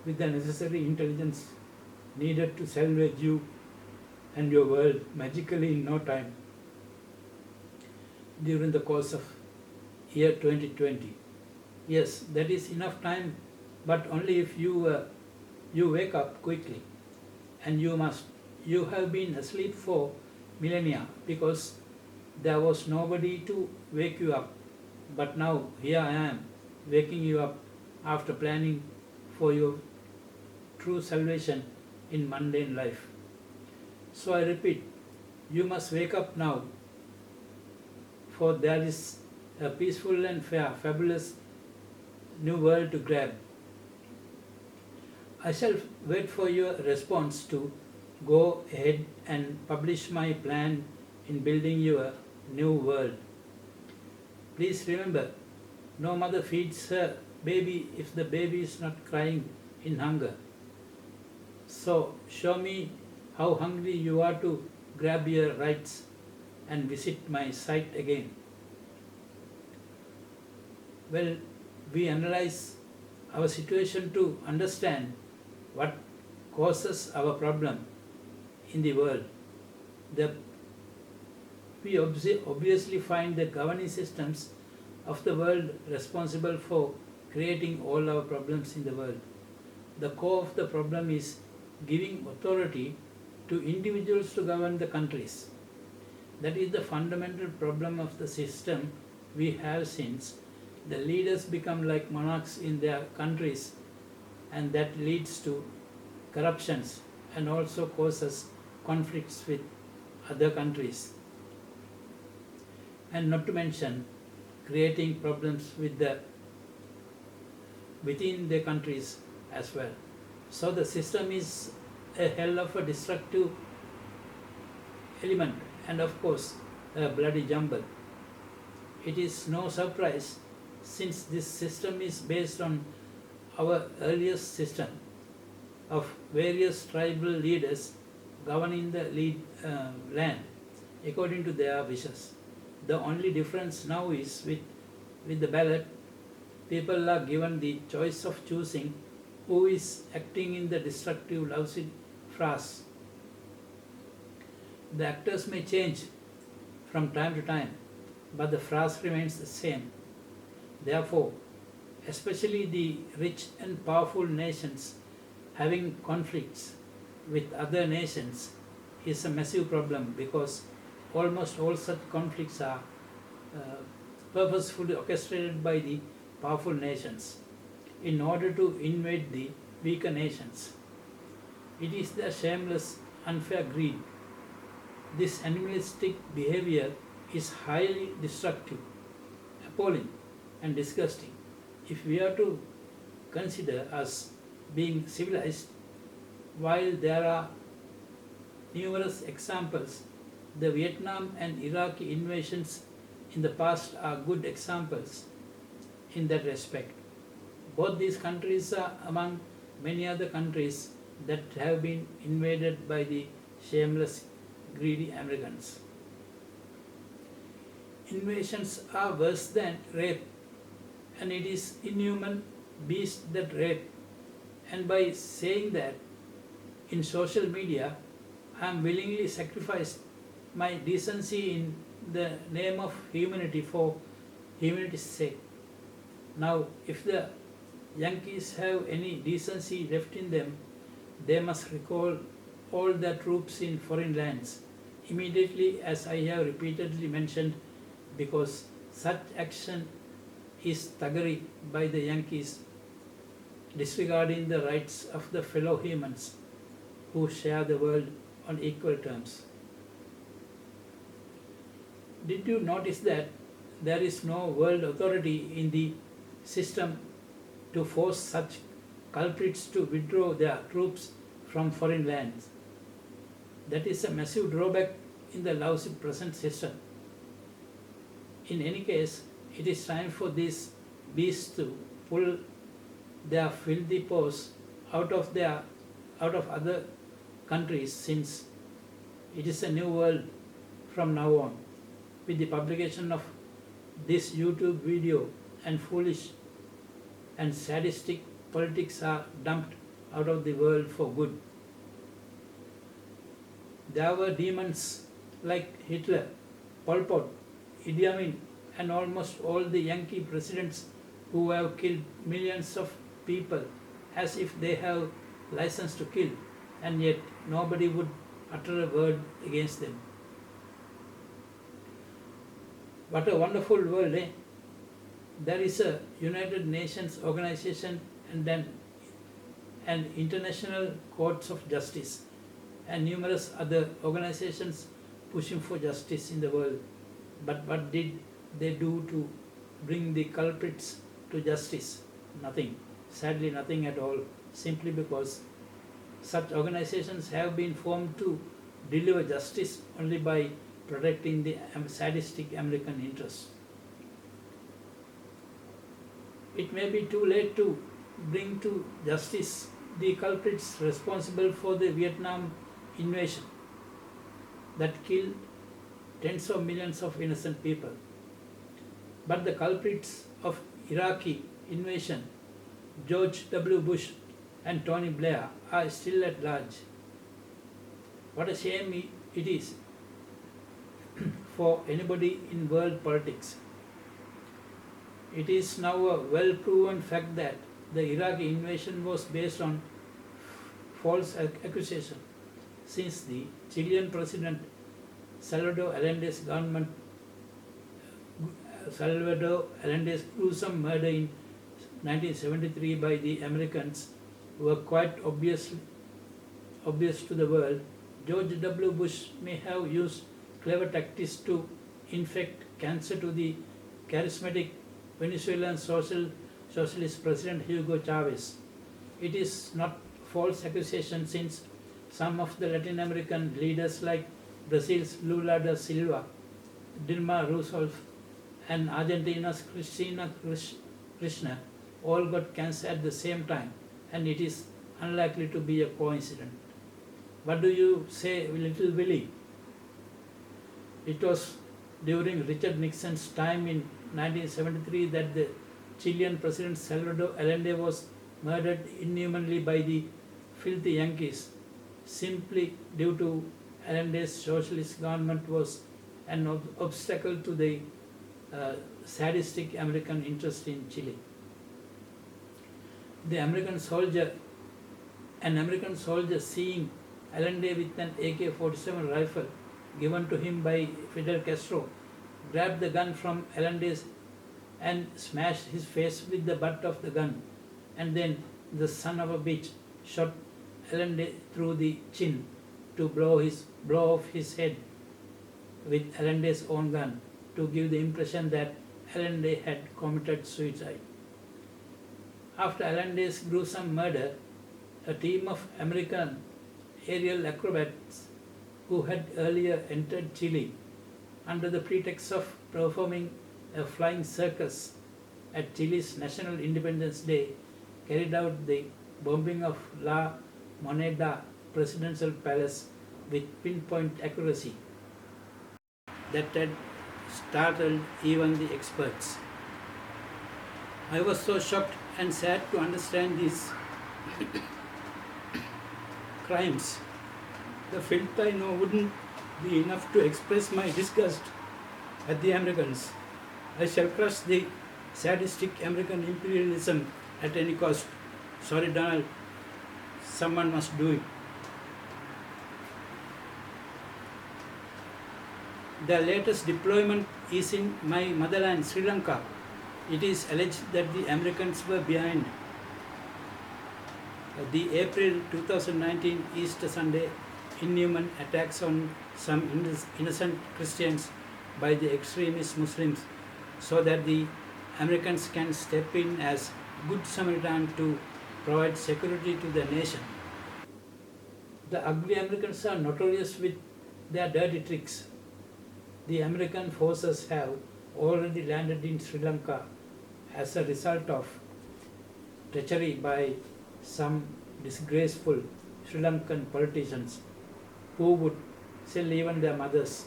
with the necessary intelligence needed to salvage you and your world magically in no time during the course of year 2020. Yes, that is enough time, but only if you wake up quickly, and you must. You have been asleep for millennia because there was nobody to wake you up. But now here I am, waking you up after planning for your true salvation in mundane life. So I repeat, you must wake up now, for there is a peaceful and fair, fabulous new world to grab. I shall wait for your response to go ahead and publish my plan in building your new world. Please remember, no mother feeds her baby if the baby is not crying in hunger. So show me how hungry you are to grab your rights and visit my site again. Well, we analyze our situation to understand what causes our problem in the world. The, we obviously find the governing systems of the world responsible for creating all our problems in the world. The core of the problem is giving authority to individuals to govern the countries. That is the fundamental problem of the system we have since the leaders become like monarchs in their countries, and that leads to corruptions and also causes conflicts with other countries. And not to mention creating problems with within the countries as well. So the system is a hell of a destructive element and of course a bloody jumble. It is no surprise since this system is based on our earliest system of various tribal leaders governing the land according to their wishes. The only difference now is with the ballot, people are given the choice of choosing who is acting in the destructive lousy farce. The actors may change from time to time, but the farce remains the same. Therefore, especially the rich and powerful nations having conflicts with other nations is a massive problem because almost all such conflicts are purposefully orchestrated by the powerful nations in order to invade the weaker nations. It is their shameless, unfair greed. This animalistic behavior is highly destructive, appalling, and disgusting. If we are to consider us being civilized, while there are numerous examples, the Vietnam and Iraqi invasions in the past are good examples in that respect. Both these countries are among many other countries that have been invaded by the shameless, greedy Americans. Invasions are worse than rape, and it is inhuman beasts that rape. And by saying that in social media, I am willingly sacrificed my decency in the name of humanity for humanity's sake. Now, if the Yankees have any decency left in them, they must recall all their troops in foreign lands immediately, as I have repeatedly mentioned, because such action is thuggery by the Yankees, disregarding the rights of the fellow humans who share the world on equal terms. Did you notice that there is no world authority in the system to force such culprits to withdraw their troops from foreign lands. That is a massive drawback in the lousy present system. In any case, it is time for these beasts to pull their filthy paws out of other countries, since it is a new world from now on. With the publication of this YouTube video, and foolish and sadistic politics are dumped out of the world for good. There were demons like Hitler, Pol Pot, Idi Amin, and almost all the Yankee presidents who have killed millions of people as if they have license to kill, and yet nobody would utter a word against them. What a wonderful world, eh? There is a United Nations organization and an international courts of justice and numerous other organizations pushing for justice in the world. But what did they do to bring the culprits to justice? Nothing. Sadly, nothing at all. Simply because such organizations have been formed to deliver justice only by protecting the sadistic American interests. It may be too late to bring to justice the culprits responsible for the Vietnam invasion that killed tens of millions of innocent people. But the culprits of Iraqi invasion, George W. Bush and Tony Blair, are still at large. What a shame it is for anybody in world politics. It is now a well-proven fact that the Iraqi invasion was based on false accusation, since the Chilean president Salvador Allende's gruesome murder in 1973 by the Americans were quite obvious to the world. George W. Bush may have used clever tactics to infect cancer to the charismatic Venezuelan socialist President Hugo Chavez. It is not false accusation, since some of the Latin American leaders like Brazil's Lula da Silva, Dilma Rousseff, and Argentina's Cristina Kirchner all got cancer at the same time, and it is unlikely to be a coincidence. What do you say, little Willie? It was during Richard Nixon's time in 1973 that the Chilean President Salvador Allende was murdered inhumanly by the filthy Yankees, simply due to Allende's socialist government was an obstacle to the sadistic American interest in Chile. An American soldier seeing Allende with an AK-47 rifle given to him by Fidel Castro, grabbed the gun from Allende and smashed his face with the butt of the gun, and then the son of a bitch shot Allende through the chin to blow off his head with Allende's own gun, to give the impression that Allende had committed suicide. After Allende's gruesome murder, a team of American aerial acrobats who had earlier entered Chile under the pretext of performing a flying circus at Chile's National Independence Day carried out the bombing of La Moneda presidential palace with pinpoint accuracy that had startled even the experts. I was so shocked and sad to understand these crimes. The filth I know wouldn't be enough to express my disgust at the Americans. I shall crush the sadistic American imperialism at any cost. Sorry, Donald, someone must do it. The latest deployment is in my motherland, Sri Lanka. It is alleged that the Americans were behind the April 2019 Easter Sunday inhuman attacks on some innocent Christians by the extremist Muslims so that the Americans can step in as good Samaritan to provide security to the nation. The ugly Americans are notorious with their dirty tricks. The American forces have already landed in Sri Lanka as a result of treachery by some disgraceful Sri Lankan politicians who would sell even their mothers,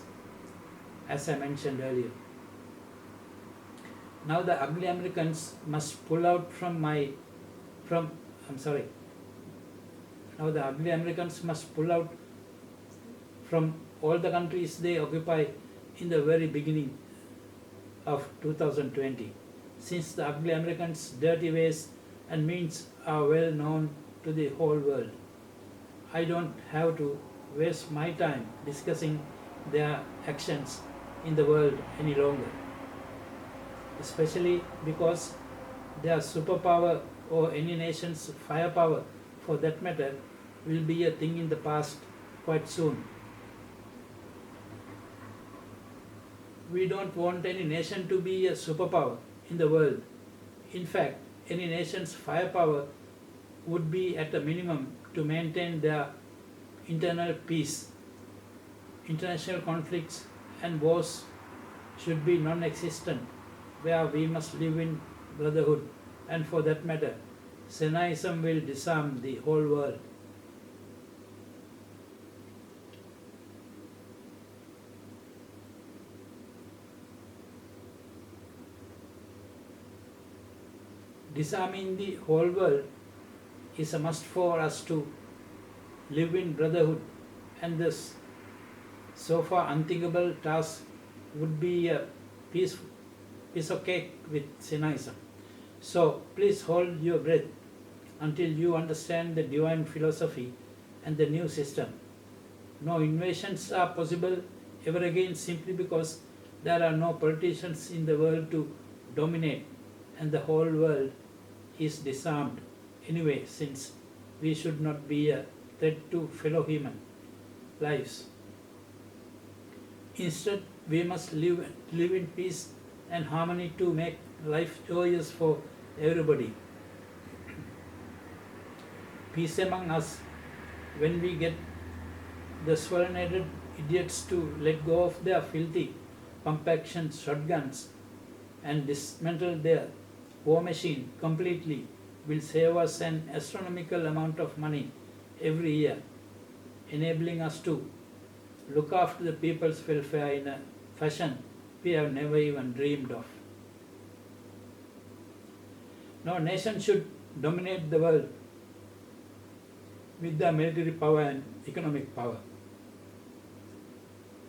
as I mentioned earlier. Now the ugly Americans must pull out Now the ugly Americans must pull out from all the countries they occupy in the very beginning of 2020, since the ugly Americans' dirty ways and means are well known to the whole world. I don't have to waste my time discussing their actions in the world any longer, especially because their superpower or any nation's firepower for that matter will be a thing in the past quite soon. We don't want any nation to be a superpower in the world. In fact, any nation's firepower would be at a minimum to maintain their internal peace. International conflicts and wars should be non-existent, where we must live in brotherhood, and for that matter, Senaism will disarm the whole world. Disarming the whole world is a must for us to live in brotherhood, and this so far unthinkable task would be a piece of cake with Senaism. So please hold your breath until you understand the divine philosophy and the new system. No invasions are possible ever again simply because there are no politicians in the world to dominate, and the whole world is disarmed anyway, since we should not be a threat to fellow human lives. Instead, we must live in peace and harmony to make life joyous for everybody. Peace among us when we get the swollen-headed idiots to let go of their filthy pump-action shotguns and dismantle their war machine completely will save us an astronomical amount of money every year, enabling us to look after the people's welfare in a fashion we have never even dreamed of. No nation should dominate the world with their military power and economic power.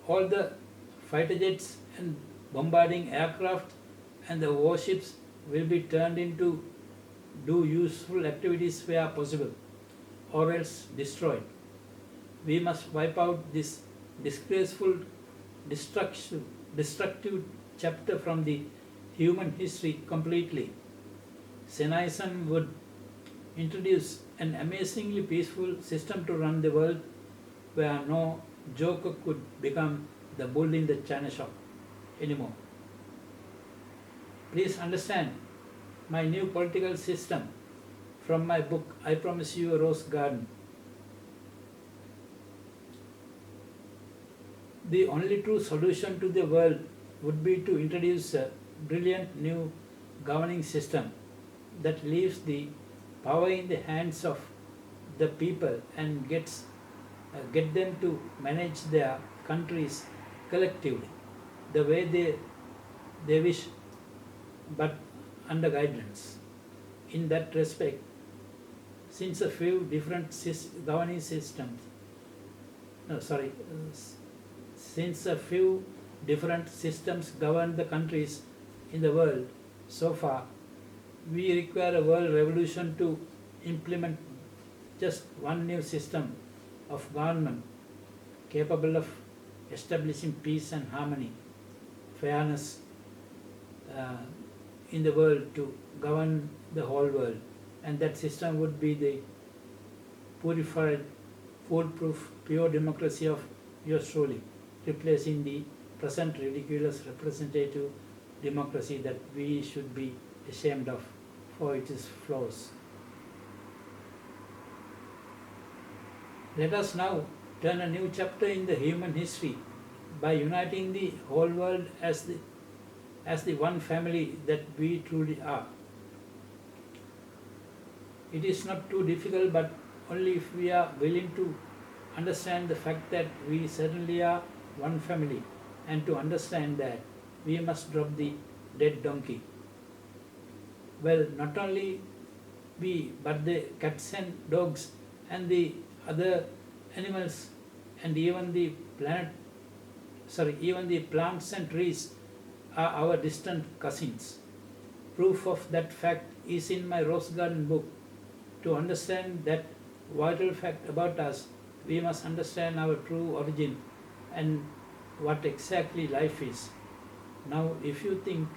All the fighter jets and bombarding aircraft and the warships will be turned into do useful activities where possible, or else destroyed. We must wipe out this disgraceful, destructive chapter from the human history completely. Senaism would introduce an amazingly peaceful system to run the world, where no joker could become the bull in the china shop anymore. Please understand my new political system from my book, I Promise You a Rose Garden. The only true solution to the world would be to introduce a brilliant new governing system that leaves the power in the hands of the people and get them to manage their countries collectively the way they wish, but under guidance. In that respect, since a few different governing systems, since a few different systems govern the countries in the world so far, we require a world revolution to implement just one new system of government capable of establishing peace and harmony, fairness in the world to govern the whole world. And that system would be the purified, foolproof, pure democracy of yours truly, replacing the present ridiculous representative democracy that we should be ashamed of for its flaws. Let us now turn a new chapter in the human history by uniting the whole world as the one family that we truly are. It is not too difficult, but only if we are willing to understand the fact that we certainly are one family, and to understand that we must drop the dead donkey. Well, not only we, but the cats and dogs and the other animals and even the plants and trees are our distant cousins. Proof of that fact is in my Rose Garden book. To understand that vital fact about us, we must understand our true origin and what exactly life is. Now, if you think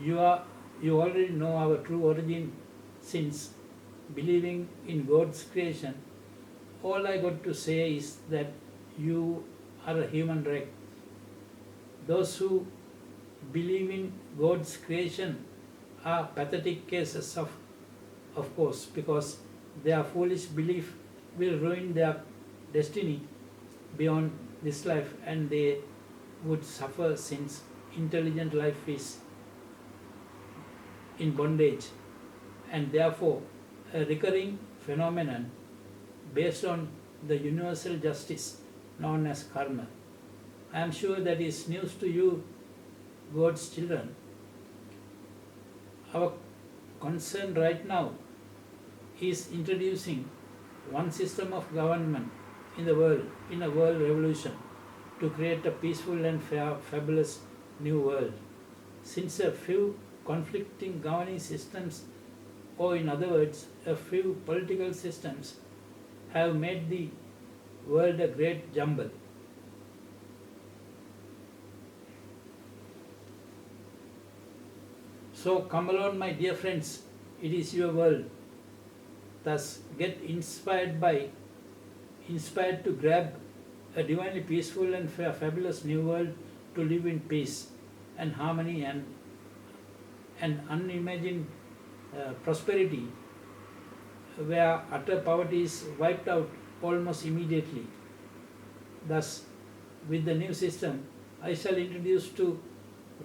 you already know our true origin, since believing in God's creation, all I got to say is that you are a human wreck. Those who believe in God's creation are pathetic cases of course, because their foolish belief will ruin their destiny beyond this life, and they would suffer since intelligent life is in bondage, and therefore a recurring phenomenon based on the universal justice known as karma. I am sure that is news to you, God's children. Our concern right now is introducing one system of government in the world, in a world revolution, to create a peaceful and fabulous new world. Since a few conflicting governing systems, or in other words, a few political systems, have made the world a great jumble. So come along, my dear friends, it is your world. Thus get inspired to grab a divinely peaceful and fabulous new world to live in peace and harmony and unimagined prosperity, where utter poverty is wiped out almost immediately. Thus, with the new system I shall introduce to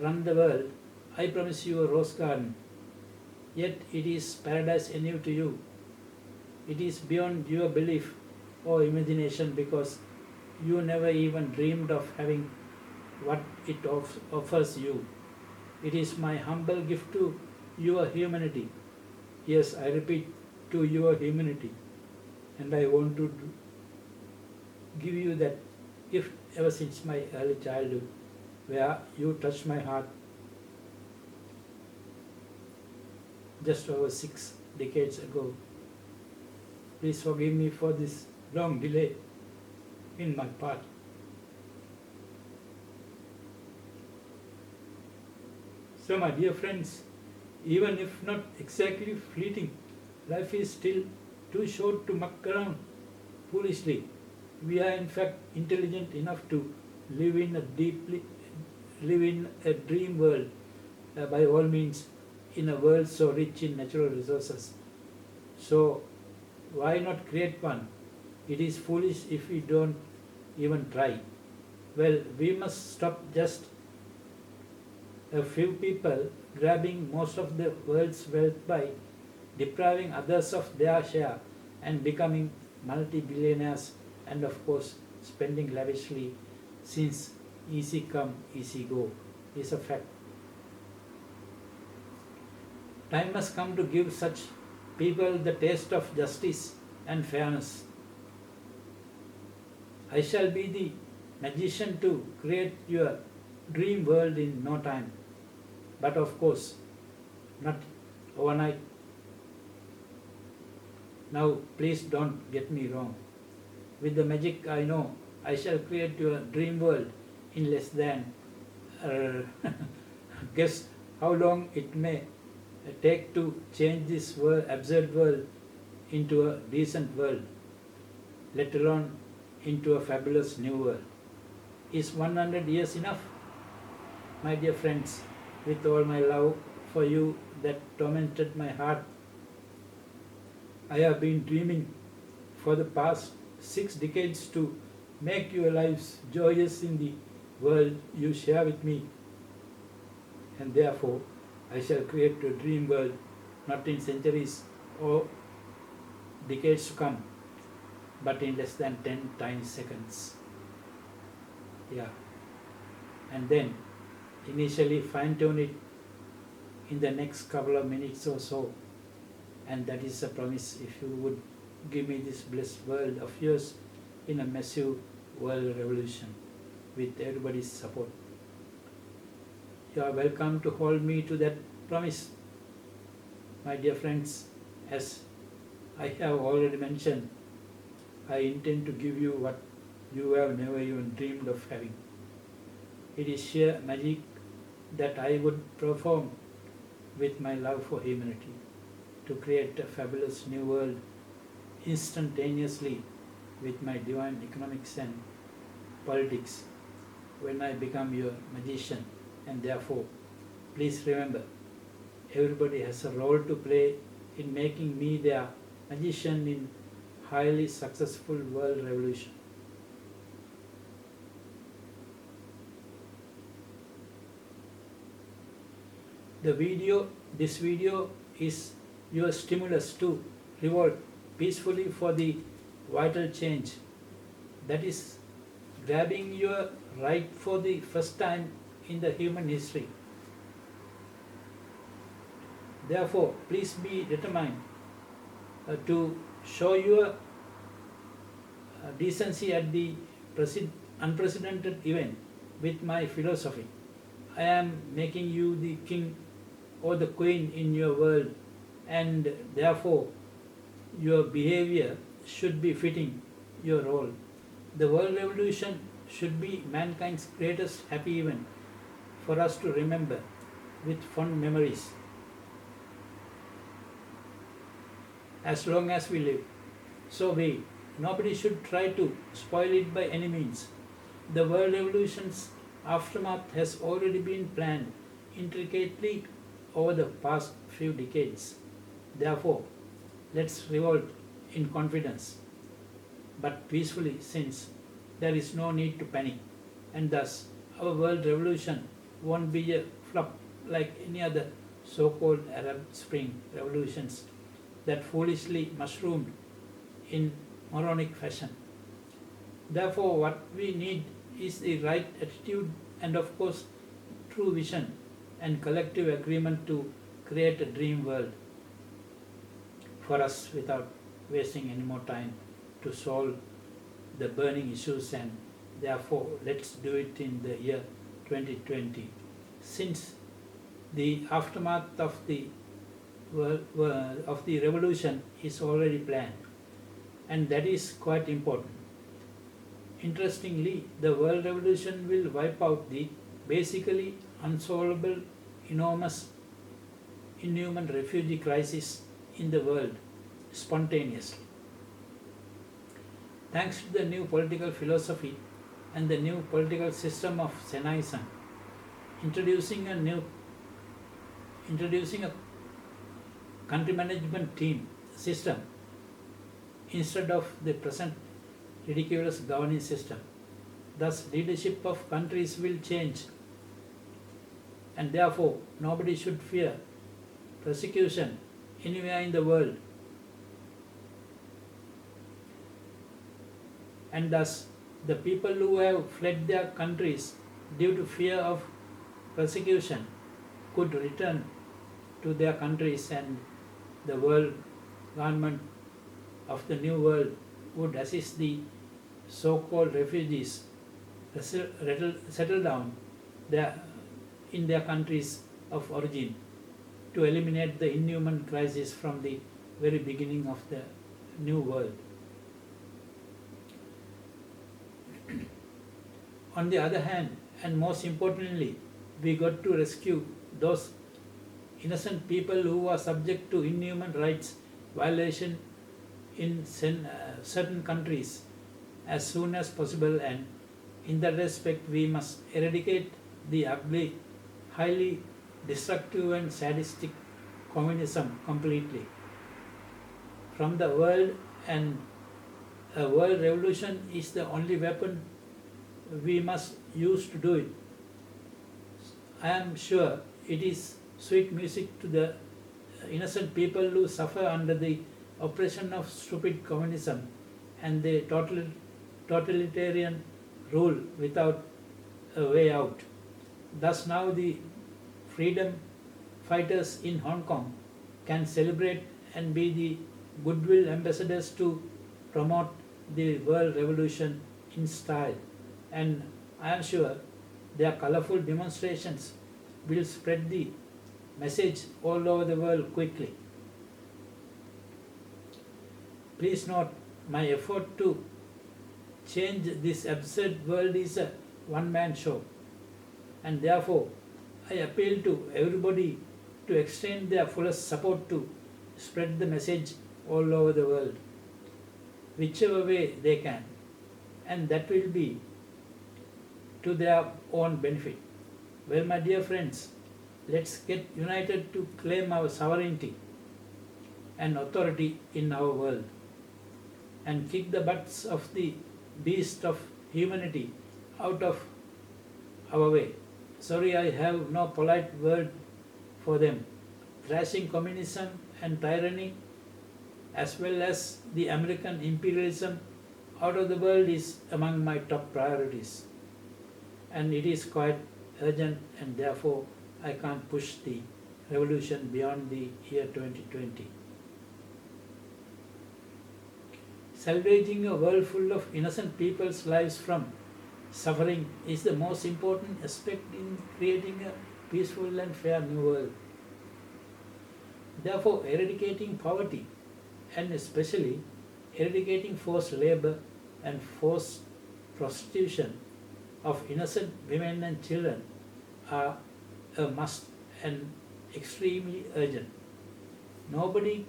run the world, I promise you a rose garden. Yet it is paradise anew to you. It is beyond your belief or imagination, because you never even dreamed of having what it offers you. It is my humble gift to your humanity. Yes, I repeat, to your humanity. And I want to give you that gift ever since my early childhood, where you touched my heart just over 6 decades ago. Please forgive me for this long delay in my part. So, my dear friends, even if not exactly fleeting, life is still too short to muck around foolishly. We are in fact intelligent enough to live in a dream world, by all means, in a world so rich in natural resources. So why not create one? It is foolish if we don't even try. Well, we must stop just a few people grabbing most of the world's wealth by depriving others of their share and becoming multi-billionaires, and of course spending lavishly, since easy come, easy go is a fact. Time must come to give such people the taste of justice and fairness. I shall be the magician to create your dream world in no time, but of course not overnight. Now please don't get me wrong. With the magic I know, I shall create your dream world in less than guess how long it may take to change this absurd world into a decent world, let alone into a fabulous new world. Is 100 years enough? My dear friends, with all my love for you that tormented my heart. I have been dreaming for the past 6 decades to make your lives joyous in the world you share with me. And therefore, I shall create a dream world, not in centuries or decades to come, but in less than 10 tiny seconds. Yeah. And then initially fine tune it in the next couple of minutes or so. And that is a promise if you would give me this blessed world of yours in a massive world revolution with everybody's support. You are welcome to hold me to that promise. My dear friends, as I have already mentioned, I intend to give you what you have never even dreamed of having. It is sheer magic that I would perform with my love for humanity to create a fabulous new world instantaneously with my divine economics and politics when I become your magician. And therefore, please remember, everybody has a role to play in making me their magician in highly successful world revolution. This video is your stimulus to revolt peacefully for the vital change that is grabbing your right for the first time in the human history. Therefore, please be determined to show your decency at the unprecedented event with my philosophy. I am making you the king or the queen in your world, and therefore your behavior should be fitting your role. The world revolution should be mankind's greatest happy event for us to remember with fond memories as long as we live. So nobody should try to spoil it by any means. The world revolution's aftermath has already been planned intricately over the past few decades. Therefore, let's revolt in confidence, but peacefully, since there is no need to panic, and thus our world revolution won't be a flop like any other so-called Arab Spring revolutions that foolishly mushroomed in moronic fashion. Therefore, what we need is the right attitude and, of course, true vision and collective agreement to create a dream world for us without wasting any more time to solve the burning issues, and therefore let's do it in the year 2020. Since the aftermath of the revolution is already planned, and that is quite important. Interestingly, the world revolution will wipe out the basically unsolvable, enormous, inhuman refugee crisis in the world spontaneously. Thanks to the new political philosophy and the new political system of Senaism, introducing a country management team system instead of the present ridiculous governing system. Thus, leadership of countries will change, and therefore nobody should fear persecution anywhere in the world. And thus, the people who have fled their countries due to fear of persecution could return to their countries, and the world government of the new world would assist the so-called refugees settle down in their countries of origin to eliminate the inhuman crisis from the very beginning of the new world. On the other hand, and most importantly, we got to rescue those innocent people who are subject to inhuman rights violation in certain countries as soon as possible, and in that respect we must eradicate the ugly, highly destructive and sadistic communism completely from the world, and a world revolution is the only weapon we must use to do it. I am sure it is sweet music to the innocent people who suffer under the oppression of stupid communism and the totalitarian rule without a way out. Thus now the freedom fighters in Hong Kong can celebrate and be the goodwill ambassadors to promote the world revolution in style, and I am sure their colorful demonstrations will spread the message all over the world quickly. Please note, my effort to change this absurd world is a one-man show, and therefore I appeal to everybody to extend their fullest support to spread the message all over the world, whichever way they can, and that will be to their own benefit. Well, my dear friends, let's get united to claim our sovereignty and authority in our world and kick the butts of the beast of humanity out of our way. Sorry, I have no polite word for them. Thrashing communism and tyranny as well as the American imperialism out of the world is among my top priorities, and it is quite urgent, and therefore I can't push the revolution beyond the year 2020. Salvaging a world full of innocent people's lives from suffering is the most important aspect in creating a peaceful and fair new world. Therefore, eradicating poverty and especially eradicating forced labor and forced prostitution of innocent women and children are a must and extremely urgent. Nobody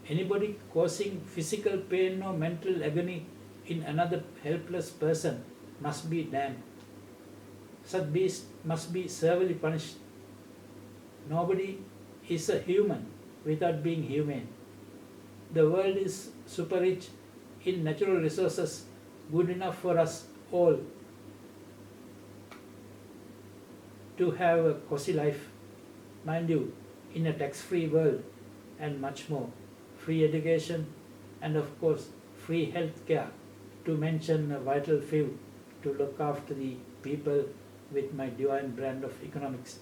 anybody causing physical pain or mental agony in another helpless person must be damned. Such beasts must be severely punished. Nobody is a human without being humane. The world is super rich in natural resources, good enough for us all to have a cozy life, mind you, in a tax-free world, and much more. Free education and of course free health care, to mention a vital few, to look after the people with my divine brand of economics,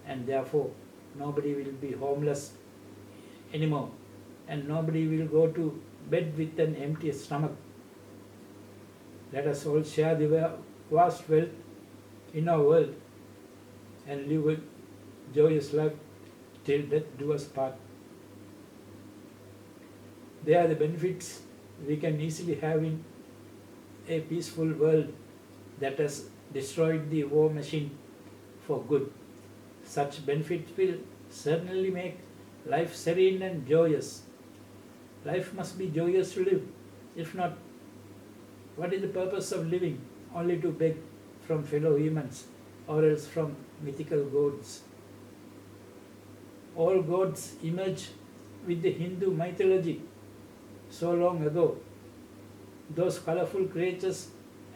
and therefore nobody will be homeless anymore and nobody will go to bed with an empty stomach. Let us all share the vast wealth in our world and live a joyous life till death do us part. They are the benefits we can easily have in a peaceful world that has destroyed the war machine for good. Such benefits will certainly make life serene and joyous. Life must be joyous to live. If not, what is the purpose of living? Only to beg from fellow humans or else from mythical gods. All gods emerge with the Hindu mythology so long ago. Those colorful creatures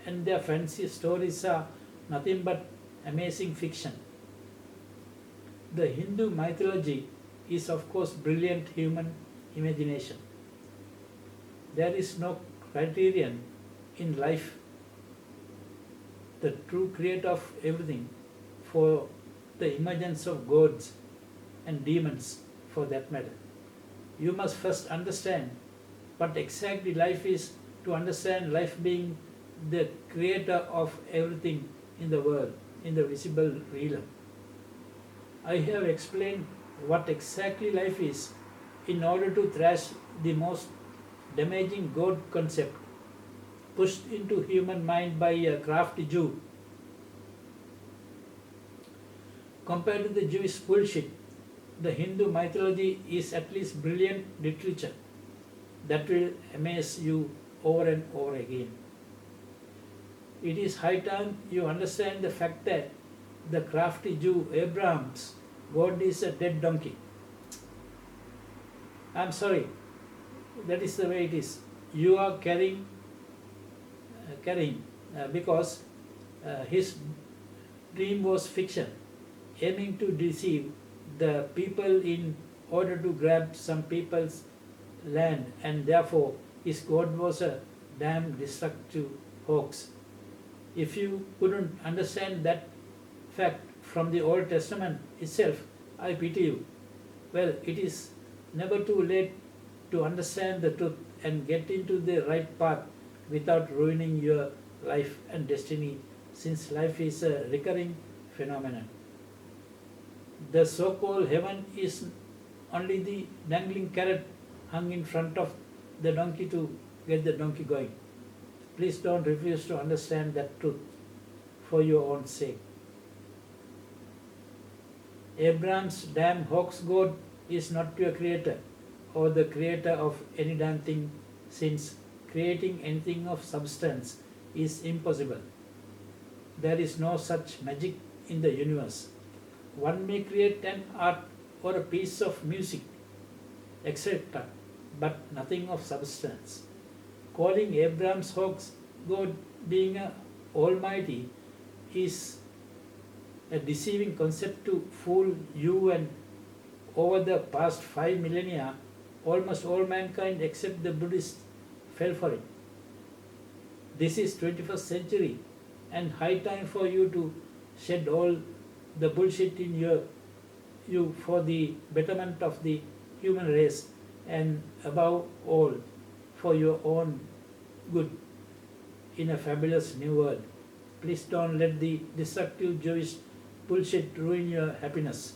and their fancy stories are nothing but amazing fiction. The Hindu mythology is of course brilliant human imagination. There is no criterion in life, the true creator of everything, for the emergence of gods and demons for that matter. You must first understand what exactly life is to understand life being the creator of everything in the world, in the visible realm. I have explained what exactly life is in order to thrash the most damaging God concept pushed into human mind by a crafty Jew. Compared to the Jewish bullshit, the Hindu mythology is at least brilliant literature that will amaze you over and over again. It is high time you understand the fact that the crafty Jew Abraham's God is a dead donkey. I'm sorry, that is the way it is. You are carrying because his dream was fiction, aiming to deceive the people in order to grab some people's land, and therefore his God was a damn destructive hoax. If you couldn't understand that fact from the Old Testament itself, I pity you. Well, it is never too late to understand the truth and get into the right path without ruining your life and destiny, since life is a recurring phenomenon. The so-called heaven is only the dangling carrot hung in front of the donkey to get the donkey going. Please don't refuse to understand that truth for your own sake. Abraham's damn hoax God is not your creator or the creator of any damn thing, since creating anything of substance is impossible. There is no such magic in the universe. One may create an art or a piece of music, etc., but nothing of substance. Calling Abraham's hoax God being a almighty is a deceiving concept to fool you, and over the past 5 millennia, almost all mankind except the Buddhists fell for it. This is 21st century and high time for you to shed all the bullshit in you for the betterment of the human race, and above all for your own good in a fabulous new world. Please don't let the destructive Jewish bullshit ruin your happiness.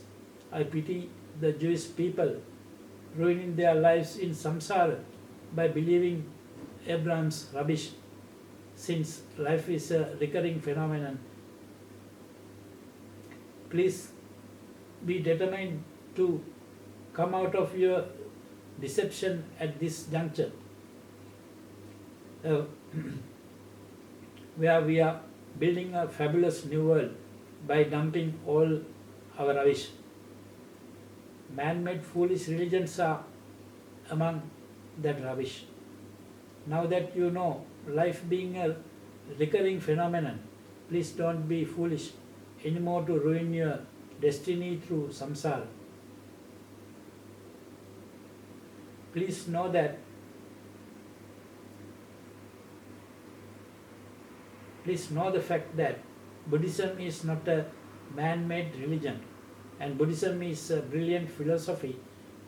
I pity the Jewish people ruining their lives in samsara by believing Abraham's rubbish, since life is a recurring phenomenon. Please be determined to come out of your deception at this juncture, where we are building a fabulous new world by dumping all our rubbish. Man-made foolish religions are among that rubbish. Now that you know life being a recurring phenomenon, please don't be foolish anymore to ruin your destiny through samsara. Please know that Please know the fact that Buddhism is not a man-made religion, and Buddhism is a brilliant philosophy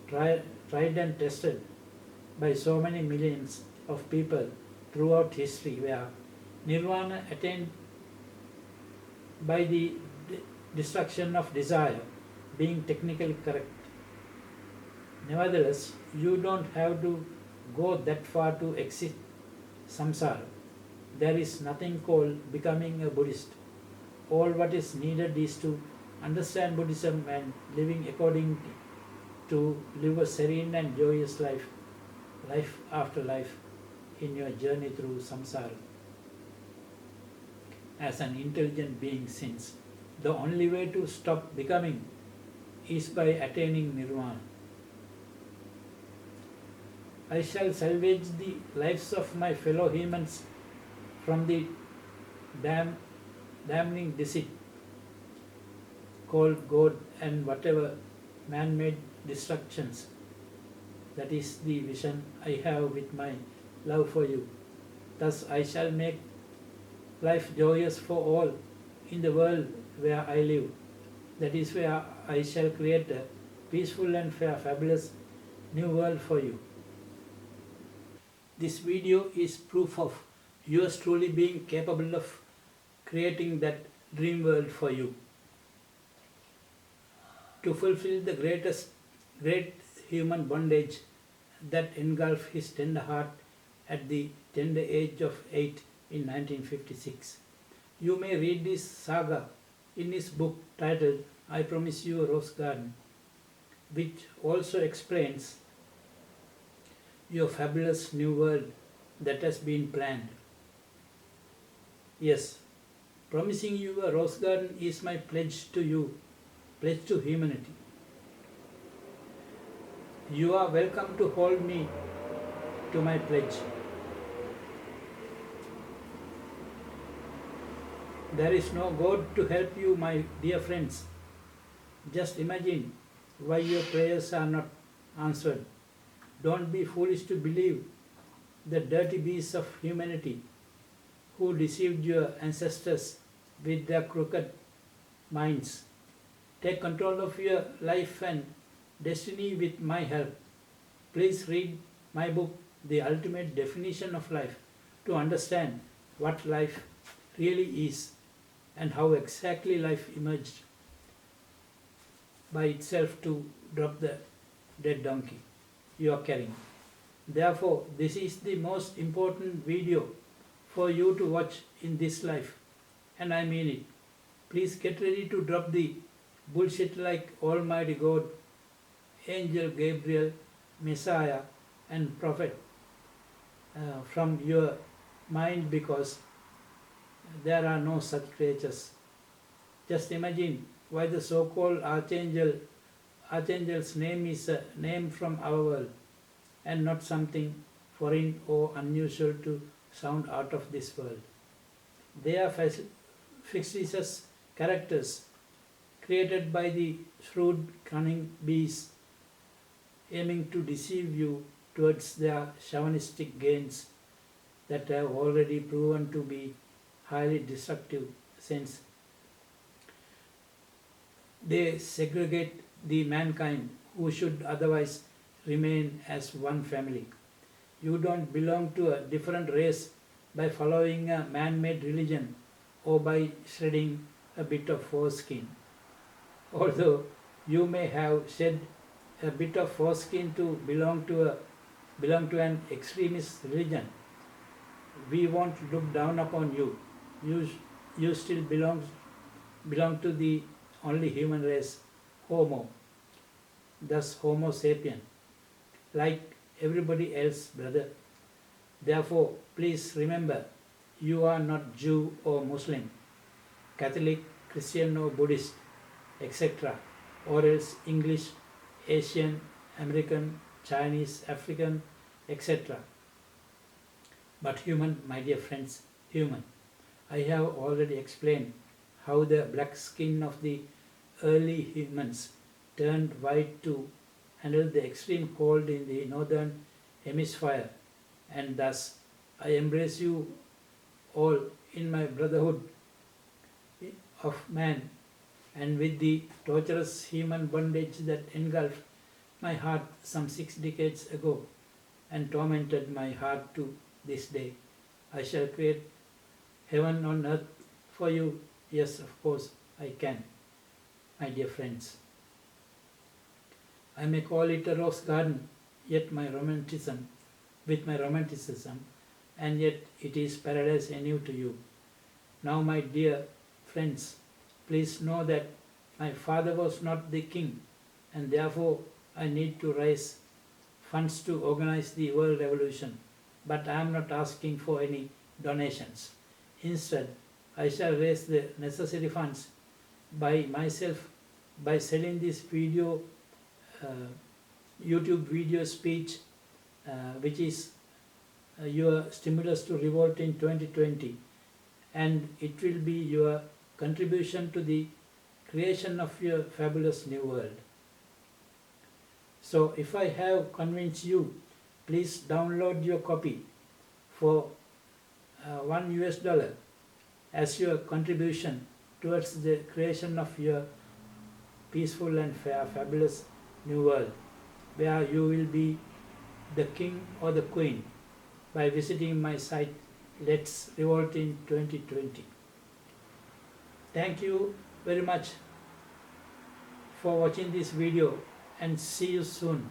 tried and tested by so many millions of people throughout history, where nirvana attained by the destruction of desire being technically correct. Nevertheless, you don't have to go that far to exit samsara. There is nothing called becoming a Buddhist. All what is needed is to understand Buddhism and living according to live a serene and joyous life, life after life, in your journey through samsara. As an intelligent being, since the only way to stop becoming is by attaining nirvana. I shall salvage the lives of my fellow humans from the damning deceit called God and whatever man-made destructions. That is the vision I have with my love for you. Thus I shall make life joyous for all in the world where I live. That is where I shall create a peaceful and fabulous new world for you. This video is proof of yours truly being capable of creating that dream world for you. To fulfill the great human bondage that engulfed his tender heart at the tender age of 8 in 1956. You may read this saga in his book titled I Promise You a Rose Garden, which also explains your fabulous new world that has been planned. Yes, promising you a rose garden is my pledge to you, pledge to humanity. You are welcome to hold me to my pledge. There is no God to help you, my dear friends. Just imagine why your prayers are not answered. Don't be foolish to believe the dirty beasts of humanity who deceived your ancestors with their crooked minds. Take control of your life and destiny with my help. Please read my book, The Ultimate Definition of Life, to understand what life really is and how exactly life emerged by itself to drop the dead donkey you are carrying. Therefore, this is the most important video for you to watch in this life, and I mean it. Please get ready to drop the bullshit like Almighty God, Angel Gabriel, Messiah, and Prophet from your mind, because there are no such creatures. Just imagine why the so-called archangel's name is a name from our world and not something foreign or unusual to sound out of this world. They are fictitious characters created by the shrewd, cunning beasts aiming to deceive you towards their chauvinistic gains that have already proven to be highly destructive, since they segregate the mankind who should otherwise remain as one family. You don't belong to a different race by following a man-made religion or by shredding a bit of foreskin. Although you may have shed a bit of foreskin to belong to an extremist religion, we won't look down upon you. You still belong to the only human race, Homo, thus Homo sapien, like everybody else, brother. Therefore, please remember, you are not Jew or Muslim, Catholic, Christian or Buddhist, etc., or else English, Asian, American, Chinese, African, etc. But human, my dear friends, human. I have already explained how the black skin of the early humans turned white to handle the extreme cold in the northern hemisphere, and thus I embrace you all in my brotherhood of man, and with the torturous human bondage that engulfed my heart some 6 decades ago and tormented my heart to this day, I shall create heaven on earth for you. Yes, of course, I can, my dear friends. I may call it a rose garden, with my romanticism, and yet it is paradise anew to you. Now, my dear friends, please know that my father was not the king, and therefore I need to raise funds to organize the world revolution. But I am not asking for any donations. Instead, I shall raise the necessary funds by myself by selling this video, YouTube video speech, which is your stimulus to revolt in 2020, and it will be your contribution to the creation of your fabulous new world. So if I have convinced you, please download your copy for $1 as your contribution towards the creation of your peaceful and fabulous new world, where you will be the king or the queen by visiting my site Let's Revolt in 2020. Thank you very much for watching this video, and see you soon.